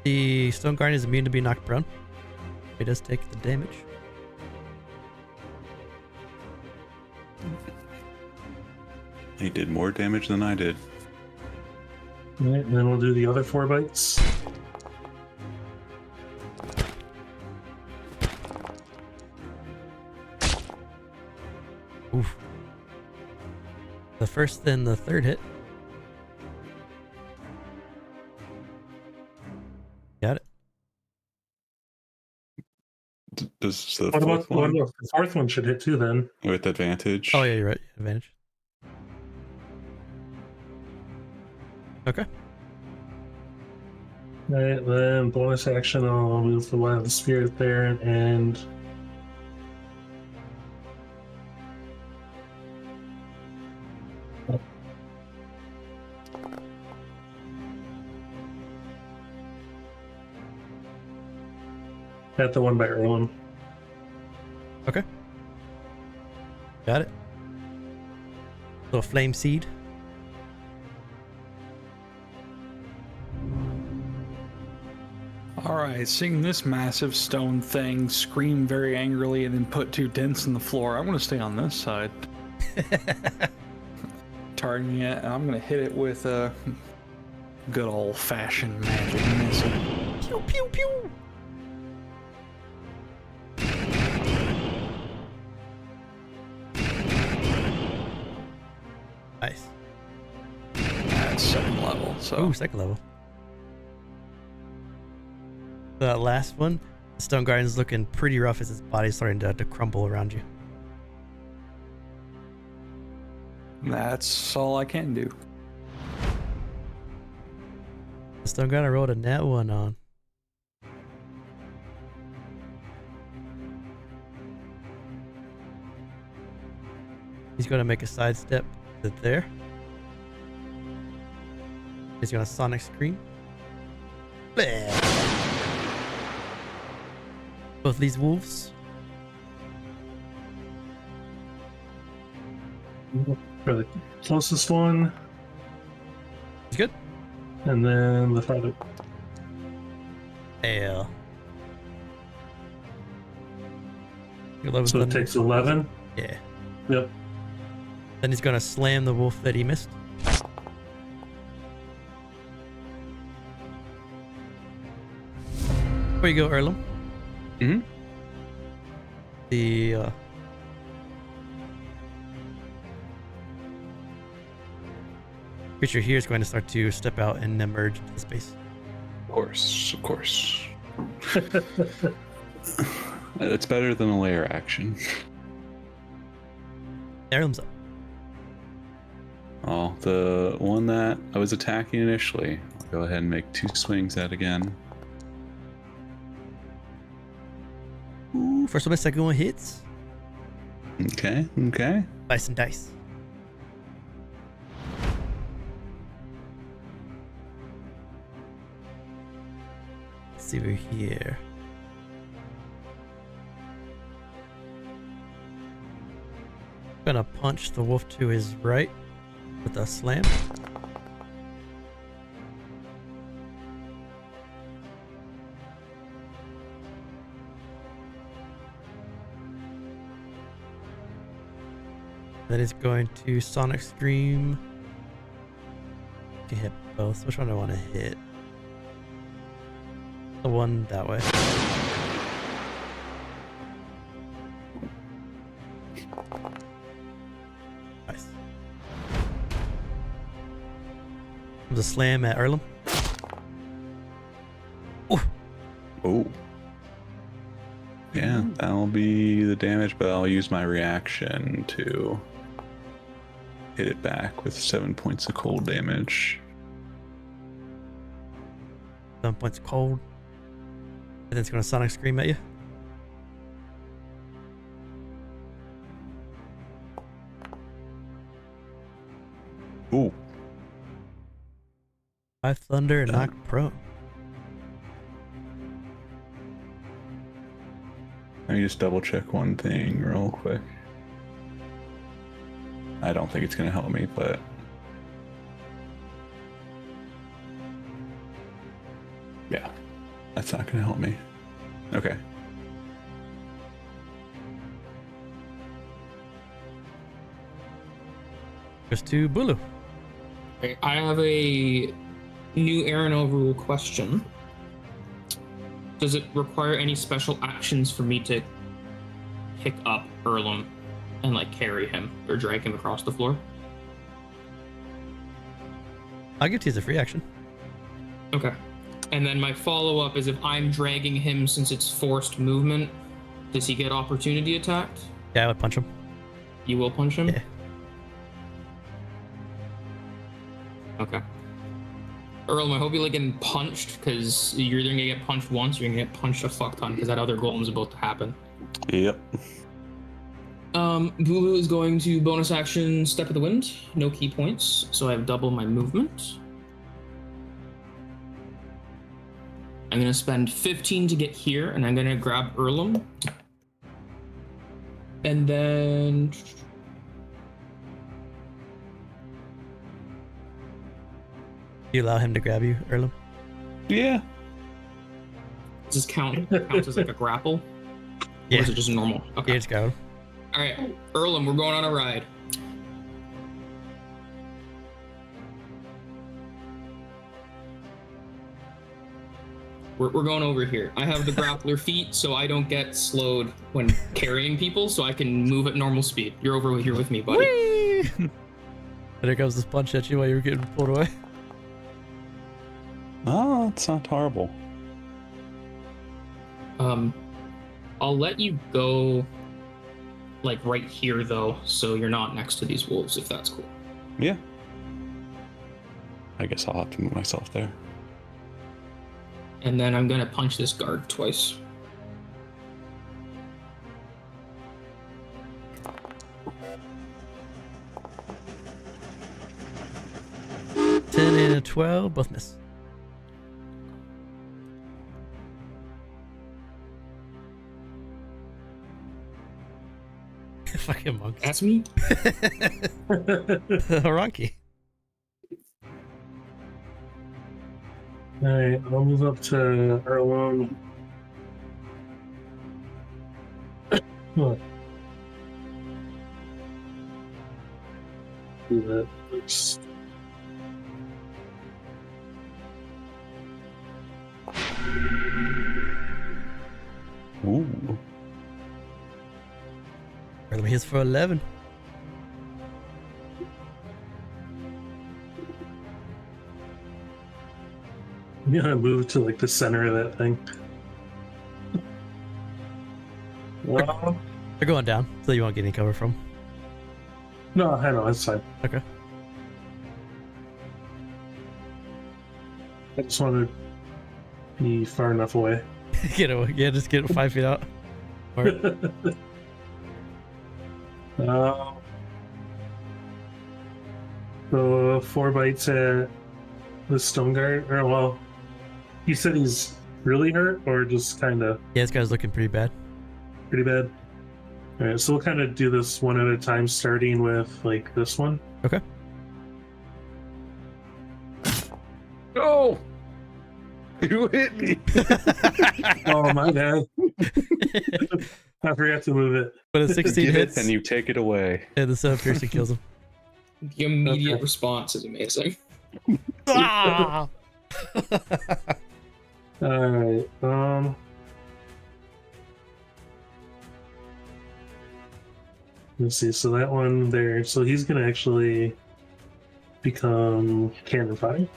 The Stone Guardian is immune to being knocked prone. He does take the damage. He did more damage than I did. All right, and then we'll do the other 4 bites. Oof. The first, then the 3rd hit. Got it. Does the What fourth about one the 4th one should hit too then? with advantage? Oh, yeah, you're right. Advantage. Okay. All right, then bonus action, I'll move the Wild Spirit there and at the one by Erlem. Okay. Got it. Little flame seed. All right, seeing this massive stone thing scream very angrily and then put 2 dents in the floor, I'm going to stay on this side. Targeting it, and I'm going to hit it with a good old-fashioned magic missile. Pew pew pew. Nice. At 2nd level, so Ooh, 2nd level. The last one, the Stone Guardian's looking pretty rough as his body's starting to crumble around you. that's all I can do. The Stone Guardian rolled a nat 1 on. He's going to make a sidestep to there. He's going to Sonic Scream. Bleh. Both these wolves. For the closest one, He's good. and then the farther. Hell. You're level So it thunder. takes 11. Yeah. Yep. Then he's going to slam the wolf that he missed. Where you go, Erlem? Mhm. The creature here is going to start to step out and emerge into the space. Of course, of course. It's better than a layer action. Erlem's up. Oh, the one that I was attacking initially. I'll go ahead and make 2 swings at again. Ooh, first one and second one hits. Okay, okay. Dice and dice. Let's see over here. Gonna punch the wolf to his right with a slam. Then it's going to Sonic Scream. Can hit both. Which one do I want to hit? The one that way. Nice. Comes a slam at Erlem. Oh. Yeah, that'll be the damage, but I'll use my reaction to hit it back with 7 points of cold damage. 7 points cold. And then it's going to Sonic Scream at you. Ooh. 5 thunder and knock prone. Let me just double check one thing real quick. I don't think it's going to help me, but... yeah, that's not going to help me. Okay. Goes to Bulu. Okay, I have a new Erenel rule question. Does it require any special actions for me to pick up Erlem and like carry him or drag him across the floor? I'll give it to you as a free action. Okay. And then my follow-up is if I'm dragging him since it's forced movement, does he get opportunity attacked? Yeah, I would punch him. You will punch him? Yeah. Okay. Erlem, I hope you like getting punched, because you're either gonna get punched once or you're gonna get punched a fuck ton, because that other golem's about to happen. Yep. Bulu is going to bonus action Step of the Wind. No key points, so I have double my movement. I'm gonna spend 15 to get here, and I'm gonna grab Erlem. And then... You allow him to grab you, Erlem? Yeah. Does this counts as like a grapple? Yeah. Or is it just normal? Okay. Yeah, just grab him. Alright, Erlem, we're going on a ride. We're going over here. I have the grappler feet, so I don't get slowed when carrying people, so I can move at normal speed. You're over here with me, buddy. Whee! And there comes this punch at you while you were getting pulled away. Oh, it's not horrible. I'll let you go, like, right here, though, so you're not next to these wolves, if that's cool. Yeah. I guess I'll have to move myself there. And then I'm gonna punch this guard twice. Ten and a 12, both miss. Fucking monks. That's me? Oranki. Alright, I'll move up to Erlem. What? Do that first. Ooh. Erlem hits for 11. I'm gonna move to like the center of that thing. Well, They're going down, so you won't get any cover from. no, I know, it's fine. Okay. I just want to be far enough away. Get away. Yeah, just get 5 feet out. Or, So 4 bites at the stone guard. Or well, you said he's really hurt, or just kind of yeah, this guy's looking pretty bad. pretty bad. All right, so we'll kind of do this one at a time, starting with like this one. Okay. Oh! You hit me! Oh my bad. I forgot to move it. But a 16 Give hits, it and you take it away. and the 7 piercing kills him. The immediate Okay. response is amazing. Ah! Alright, let's see, so that one there, so he's gonna actually become cannon fire.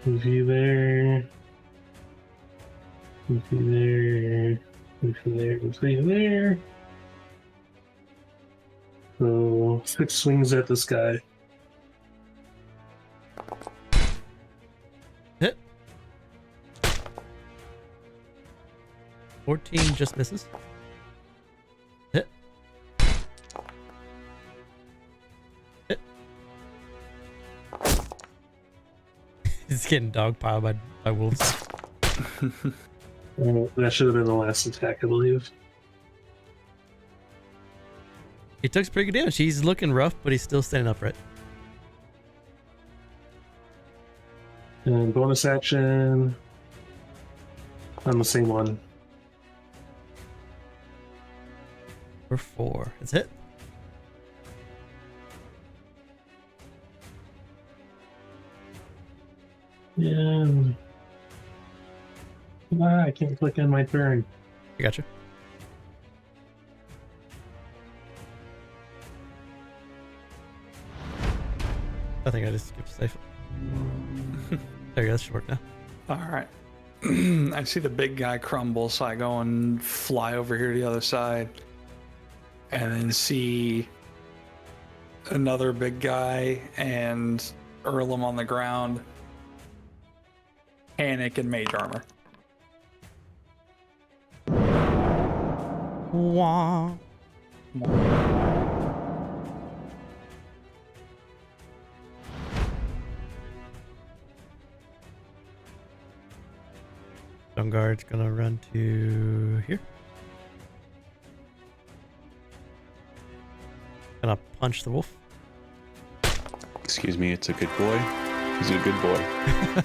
Move you there. Move you there. Move you there. Move you there. So 6 swings at this guy. Hit. 14 just misses. Hit. Hit. He's getting dogpiled by wolves. That should have been the last attack, I believe. He took some pretty good damage. He's looking rough, but he's still standing upright. And bonus action on the same one. For 4. It's hit. Yeah. I can't click on my turn. I gotcha. I think I just skipped safe. There you go. That should work now. All right. I see the big guy crumble, so I go and fly over here to the other side. And then see another big guy and Erlem on the ground. Panic and mage armor. Wah. Stone Guard's gonna run to here. Gonna punch the wolf. Excuse me, it's a good boy. He's a good boy.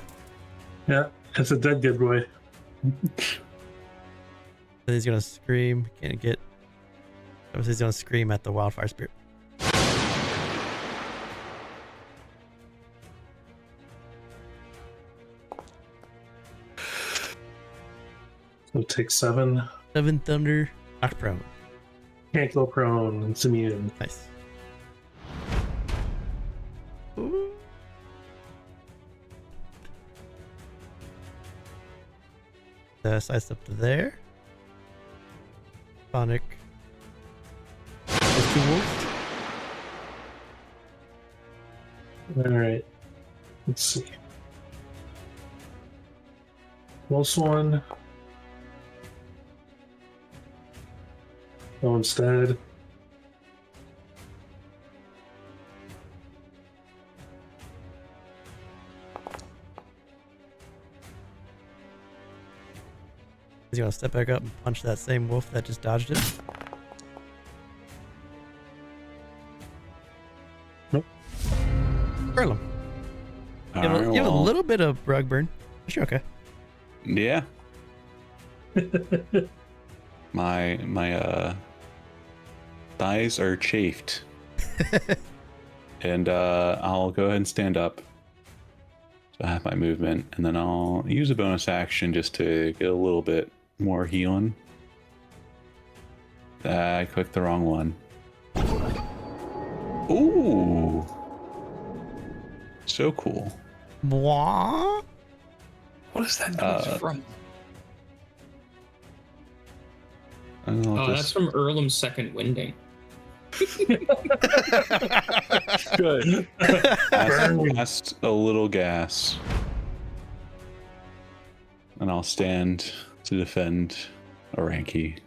Yeah, it's a dead good boy. Then he's gonna scream. Can't get. He's gonna scream at the wildfire spirit. So take 7. 7 thunder. Knocked prone. Can't go prone. It's immune. Nice. Ooh. Size up to there. Sonic. Those 2 wolves. Alright. Let's see. Close one. Go instead. He's gonna step back up and punch that same wolf that just dodged it. Nope. Erlem. You have a little bit of rug burn. But you're okay. Yeah. My thighs are chafed. And I'll go ahead and stand up. So I have my movement, and then I'll use a bonus action just to get a little bit more healing. I clicked the wrong one. Ooh. So cool. Mwah. What is that noise from? Oh, that's from Erlem's second winding. Good. Last a little gas. And I'll stand to defend Oranki.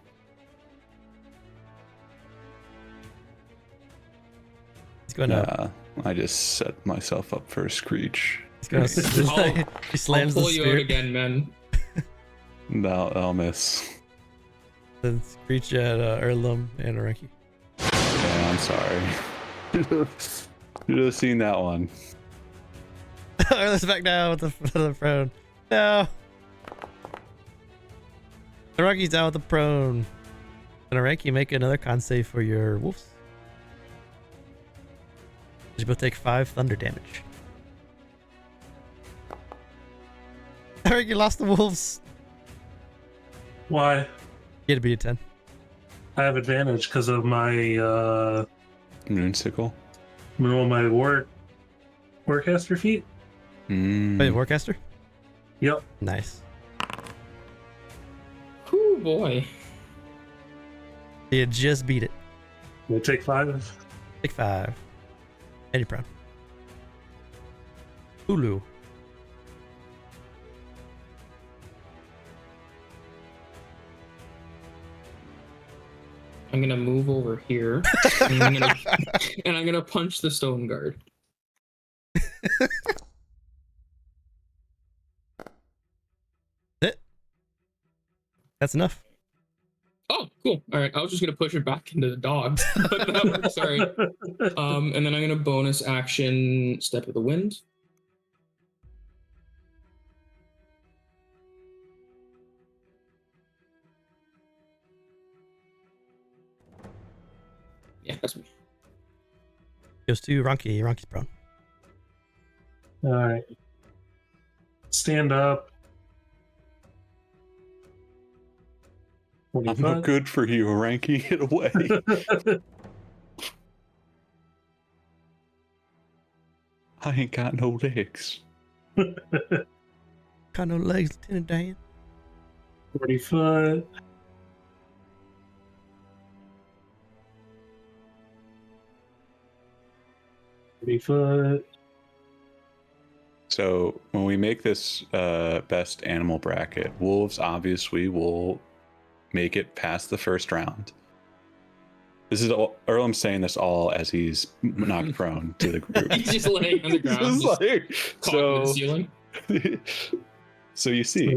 He's going to. I just set myself up for a screech. He's going to. He slams I'll the pull you out spirit. again, man. I'll miss. Then screech at Erlem and Oranki. Yeah, I'm sorry. Should have seen that one. Let's back down with the prone. No. The Oranki's down with the prone. And Oranki, make another con save for your wolves. You both take 5 thunder damage. Oranki lost the wolves. Why? You had to beat a 10. I have advantage because of my Moonsicle. my warcaster feat. Wait, Warcaster? Yep. Nice. Oh boy. You just beat it. You take 5. Take 5. And you're prone. Bulu. I'm gonna move over here, and I'm gonna punch the stone guard. Hit. That's enough. Oh, cool. All right, I was just gonna push it back into the dogs, but that works. Sorry. And then I'm gonna bonus action Step of the Wind. Yeah, that's me. Goes to Ronki. Ronki's prone. All right. Stand up. I'm no good for you, Oranki. Get away. I ain't got no legs. Got no legs, Lieutenant Dan. 40 foot. Foot. So when we make this best animal bracket, wolves obviously will make it past the first round. This is all, Erlem's saying this all as he's knocked prone to the group. He's just laying on the ground, just caught in the ceiling. So you see,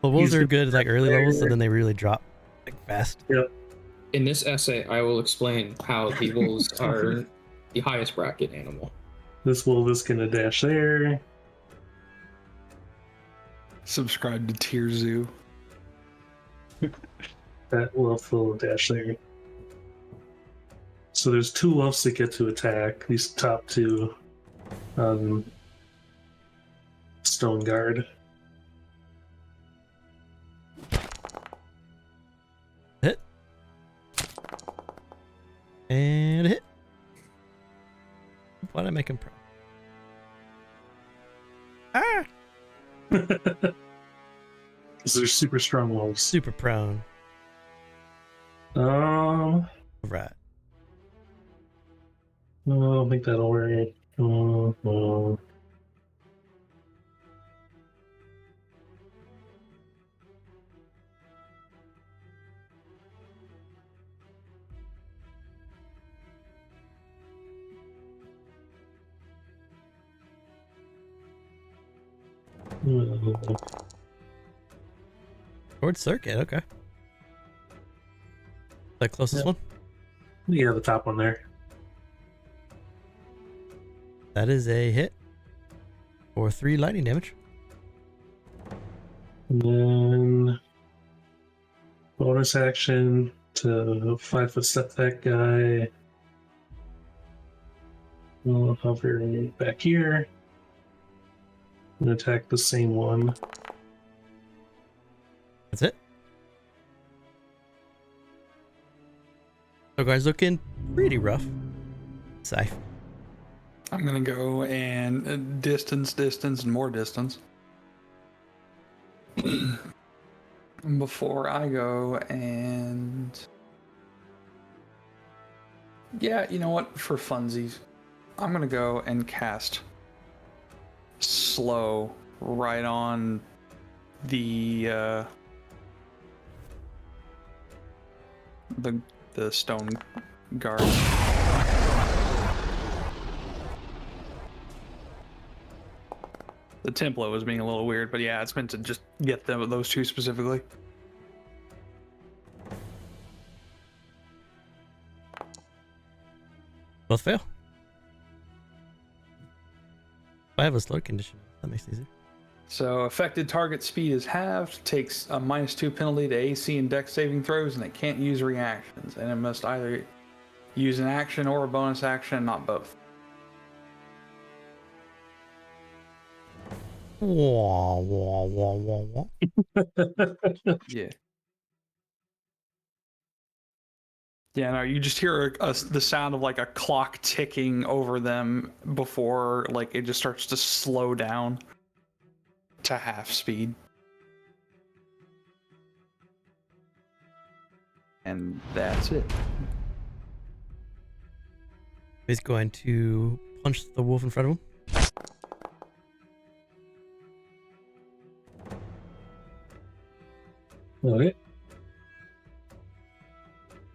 Well, wolves are good like early levels, and then they really drop like fast. Yep. In this essay, I will explain how the wolves are the highest bracket animal. This wolf is gonna dash there. Subscribe to Tier Zoo. That wolf will dash there. So there's 2 wolves that get to attack. These top 2 stone guard. Hit. And hit. Why'd I make him prone? Ah! Because they're super strong wolves. Super prone. Right. Right. I don't think that'll work. Sword circuit, okay. The closest Yep. one? Yeah, the top one there. That is a hit. For 3 lightning damage. And then bonus action to 5 foot step that guy. We'll hover back here and attack the same one. That's it. So guys, looking pretty rough. Safe. I'm gonna go and distance, and more distance. Before I go and... Yeah, you know what? For funsies, I'm gonna go and cast slow right on the stone guard. The template was being a little weird, but yeah, it's meant to just get those 2 specifically. Both fail. I have a slow condition. That makes it easier. So affected target speed is halved, takes a -2 penalty to AC and Dex saving throws, and it can't use reactions. And it must either use an action or a bonus action, not both. Wah, wah, wah, wah, wah. Yeah. Yeah, no, you just hear the sound of like a clock ticking over them before like it just starts to slow down to half speed. And that's it. He's going to punch the wolf in front of him. Okay.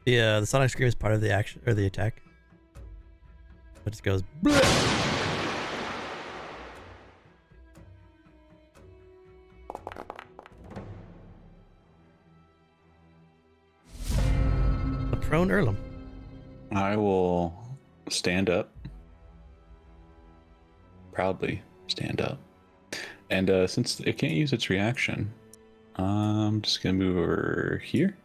The sonic scream is part of the action or the attack. It just goes. Bleh! The prone Erlem. I will stand up. Proudly stand up. And since it can't use its reaction, I'm just going to move over here.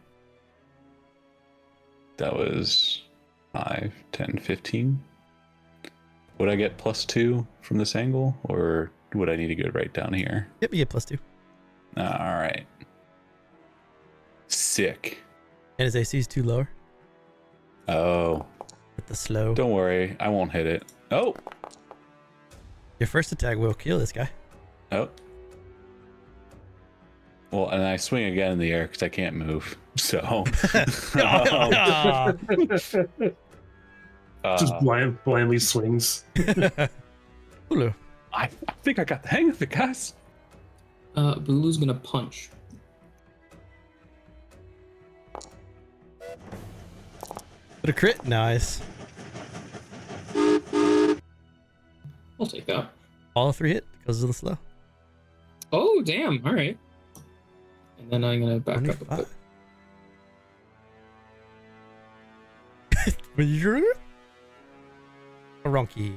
That was 5, 10, 15. Would I get +2 from this angle, or would I need to go right down here? Yep, you get +2. All right. Sick. And his AC is too lower Oh, with the slow. don't worry. I won't hit it. Oh. Your first attack will kill this guy. Oh. Well, and I swing again in the air because I can't move. So. Just blindly swings. Bulu. I think I got the hang of it, guys. Bulu's gonna punch. But a crit, nice. I'll take that. All 3 hit because of the slow. Oh, damn. All right. And then I'm gonna back up a bit. 25. Oranki.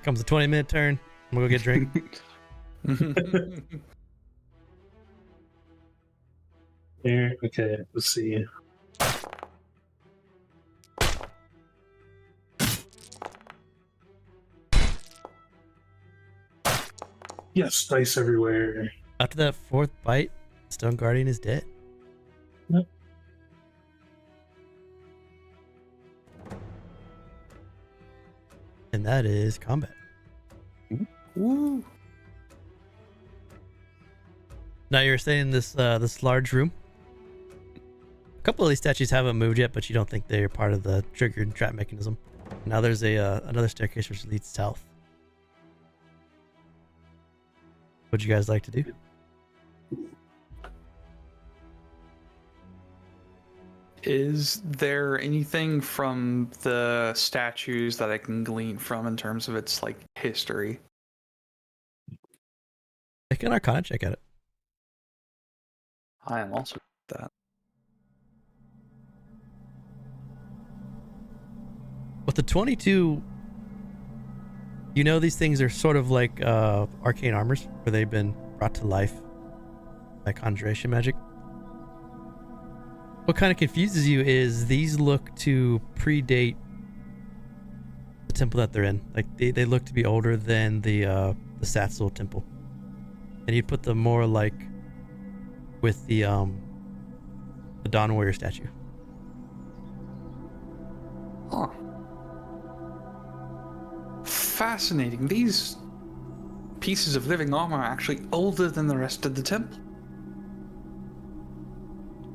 Comes a 20-minute turn. I'm gonna go get a drink. Here, okay, let's see. Yes, dice everywhere. After that 4th bite, Stone Guardian is dead. Yep. And that is combat. Woo. Now you're staying in this this large room. A couple of these statues haven't moved yet, but you don't think they're part of the triggered trap mechanism. Now there's another staircase which leads south. What'd you guys like to do? Is there anything from the statues that I can glean from in terms of its like history? Make an Arcana check at it. I am also that. With the 22, you know these things are sort of like arcane armors, where they've been brought to life by conjuration magic. What kind of confuses you is these look to predate the temple that they're in. Like they look to be older than the Satsul temple, and you'd put them more like with the Dawn Warrior statue. Huh. Fascinating. These pieces of living armor are actually older than the rest of the temple.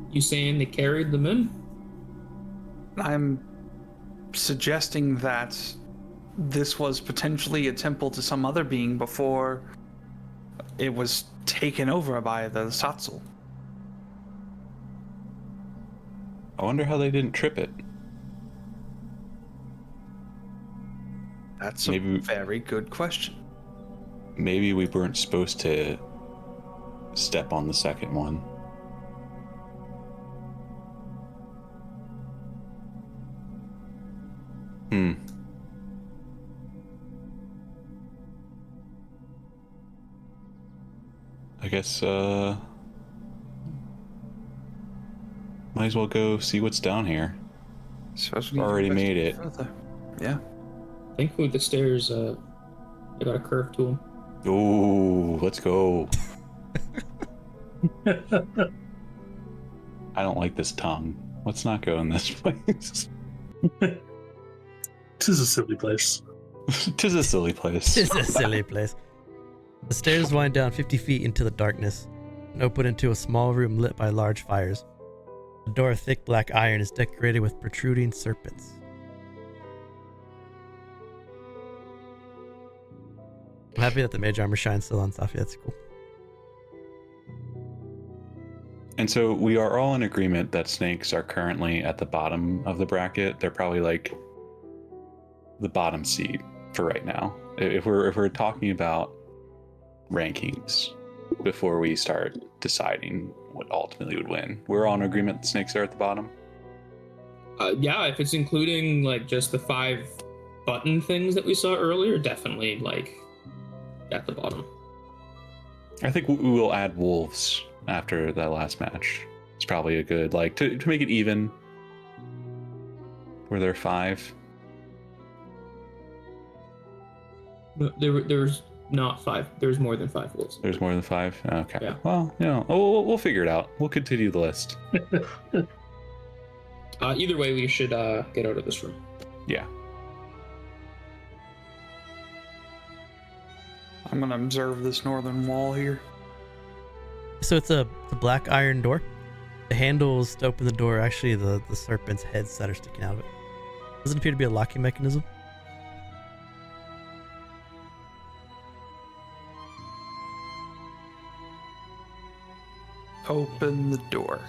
You saying they carried them in? I'm suggesting that this was potentially a temple to some other being before it was taken over by the Satsul. I wonder how they didn't trip it. That's Maybe- a very good question. Maybe we weren't supposed to step on the second one. I guess might as well go see what's down here. Suppose we need to Already made it. investigate further. Yeah. Thankfully, the stairs, they got a curve to them. Ooh, let's go. I don't like this tongue. Let's not go in this place. This is a silly place. Tis a silly place. It's a silly place. The stairs wind down 50 feet into the darkness and open into a small room lit by large fires. The door of thick black iron is decorated with protruding serpents. I'm happy that the mage armor shines still on Saipha. That's cool. And so we are all in agreement that snakes are currently at the bottom of the bracket. They're probably like the bottom seed for right now. If we're talking about rankings before we start deciding what ultimately would win, we're all in agreement that snakes are at the bottom. Yeah, if it's including like just the 5 button things that we saw earlier, definitely like at the bottom. I think we will add wolves after that last match. It's probably a good, like, to make it even. Were there 5? No, there's not 5. There's more than 5 wolves. There's more than 5? Okay. Yeah. Well, you know, we'll figure it out. We'll continue the list. Either way, we should get out of this room. Yeah. I'm gonna observe this northern wall here. So it's a black iron door. The handles to open the door are actually the serpent's heads that are sticking out of it. Doesn't appear to be a locking mechanism. Open the door.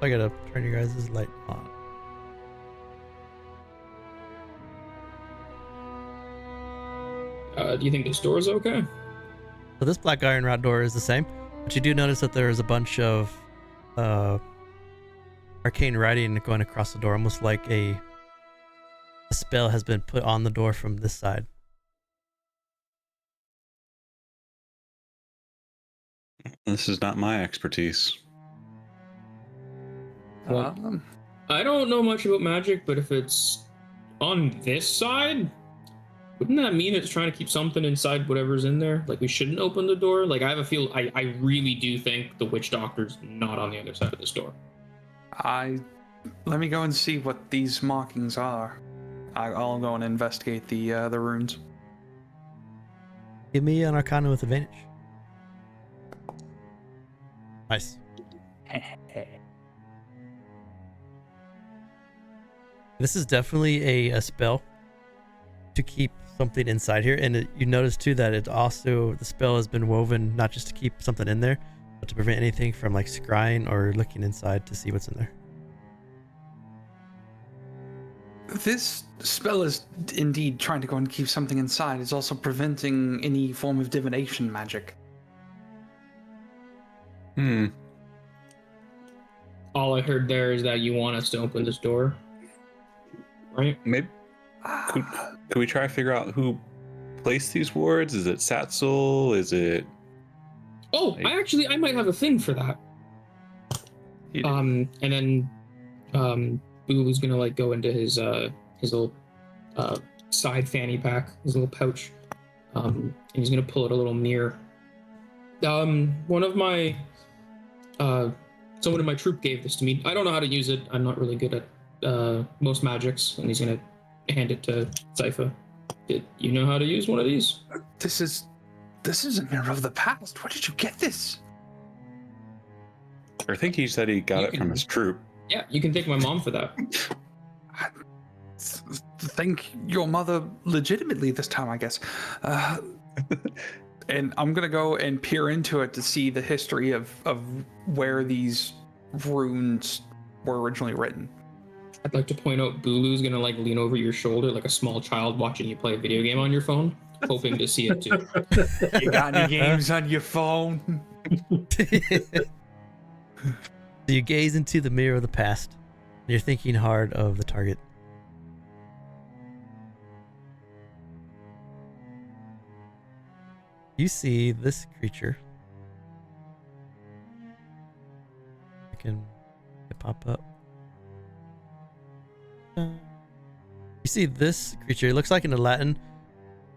I gotta turn your guys' light on. Do you think this door is okay? So this black iron rod door is the same, but you do notice that there is a bunch of arcane writing going across the door, almost like a spell has been put on the door from this side. This is not my expertise. Um, I don't know much about magic, but if it's on this side, wouldn't that mean it's trying to keep something inside whatever's in there? Like we shouldn't open the door? Like I have a feel, I really do think the witch doctor's not on the other side of this door. let me go and see what these markings are. I'll go and investigate the runes. Give me an arcana with advantage. Nice. This is definitely a spell to keep something inside here, and you notice too that it also, the spell has been woven not just to keep something in there, but to prevent anything from like scrying or looking inside to see what's in there. This spell is indeed trying to go and keep something inside. It's also preventing any form of divination magic. All I heard there is that you want us to open this door, right? Maybe could we try to figure out who placed these wards? Is it Satsul? Is it? Oh, I might have a thing for that. And then Bulu's gonna like go into his little side fanny pack, his little pouch, and he's gonna pull out a little mirror. One of my someone in my troop gave this to me. I don't know how to use it. I'm not really good at most magics, and he's gonna hand it to Saipha. Did you know how to use one of these? This is a mirror of the past. Where did you get this? I think he said he got it from his troop. Yeah, you can thank my mom for that. Thank your mother legitimately this time, I guess. And I'm gonna go and peer into it to see the history of where these runes were originally written. I'd like to point out Bulu's gonna like lean over your shoulder like a small child watching you play a video game on your phone, hoping to see it too. You got any games on your phone? So you gaze into the mirror of the past, and you're thinking hard of the target. You see this creature. I can pop up. You see this creature. It looks like in the Latin.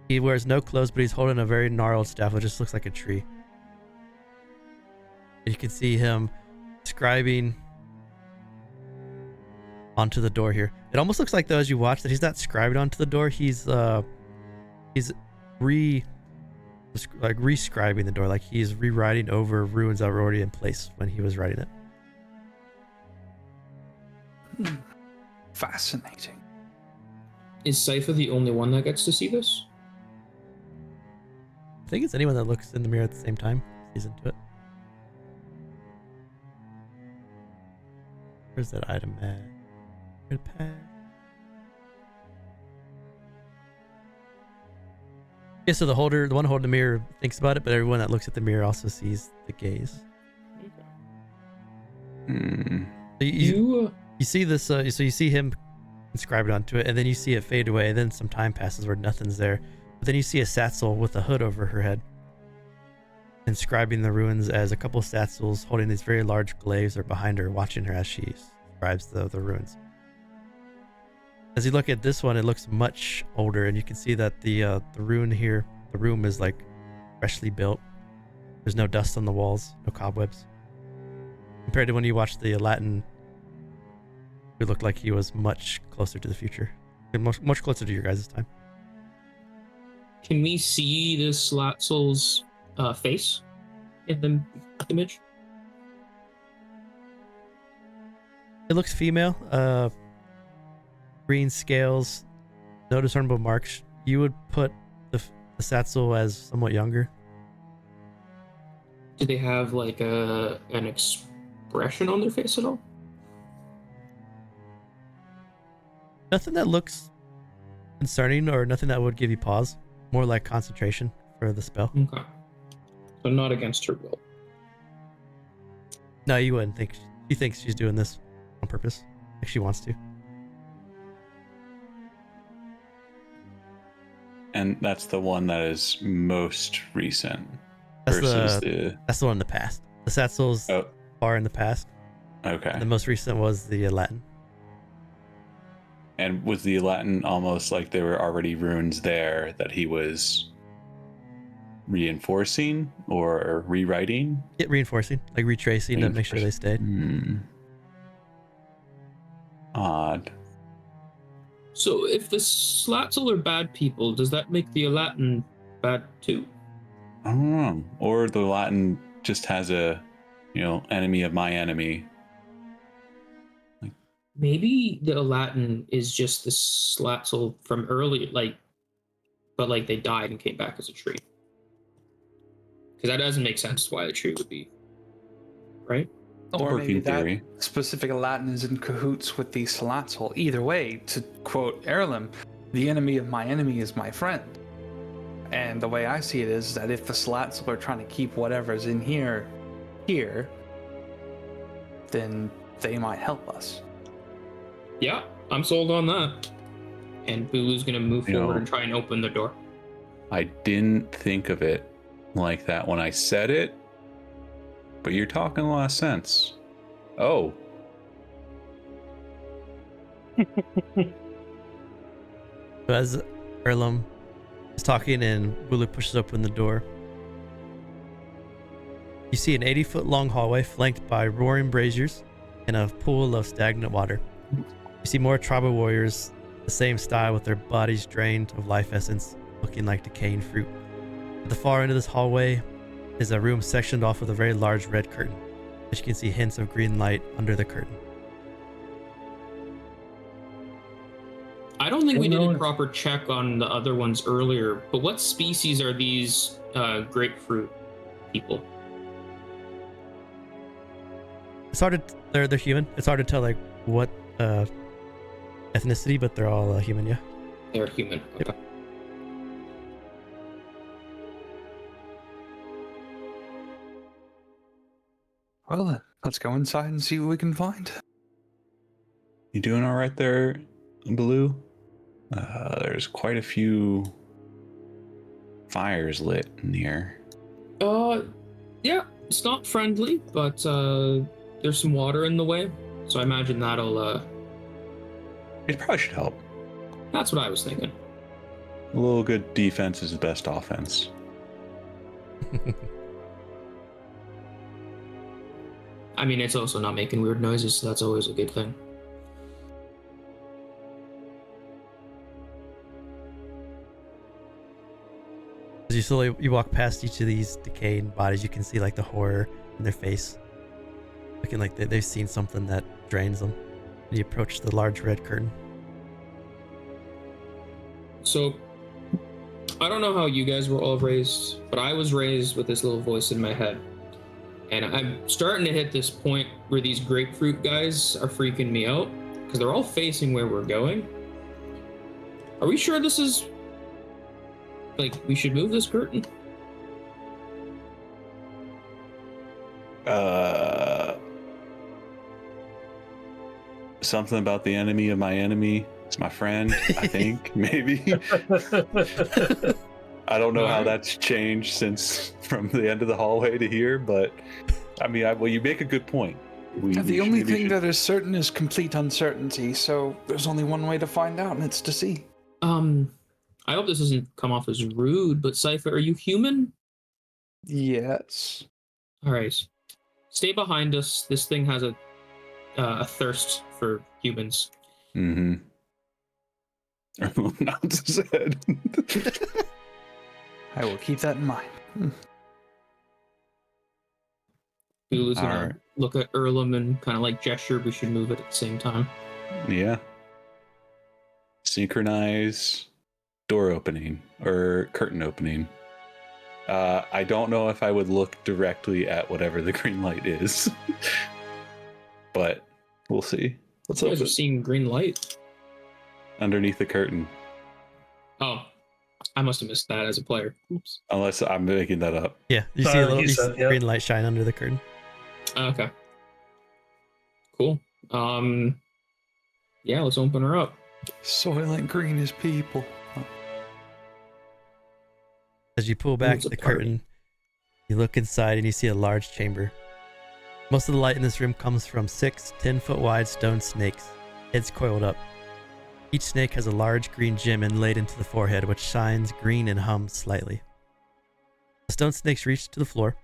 He wears no clothes, but he's holding a very gnarled staff. It just looks like a tree. And you can see him scribing onto the door here. It almost looks like, though, as you watch, that he's not scribing onto the door. He's re-scribing the door, like he's rewriting over runes that were already in place when he was writing it. Fascinating. Is Saipha the only one that gets to see this? I think it's anyone that looks in the mirror at the same time sees into it. Where's that item at? Yeah, so the one holding the mirror thinks about it, but everyone that looks at the mirror also sees the gaze. Hmm. So you see this, so you see him inscribe it onto it, and then you see it fade away, and then some time passes where nothing's there. But then you see a Satchel with a hood over her head, inscribing the runes, as a couple of Satchels holding these very large glaives are behind her, watching her as she scribes the runes. As you look at this one, it looks much older, and you can see that the rune here, the room is like freshly built. There's no dust on the walls, no cobwebs. Compared to when you watch the Latin, it looked like he was much closer to the future, and much closer to your guys' time. Can we see this Latzel's face in the image? It looks female. Green scales, no discernible marks. You would put the Satchel as somewhat younger. Do they have like an expression on their face at all? Nothing that looks concerning or nothing that would give you pause. More like concentration for the spell. Okay. So not against her will. No, you wouldn't think. She thinks she's doing this on purpose. Like she wants to. And that's the one that is most recent That's versus that's the one in the past. The Satchel's far in the past. Okay. And the most recent was the Latin. And was the Latin almost like there were already runes there that he was reinforcing or rewriting? Yeah, reinforcing, like retracing to make sure they stayed. Odd. So if the Slatzel are bad people, does that make the Latin bad too? I don't know. Or the Latin just has a, enemy of my enemy. Maybe the Latin is just the Slatzel from early, but they died and came back as a tree. Because that doesn't make sense why the tree would be, right? Or maybe that theory. specific Latin is in cahoots with the Slatzel. Either way, to quote Erlem, the enemy of my enemy is my friend. And the way I see it is that if the Slatzel are trying to keep whatever's in here, then they might help us. Yeah, I'm sold on that. And Bulu's going to move forward and try and open the door. I didn't think of it like that when I said it, but you're talking a lot of sense. Oh. As Erlem is talking and Bulu pushes open the door, you see an 80-foot long hallway flanked by roaring braziers and a pool of stagnant water. You see more tribal warriors, the same style, with their bodies drained of life essence, looking like decaying fruit. At the far end of this hallway is a room sectioned off with a very large red curtain, which you can see hints of green light under the curtain. I don't think we did a proper check on the other ones earlier, but what species are these grapefruit people? It's hard to they're human. It's hard to tell what ethnicity, but they're all human. Yeah. They're human. Okay. Yep. Well then, let's go inside and see what we can find. You doing all right there, Bulu? There's quite a few fires lit in the air. Yeah, it's not friendly, but there's some water in the way, so I imagine that'll. It probably should help. That's what I was thinking. A little good defense is the best offense. I mean, it's also not making weird noises, so that's always a good thing. As you slowly you walk past each of these decaying bodies, you can see like the horror in their face, looking like they've seen something that drains them. And you approach the large red curtain. So, I don't know how you guys were all raised, but I was raised with this little voice in my head. And I'm starting to hit this point where these grapefruit guys are freaking me out, because they're all facing where we're going. Are we sure this is... like, we should move this curtain? Something about the enemy of my enemy is my friend, I think, maybe. I don't know how that's changed since from the end of the hallway to here, but I mean, well, you make a good point. The only thing that is certain is complete uncertainty, so there's only one way to find out, and it's to see. I hope this doesn't come off as rude, but Saipha, are you human? Yes. All right. Stay behind us. This thing has a thirst for humans. Mm-hmm. Nods his head. I will keep that in mind. Bulu's gonna Alright. look at Erlem and kind of like gesture we should move it at the same time. Yeah. Synchronize door opening or curtain opening. I don't know if I would look directly at whatever the green light is, but we'll see. Let's You guys open are seeing green light. underneath the curtain, Oh, I must have missed that as a player. Oops. unless I'm making that up. Yeah, you see a Like little you you said, see yeah. green light shine under the curtain. Okay. Cool. Yeah, let's open her up. Soylent Green is people. As you pull back it's a the party. curtain, you look inside and you see a large chamber. Most of the light in this room comes from 6 10-foot wide stone snakes, heads coiled up. Each snake has a large green gem inlaid into the forehead, which shines green and hums slightly. The stone snakes reach to the floor,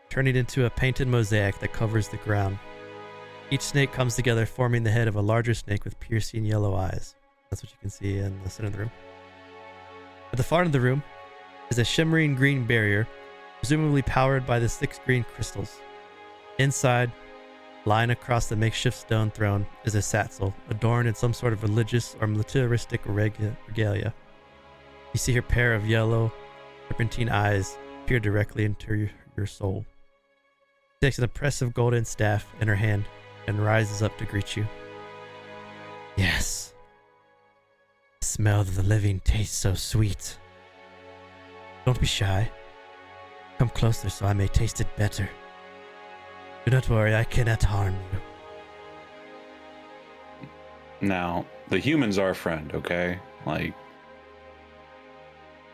turning into a painted mosaic that covers the ground. Each snake comes together, forming the head of a larger snake with piercing yellow eyes. That's what you can see in the center of the room. At the far end of the room is a shimmering green barrier, presumably powered by the 6 green crystals. Inside, lying across the makeshift stone throne, is a satchel adorned in some sort of religious or militaristic regalia. You see her pair of yellow, serpentine eyes peer directly into your soul. She takes an impressive golden staff in her hand and rises up to greet you. Yes. The smell of the living tastes so sweet. Don't be shy. Come closer so I may taste it better. Do not worry, I cannot harm you. Now, the human's our friend, okay? Like,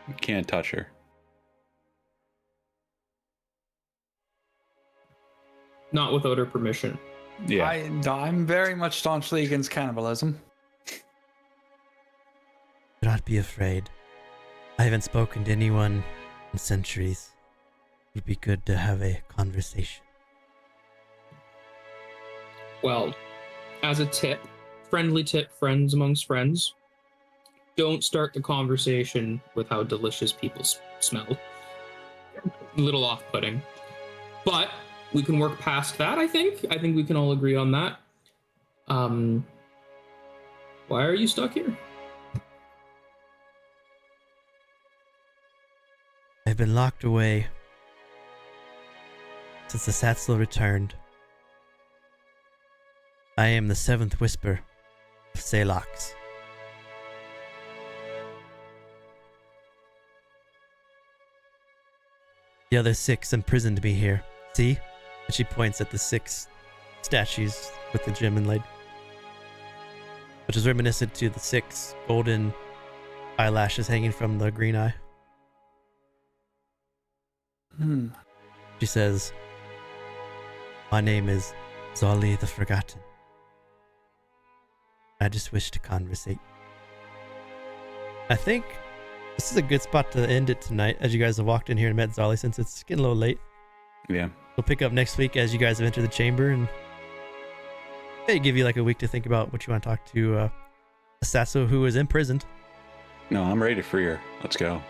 you can't touch her. Not without her permission. Yeah. I'm very much staunchly against cannibalism. Do not be afraid. I haven't spoken to anyone in centuries. It would be good to have a conversation. Well, as a tip, friendly tip, friends amongst friends, don't start the conversation with how delicious people smell. A little off-putting. But we can work past that, I think. I think we can all agree on that. Why are you stuck here? I've been locked away since the Satslo returned. I am the 7th Whisper of Salox. The other 6 imprisoned me here. See? And she points at the 6 statues with the gem inlaid, which is reminiscent to the 6 golden eyelashes hanging from the green eye. She says, "My name is Zolly the Forgotten. I just wish to conversate." I think this is a good spot to end it tonight, as you guys have walked in here and met Zolly, since it's getting a little late. Yeah. We'll pick up next week as you guys have entered the chamber, and maybe give you like a week to think about what you want to talk to Sasso, who is imprisoned. No, I'm ready to free her. Let's go.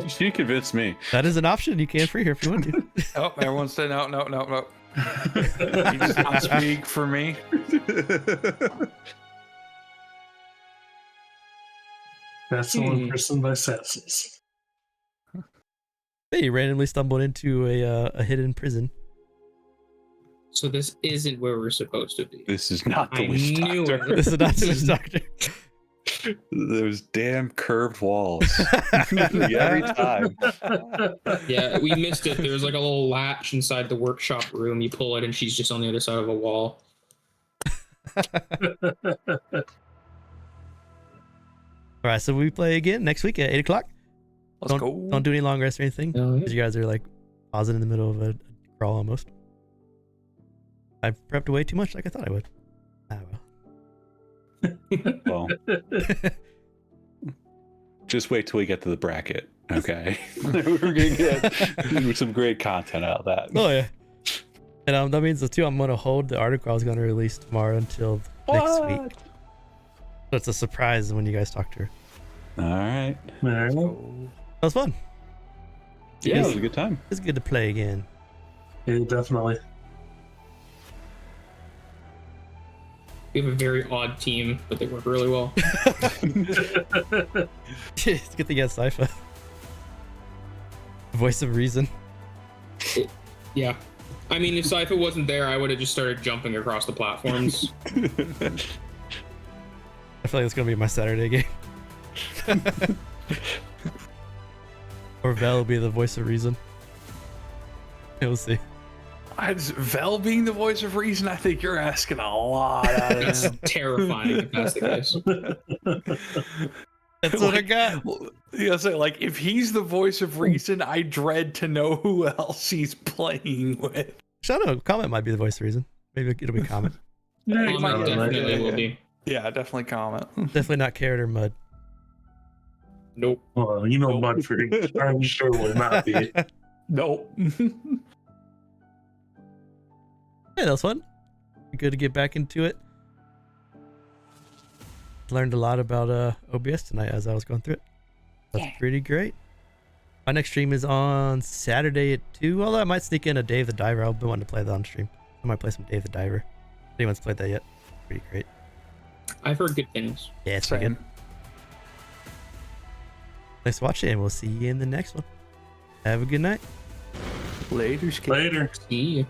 She convinced me. That is an option. You can free her if you want to. Oh, everyone said no. You just not speak for me. That's the one person by Sassus. Hey, you randomly stumbled into a hidden prison. So this isn't where we're supposed to be. This is not the I witch knew doctor. it. This is not the doctor. Those damn curved walls. Every time. Yeah, we missed it. There's like a little latch inside the workshop room. You pull it, and she's just on the other side of a wall. All right, so we play again next week at 8 o'clock. Let's go. Don't do any long rest or anything, Oh, yeah. because you guys are like pausing in the middle of a crawl almost. I prepped way too much, like I thought I would. Ah, well. Well, just wait till we get to the bracket, okay? We're gonna get some great content out of that. Oh yeah. And that means I'm gonna hold the article I was gonna release tomorrow until next week. So it's a surprise when you guys talk to her. All right. That was fun. Yeah, it was a good time. It's good to play again. Yeah, definitely. We have a very odd team, but they work really well. It's good to get Saipha. Voice of reason. Yeah. I mean, if Saipha wasn't there, I would have just started jumping across the platforms. I feel like it's gonna be my Saturday game. Or Vel will be the voice of reason. We'll see. Vel being the voice of reason, I think you're asking a lot out of That's him. terrifying if that's the case. That's what I got. You know, say like if he's the voice of reason, I dread to know who else he's playing with. Shadow Comment might be the voice of reason. Maybe it'll be Comment. Comment definitely will be. Yeah, definitely comment. Definitely not Carrot or Mud. Nope. Well, you know, Mudford, I'm sure will not be. Nope. Yeah, that was fun. Good to get back into it. Learned a lot about OBS tonight as I was going through it. That's pretty great. My next stream is on Saturday at 2. Although I might sneak in a Dave the Diver. I've been wanting to play that on stream. I might play some Dave the Diver. If anyone's played that yet? Pretty great. I've heard good things. Yeah, it's pretty good. Thanks for watching, and we'll see you in the next one. Have a good night. Later. Later. See ya.